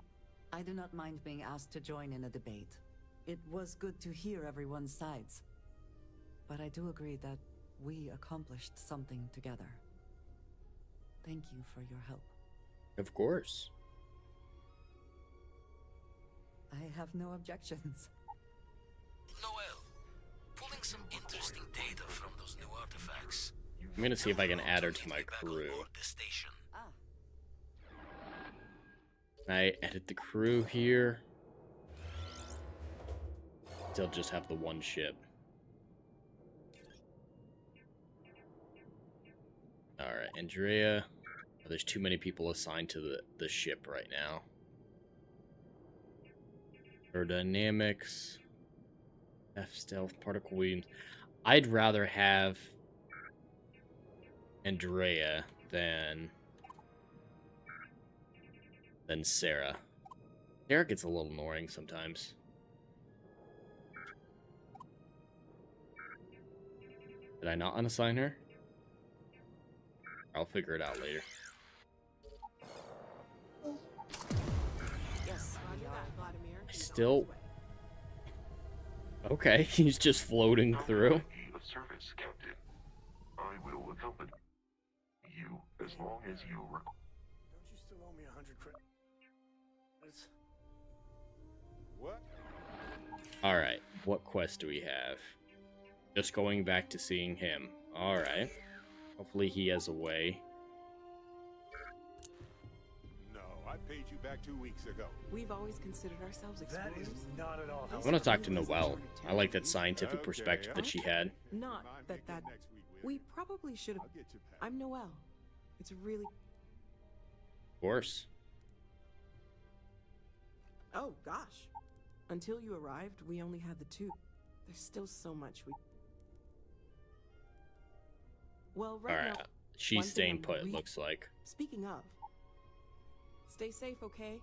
S15: I do not mind being asked to join in a debate. It was good to hear everyone's sides. But I do agree that we accomplished something together. Thank you for your help.
S2: Of course.
S15: I have no objections.
S23: Noel, pulling some interesting data from those new artifacts.
S2: I'm gonna see if I can add her to my crew. Can I edit the crew here? Still just have the one ship. Alright, Andrea. Oh, there's too many people assigned to the ship right now. Aerodynamics. F stealth, particle weaving. I'd rather have Andrea than Sarah. Sarah gets a little annoying sometimes. Did I not unassign her? I'll figure it out later.
S8: Yes, roger that, Vladimir.
S2: Still... Okay, he's just floating through.
S22: Of service, Captain. I will accompany you as long as you
S1: Don't you still owe me 100 credits?
S19: What?
S2: Alright, what quest do we have? Just going back to seeing him. Alright. Hopefully he has a way.
S19: No, I paid you back 2 weeks ago.
S8: We've always considered ourselves explorers.
S1: That is not at all
S2: I want to talk to Noelle. I like that scientific perspective that she had.
S8: Not that we probably should have. I'm Noelle. It's really.
S2: Of course.
S8: Oh gosh. Until you arrived, we only had the two. There's still so much we. Well, right
S2: Alright,
S8: now.
S2: she's staying put, it looks like.
S8: Speaking of, stay safe, okay?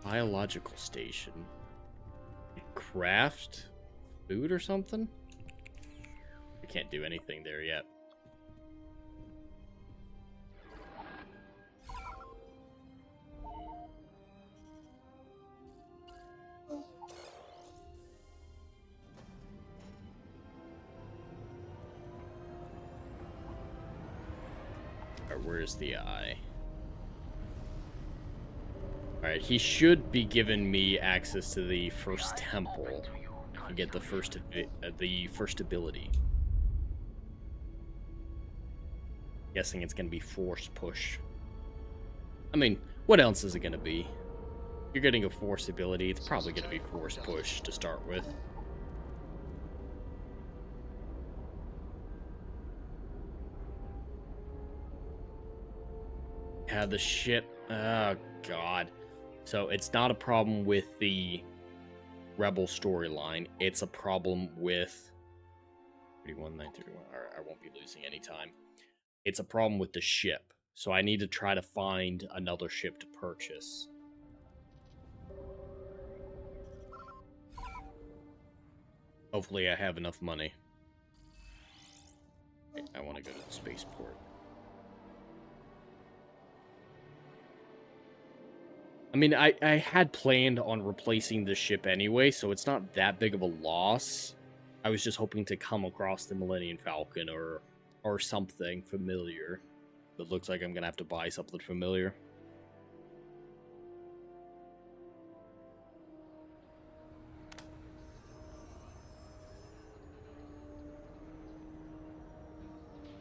S2: Biological station. Craft food or something? I can't do anything there yet. Where's the eye? Alright, he should be giving me access to the first temple to get the first ability. Guessing it's gonna be force push. I mean, what else is it gonna be? You're getting a force ability. It's probably going to be force push to start with. Yeah, the ship. Oh, God. So it's not a problem with the Rebel storyline. It's a problem with 31931. Alright, I won't be losing any time. It's a problem with the ship. So I need to try to find another ship to purchase. Hopefully I have enough money. I want to go to the spaceport. I mean, I had planned on replacing the ship anyway, so it's not that big of a loss. I was just hoping to come across the Millennium Falcon or something familiar. It looks like I'm going to have to buy something familiar.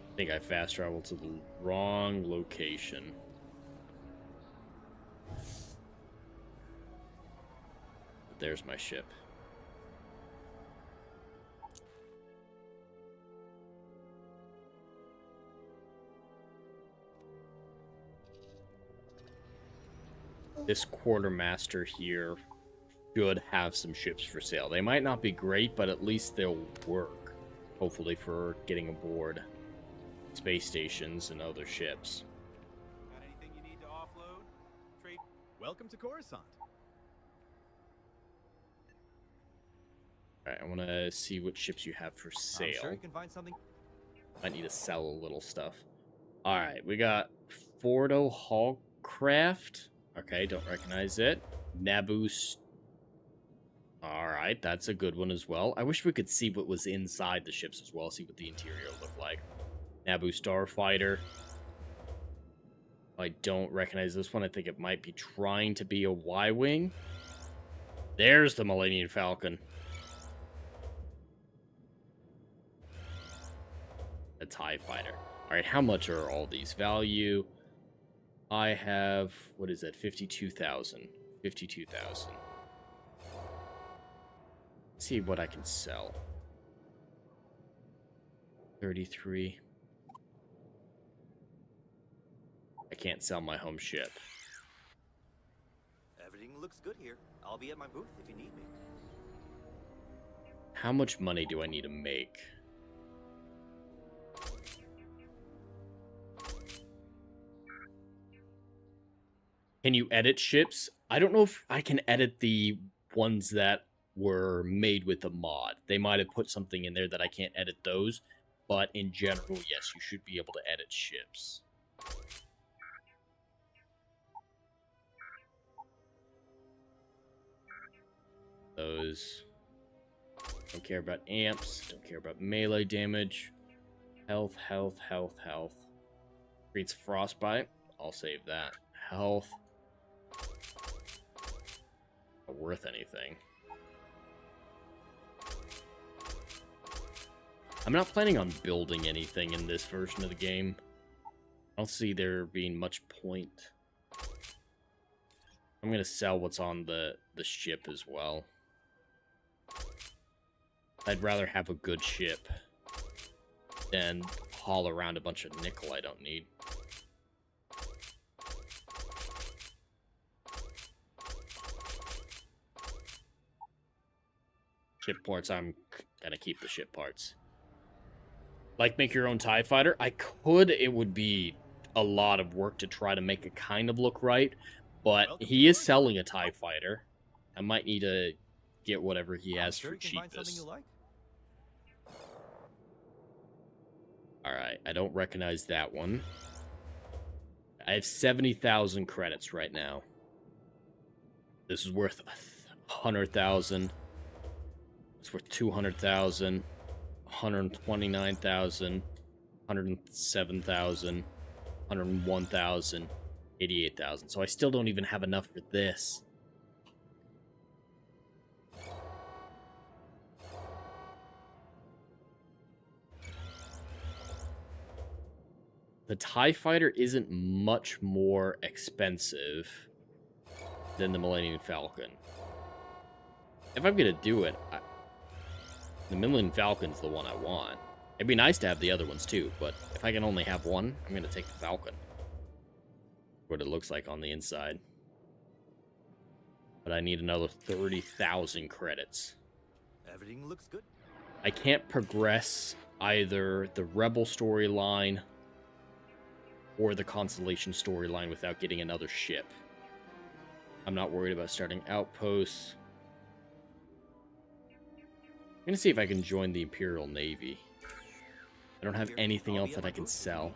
S2: I think I fast traveled to the wrong location. But there's my ship. This quartermaster here should have some ships for sale. They might not be great, but at least they'll work. Hopefully for getting aboard space stations and other ships.
S11: Got anything you need to offload? Trade. Welcome to Coruscant.
S2: Alright, I want to see what ships you have for sale.
S11: I'm sure you can find something.
S2: I need to sell a little stuff. Alright, we got Fordo Hallcraft. Okay, don't recognize it. Naboo. Alright, that's a good one as well. I wish we could see what was inside the ships as well, see what the interior looked like. Naboo Starfighter. I don't recognize this one. I think it might be trying to be a Y-Wing. There's the Millennium Falcon. A TIE Fighter. Alright, how much are all these? Value. I have, what is that? 52,000. 52,000. Let's see what I can sell. 33. I can't sell my home ship.
S12: Everything looks good here. I'll be at my booth if you need me.
S2: How much money do I need to make? Can you edit ships? I don't know if I can edit the ones that were made with the mod. They might have put something in there that I can't edit those, but in general, yes, you should be able to edit ships. Those. Don't care about amps. Don't care about melee damage. Health, health, health, health. Creates frostbite. I'll save that. Health. Not worth anything. I'm not planning on building anything in this version of the game. I don't see there being much point. I'm gonna sell what's on the ship as well. I'd rather have a good ship than haul around a bunch of nickel I don't need. Ship parts, I'm gonna keep the ship parts. Like, make your own TIE Fighter? I could. It would be a lot of work to try to make it kind of look right. But he is selling a TIE Fighter. I might need to get whatever he has for cheapest. Alright, I don't recognize that one. I have 70,000 credits right now. This is worth 100,000. It's worth 200,000. 129,000, 107,000, 101,000, 88,000. So I still don't even have enough for this. The TIE Fighter isn't much more expensive then the Millennium Falcon. If I'm gonna do it, the Millennium Falcon's the one I want. It'd be nice to have the other ones too, but if I can only have one, I'm gonna take the Falcon. What it looks like on the inside. But I need another 30,000 credits.
S12: Everything looks good.
S2: I can't progress either the Rebel storyline or the Constellation storyline without getting another ship. I'm not worried about starting outposts. I'm gonna see if I can join the Imperial Navy. I don't have anything else that I can sell.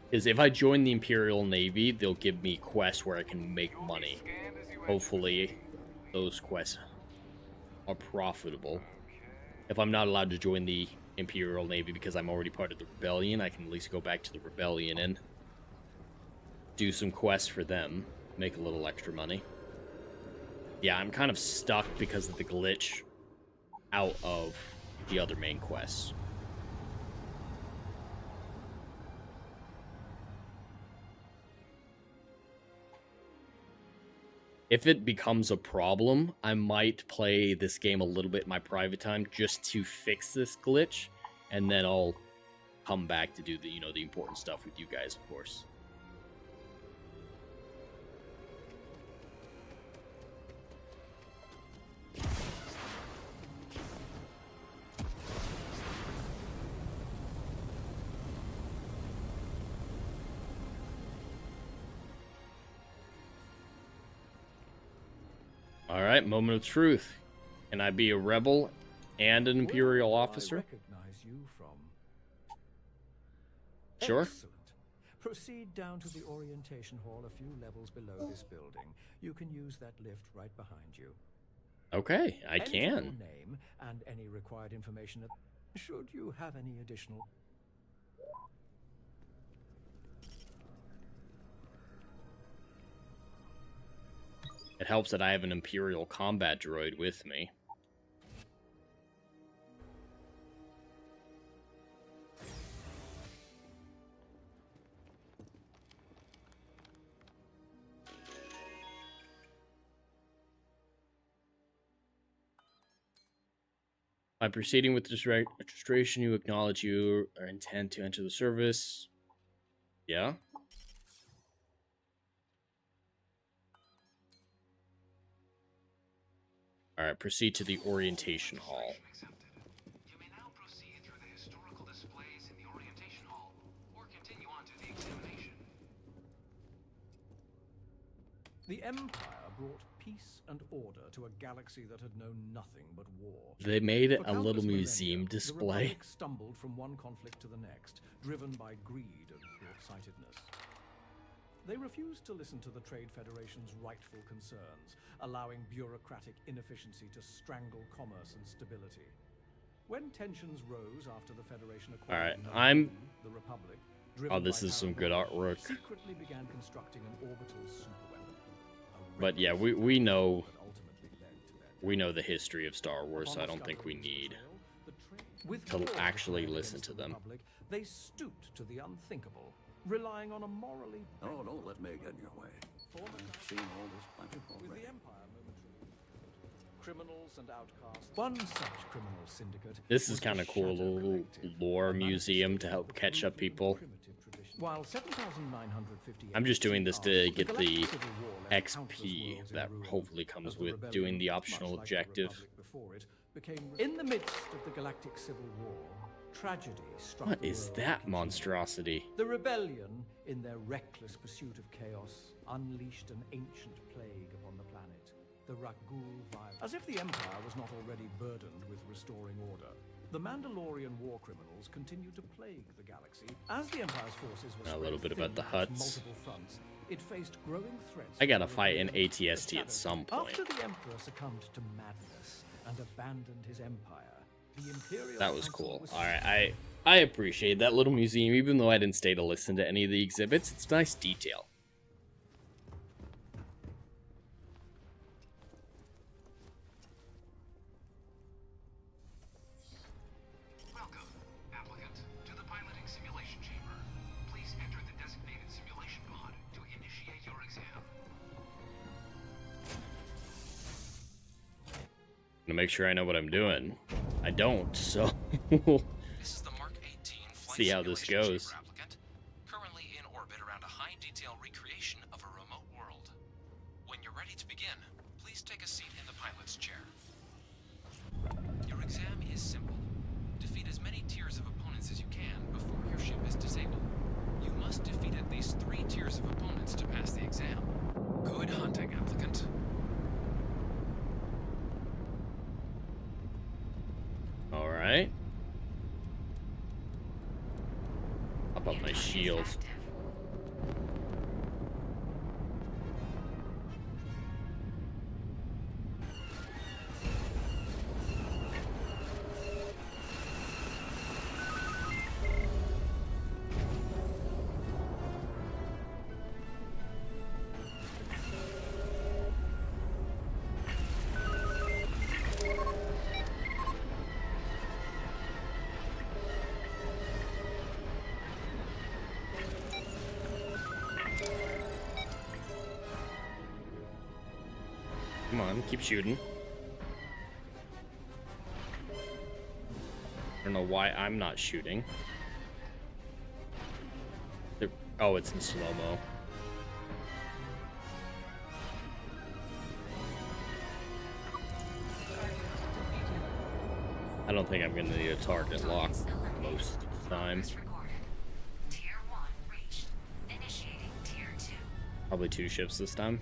S2: Because if I join the Imperial Navy, they'll give me quests where I can make money. Hopefully, those quests are profitable. If I'm not allowed to join the Imperial Navy because I'm already part of the Rebellion, I can at least go back to the Rebellion and do some quests for them. Make a little extra money. Yeah, I'm kind of stuck because of the glitch out of the other main quests. If it becomes a problem, I might play this game a little bit in my private time just to fix this glitch, and then I'll come back to do the, you know, the important stuff with you guys, of course. Alright, moment of truth. Can I be a rebel and an Imperial officer?
S4: Recognize you from.
S2: Sure.
S4: Excellent. Proceed down to the orientation hall a few levels below this building. You can use that lift right behind you.
S2: Okay, I
S4: Enter
S2: can.
S4: your name and any required information. Should you have any additional...
S2: It helps that I have an Imperial combat droid with me. By proceeding with this registration, you acknowledge you are intent to enter the service. Yeah. Alright, proceed to the orientation hall.
S23: You may now proceed through the historical displays in the orientation hall, or continue on to the examination.
S4: The Empire brought peace and order to a galaxy that had known nothing but war.
S2: They made
S4: For
S2: a little
S4: countless
S2: museum
S4: millennia,
S2: display.
S4: The Republic stumbled from one conflict to the next, driven by greed and short-sightedness. They refused to listen to the Trade Federation's rightful concerns, allowing bureaucratic inefficiency to strangle commerce and stability. When tensions rose after the Federation acquired the Republic,
S2: Oh, this is some good artwork.
S4: secretly began constructing an orbital superweapon.
S2: But yeah, we know the history of Star Wars, so I don't think we need to actually listen to them.
S4: They stooped to the unthinkable, relying on a morally...
S13: Oh, don't let me get in your way. I've seen all this plenty already.
S4: With the Empire momentarily... Criminals and outcasts. One such criminal syndicate...
S2: This is kind of cool, a little lore museum to help catch up people.
S4: While 7,958...
S2: I'm just doing this to get the XP that hopefully comes with doing the optional objective.
S4: In the midst of the Galactic Civil War, tragedy struck
S2: What
S4: the
S2: is
S4: world.
S2: that monstrosity?
S4: The rebellion, in their reckless pursuit of chaos, unleashed an ancient plague upon the planet, the Rakghoul virus. As if the Empire was not already burdened with restoring order, the Mandalorian war criminals continued to plague the galaxy. As the Empire's forces were
S2: A little bit about the
S4: spread thin across
S2: huts.
S4: multiple fronts, it faced growing threats.
S2: I gotta fight an ATST at some point.
S4: After the Emperor succumbed to madness and abandoned his empire, the Imperial
S2: That was
S4: Council
S2: cool.
S4: was
S2: Alright, I appreciate that little museum, even though I didn't stay to listen to any of the exhibits. It's nice detail. To make sure I know what I'm doing. I don't, so
S23: This is the Mark 18 flight
S2: see how this
S23: simulation
S2: goes.
S23: chamber applicant, currently in orbit around a high-detail recreation of a remote world. When you're ready to begin, please take a seat in the pilot's chair. Your exam is simple. Defeat as many tiers of opponents as you can before your ship is disabled. You must defeat at least 3 tiers of opponents to pass the exam. Good hunting, applicant.
S2: All right. Up on my shield. Come on, keep shooting. I don't know why I'm not shooting. Oh, it's in slow-mo. I don't think I'm gonna need a target lock most of the time.
S23: Tier 1 reached. Initiating Tier 2.
S2: Probably 2 ships this time.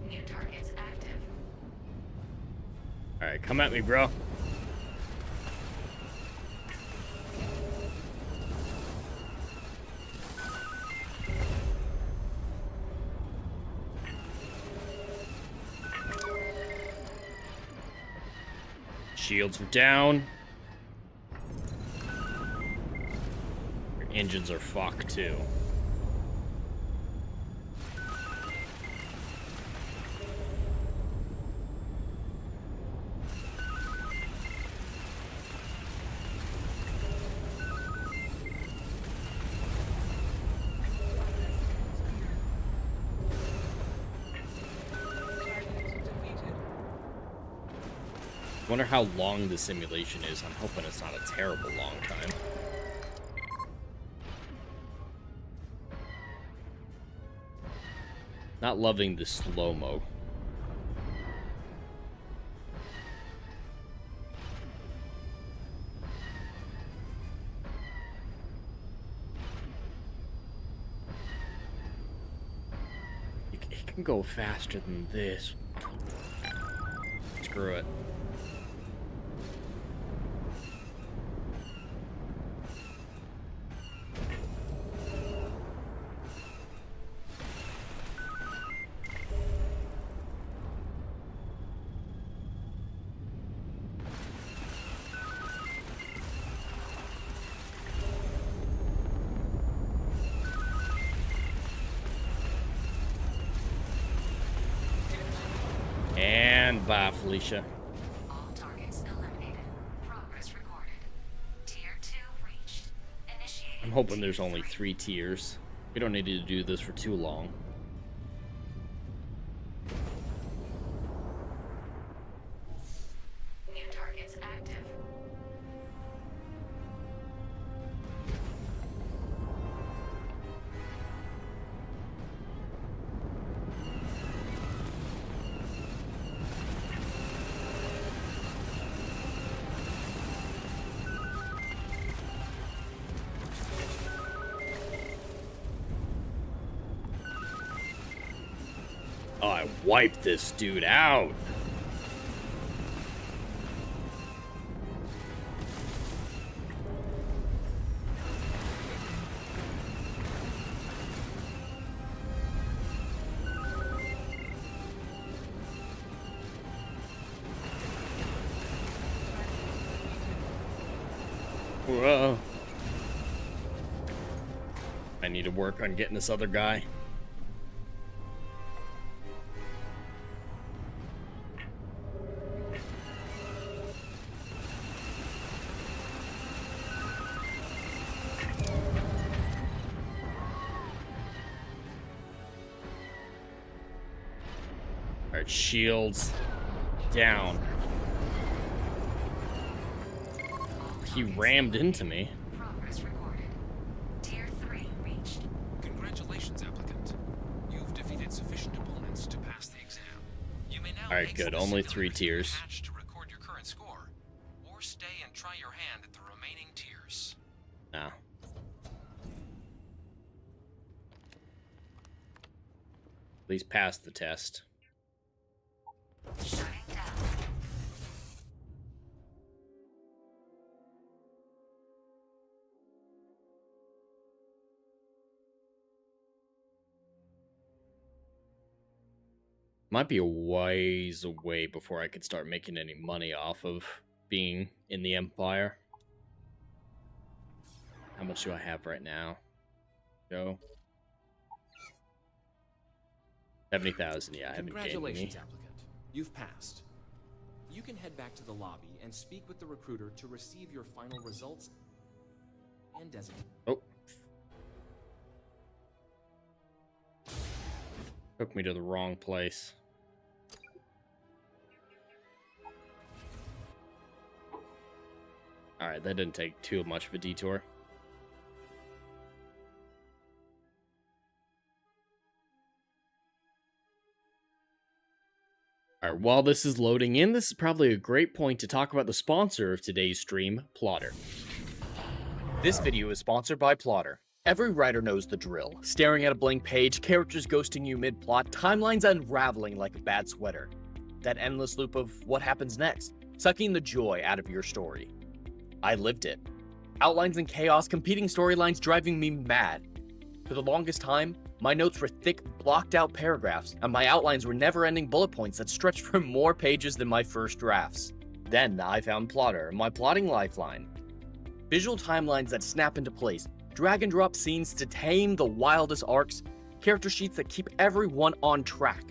S23: New targets active.
S2: Alright, come at me, bro. Shields are down. Your engines are fucked too. Wonder how long the simulation is. I'm hoping it's not a terrible long time. Not loving the slow-mo. It can go faster than this. Screw it. And bye, Felicia.
S23: All targets eliminated. Progress recorded. Tier 2 reached. Initiating.
S2: I'm hoping there's only 3 tiers. We don't need to do this for too long.
S23: New targets active.
S2: Oh, I wiped this dude out. Whoa. I need to work on getting this other guy. Alright, shields down. He rammed into me.
S23: Progress recorded. Tier 3 reached. Congratulations, applicant. You've defeated sufficient opponents to pass the exam. You may now
S2: Alright, good. Only 3 tiers.
S23: to record your current score, or stay and try your hand at the remaining tiers.
S2: Nah. Please pass the test.
S23: Shutting down.
S2: Might be a ways away before I could start making any money off of being in the Empire. How much do I have right now? Go. 70,000, yeah, I haven't gained any.
S16: Congratulations, applicant. You've passed. You can head back to the lobby and speak with the recruiter to receive your final results and designate.
S2: Oh. Took me to the wrong place. Alright, that didn't take too much of a detour. Alright, while this is loading in, this is probably a great point to talk about the sponsor of today's stream, Plotter. This video is sponsored by Plotter. Every writer knows the drill. Staring at a blank page, characters ghosting you mid-plot, timelines unraveling like a bad sweater. That endless loop of what happens next, sucking the joy out of your story. I lived it. Outlines and chaos, competing storylines driving me mad. For the longest time, my notes were thick, blocked-out paragraphs, and my outlines were never-ending bullet points that stretched for more pages than my first drafts. Then I found Plotter, my plotting lifeline. Visual timelines that snap into place, drag-and-drop scenes to tame the wildest arcs, character sheets that keep everyone on track.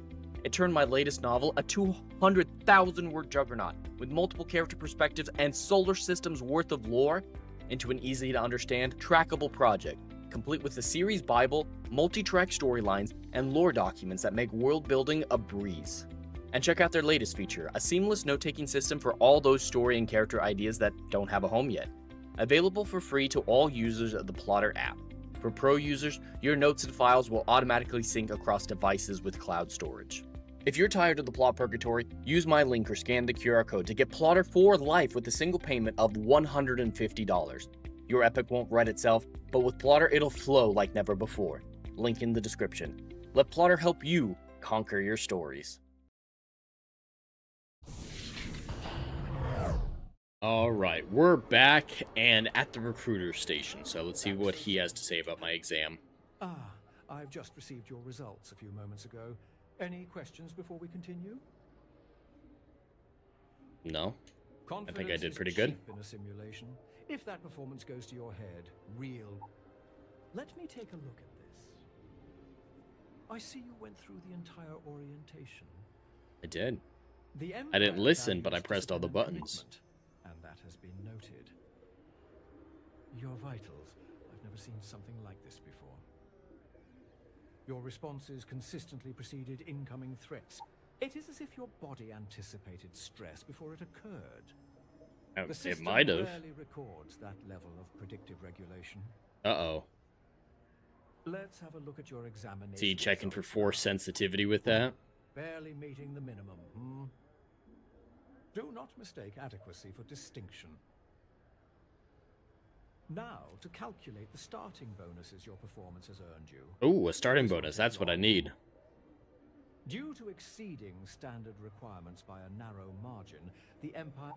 S2: It turned my latest novel, a 200,000-word juggernaut, with multiple character perspectives and solar systems worth of lore, into an easy-to-understand, trackable project, complete with a series bible, multi-track storylines, and lore documents that make world-building a breeze. And check out their latest feature, a seamless note-taking system for all those story and character ideas that don't have a home yet. Available for free to all users of the Plotter app. For pro users, your notes and files will automatically sync across devices with cloud storage. If you're tired of the plot purgatory, use my link or scan the QR code to get Plotter for life with a single payment of $150. Your epic won't write itself, but with Plotter it'll flow like never before. Link in the description. Let Plotter help you conquer your stories. Alright, we're back and at the recruiter station, so let's see what he has to say about my exam.
S4: I've just received your results a few moments ago. Any questions before we continue?
S2: No. I think I did pretty good.
S4: In a simulation. If that performance goes to your head, real. Let me take a look at this. I see you went through the entire orientation.
S2: I did. I didn't listen, but I pressed all the buttons.
S4: And that has been noted. Your vitals. I've never seen something like this before. Your responses consistently preceded incoming threats. It is as if your body anticipated stress before it occurred.
S2: It might have.
S4: The system rarely records that level of predictive regulation.
S2: Uh-oh.
S4: Let's have a look at your examination.
S2: Is he checking for force sensitivity with that?
S4: Barely meeting the minimum, hmm? Do not mistake adequacy for distinction. Now, to calculate the starting bonuses your performance has earned you.
S2: Ooh, a starting bonus. That's what I need.
S4: Due to exceeding standard requirements by a narrow margin, the Empire...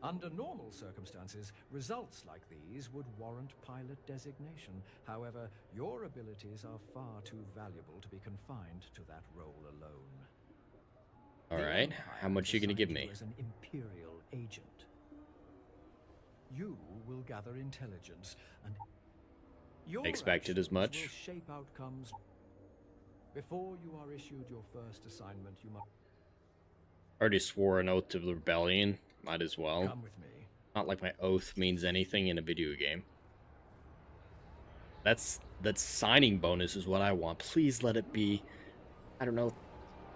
S4: Under normal circumstances, results like these would warrant pilot designation. However, your abilities are far too valuable to be confined to that role alone.
S2: Alright, how much are you going to give me?
S4: As an Imperial agent. You will gather intelligence, and your
S2: expected as much.
S4: Will shape outcomes. Before you are issued your first assignment, you must...
S2: Already swore an oath to the rebellion. Might as well.
S4: Come with me.
S2: Not like my oath means anything in a video game. That signing bonus is what I want. Please let it be, I don't know,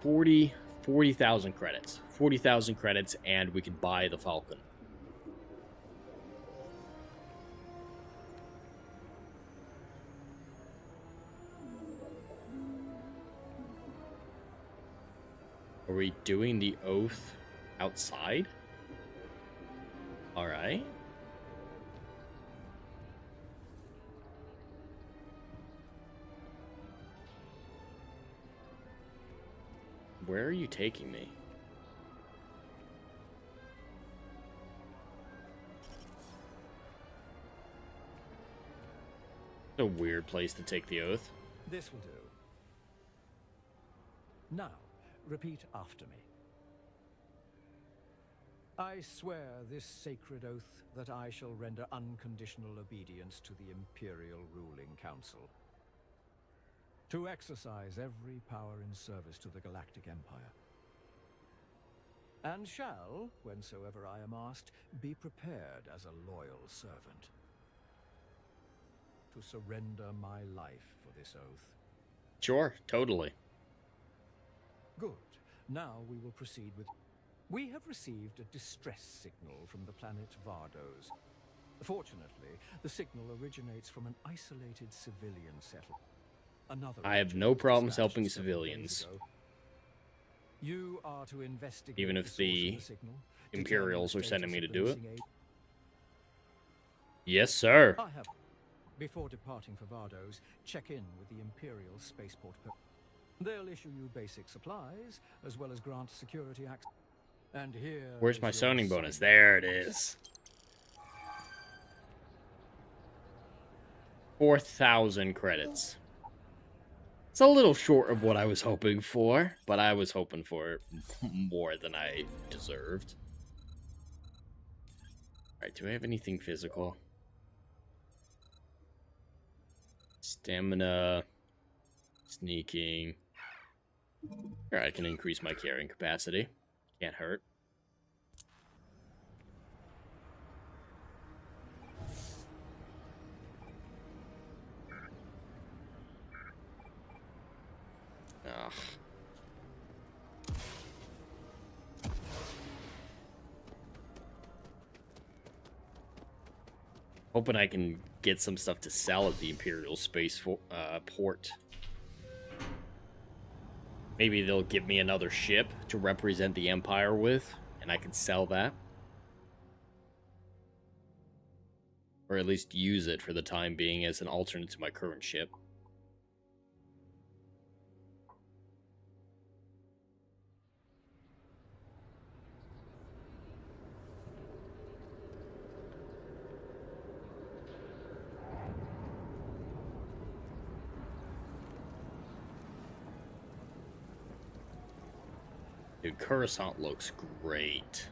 S2: 40 40,000 credits. 40,000 credits, and we can buy the Falcon. Are we doing the oath outside? Alright. Where are you taking me? It's a weird place to take the oath.
S4: This will do. Now, repeat after me. I swear this sacred oath that I shall render unconditional obedience to the Imperial Ruling Council, to exercise every power in service to the Galactic Empire, and shall, whensoever I am asked, be prepared as a loyal servant, to surrender my life for this oath.
S2: Sure, totally.
S4: Good. Now we will proceed with... We have received a distress signal from the planet Vardos. Fortunately, the signal originates from an isolated civilian settlement.
S2: I have no problems helping civilians.
S4: You are to investigate
S2: even if the Imperials are sending me to do it. Yes, sir.
S4: I have. Before departing for Vardos, check in with the Imperial spaceport. They'll issue you basic supplies, as well as grant security access. And here...
S2: Where's my zoning bonus? There it is. 4,000 credits. It's a little short of what I was hoping for, but I was hoping for more than I deserved. Alright, do I have anything physical? Stamina, sneaking. Here, I can increase my carrying capacity. Can't hurt. Ugh. Hoping I can get some stuff to sell at the Imperial Space port. Maybe they'll give me another ship to represent the Empire with, and I can sell that. Or at least use it for the time being as an alternate to my current ship. Dude, Coruscant looks great.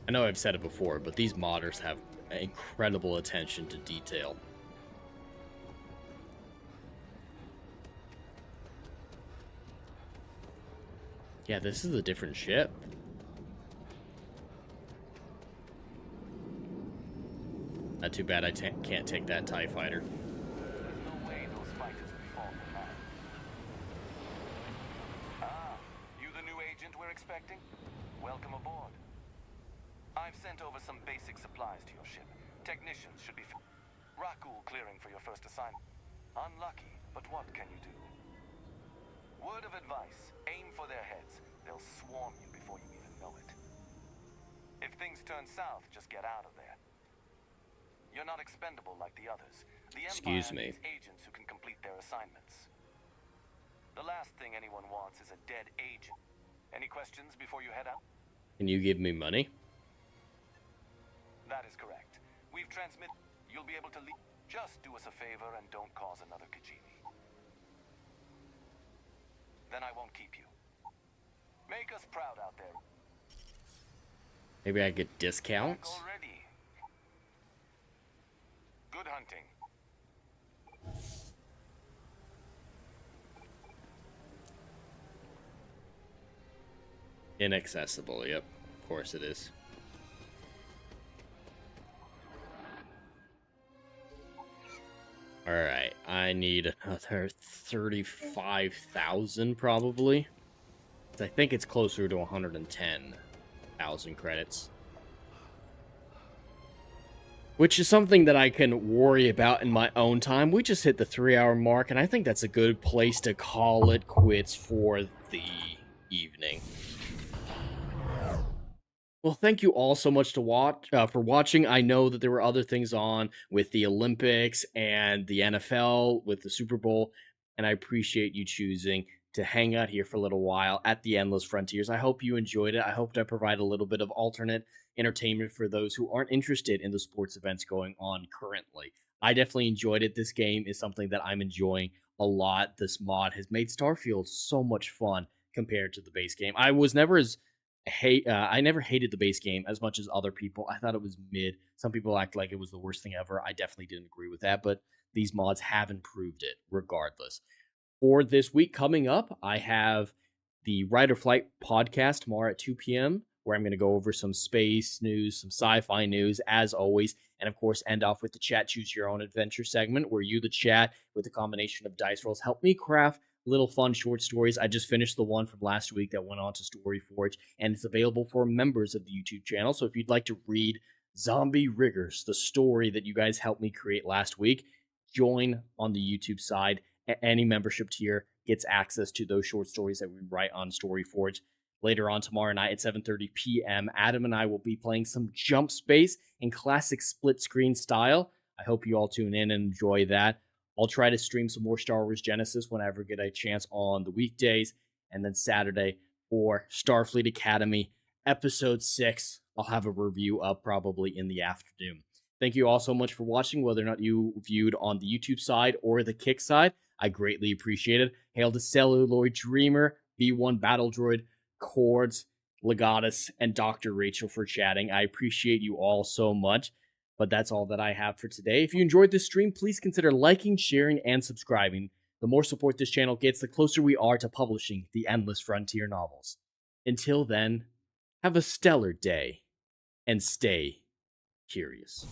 S2: I know I've said it before, but these modders have incredible attention to detail. Yeah, this is a different ship. Not too bad I can't take that TIE fighter.
S17: There's no way those fighters would fall in line. Ah, you the new agent we're expecting? Welcome aboard. I've sent over some basic supplies to your ship. Technicians should be... Rakul clearing for your first assignment. Unlucky, but what can you do? Word of advice, aim for their heads. They'll swarm you before you even know it. If things turn south, just get out of there. You're not expendable like the others. The Empire needs agents who can complete their assignments. The last thing anyone wants is a dead agent. Any questions before you head out?
S2: Can you give me money?
S17: That is correct. We've transmitted. You'll be able to leave. Just do us a favor and don't cause another Kijimi. Then I won't keep you. Make us proud out there.
S2: Maybe I get discounts?
S17: Already. Good hunting.
S2: Inaccessible, yep. Of course it is. Alright, I need another 35,000 probably. I think it's closer to 110,000 credits. Which is something that I can worry about in my own time. We just hit the 3-hour mark, and I think that's a good place to call it quits for the evening. Well, thank you all so much for watching. I know that there were other things on with the Olympics and the NFL with the Super Bowl, and I appreciate you choosing to hang out here for a little while at the Endless Frontiers. I hope you enjoyed it. I hope I provide a little bit of alternate entertainment for those who aren't interested in the sports events going on currently. I definitely enjoyed it. This game is something that I'm enjoying a lot. This mod has made Starfield so much fun compared to the base game. I never hated the base game as much as other people. I thought it was mid. Some people act like it was the worst thing ever. I definitely didn't agree with that, but these mods have improved it regardless. For this week coming up, I have the Ride or Flight podcast tomorrow at 2 p.m., where I'm going to go over some space news, some sci-fi news, as always, and of course end off with the Chat Choose Your Own Adventure segment, where you, the chat, with a combination of dice rolls, help me craft little fun short stories. I just finished the one from last week that went on to StoryForge, and it's available for members of the YouTube channel. So if you'd like to read Zombie Riggers, the story that you guys helped me create last week, join on the YouTube side. Any membership tier gets access to those short stories that we write on StoryForge. Later on tomorrow night at 7:30 p.m., Adam and I will be playing some Jump Space in classic split-screen style. I hope you all tune in and enjoy that. I'll try to stream some more Star Wars Genesis whenever I get a chance on the weekdays. And then Saturday for Starfleet Academy Episode 6. I'll have a review up probably in the afternoon. Thank you all so much for watching, whether or not you viewed on the YouTube side or the Kick side. I greatly appreciate it. Hail to Celluloid Dreamer, B1 Battle Droid, Cordis, Legatus, and Dr. Rachel for chatting. I appreciate you all so much. But that's all that I have for today. If you enjoyed this stream, please consider liking, sharing, and subscribing. The more support this channel gets, the closer we are to publishing the Endless Frontier novels. Until then, have a stellar day, and stay curious.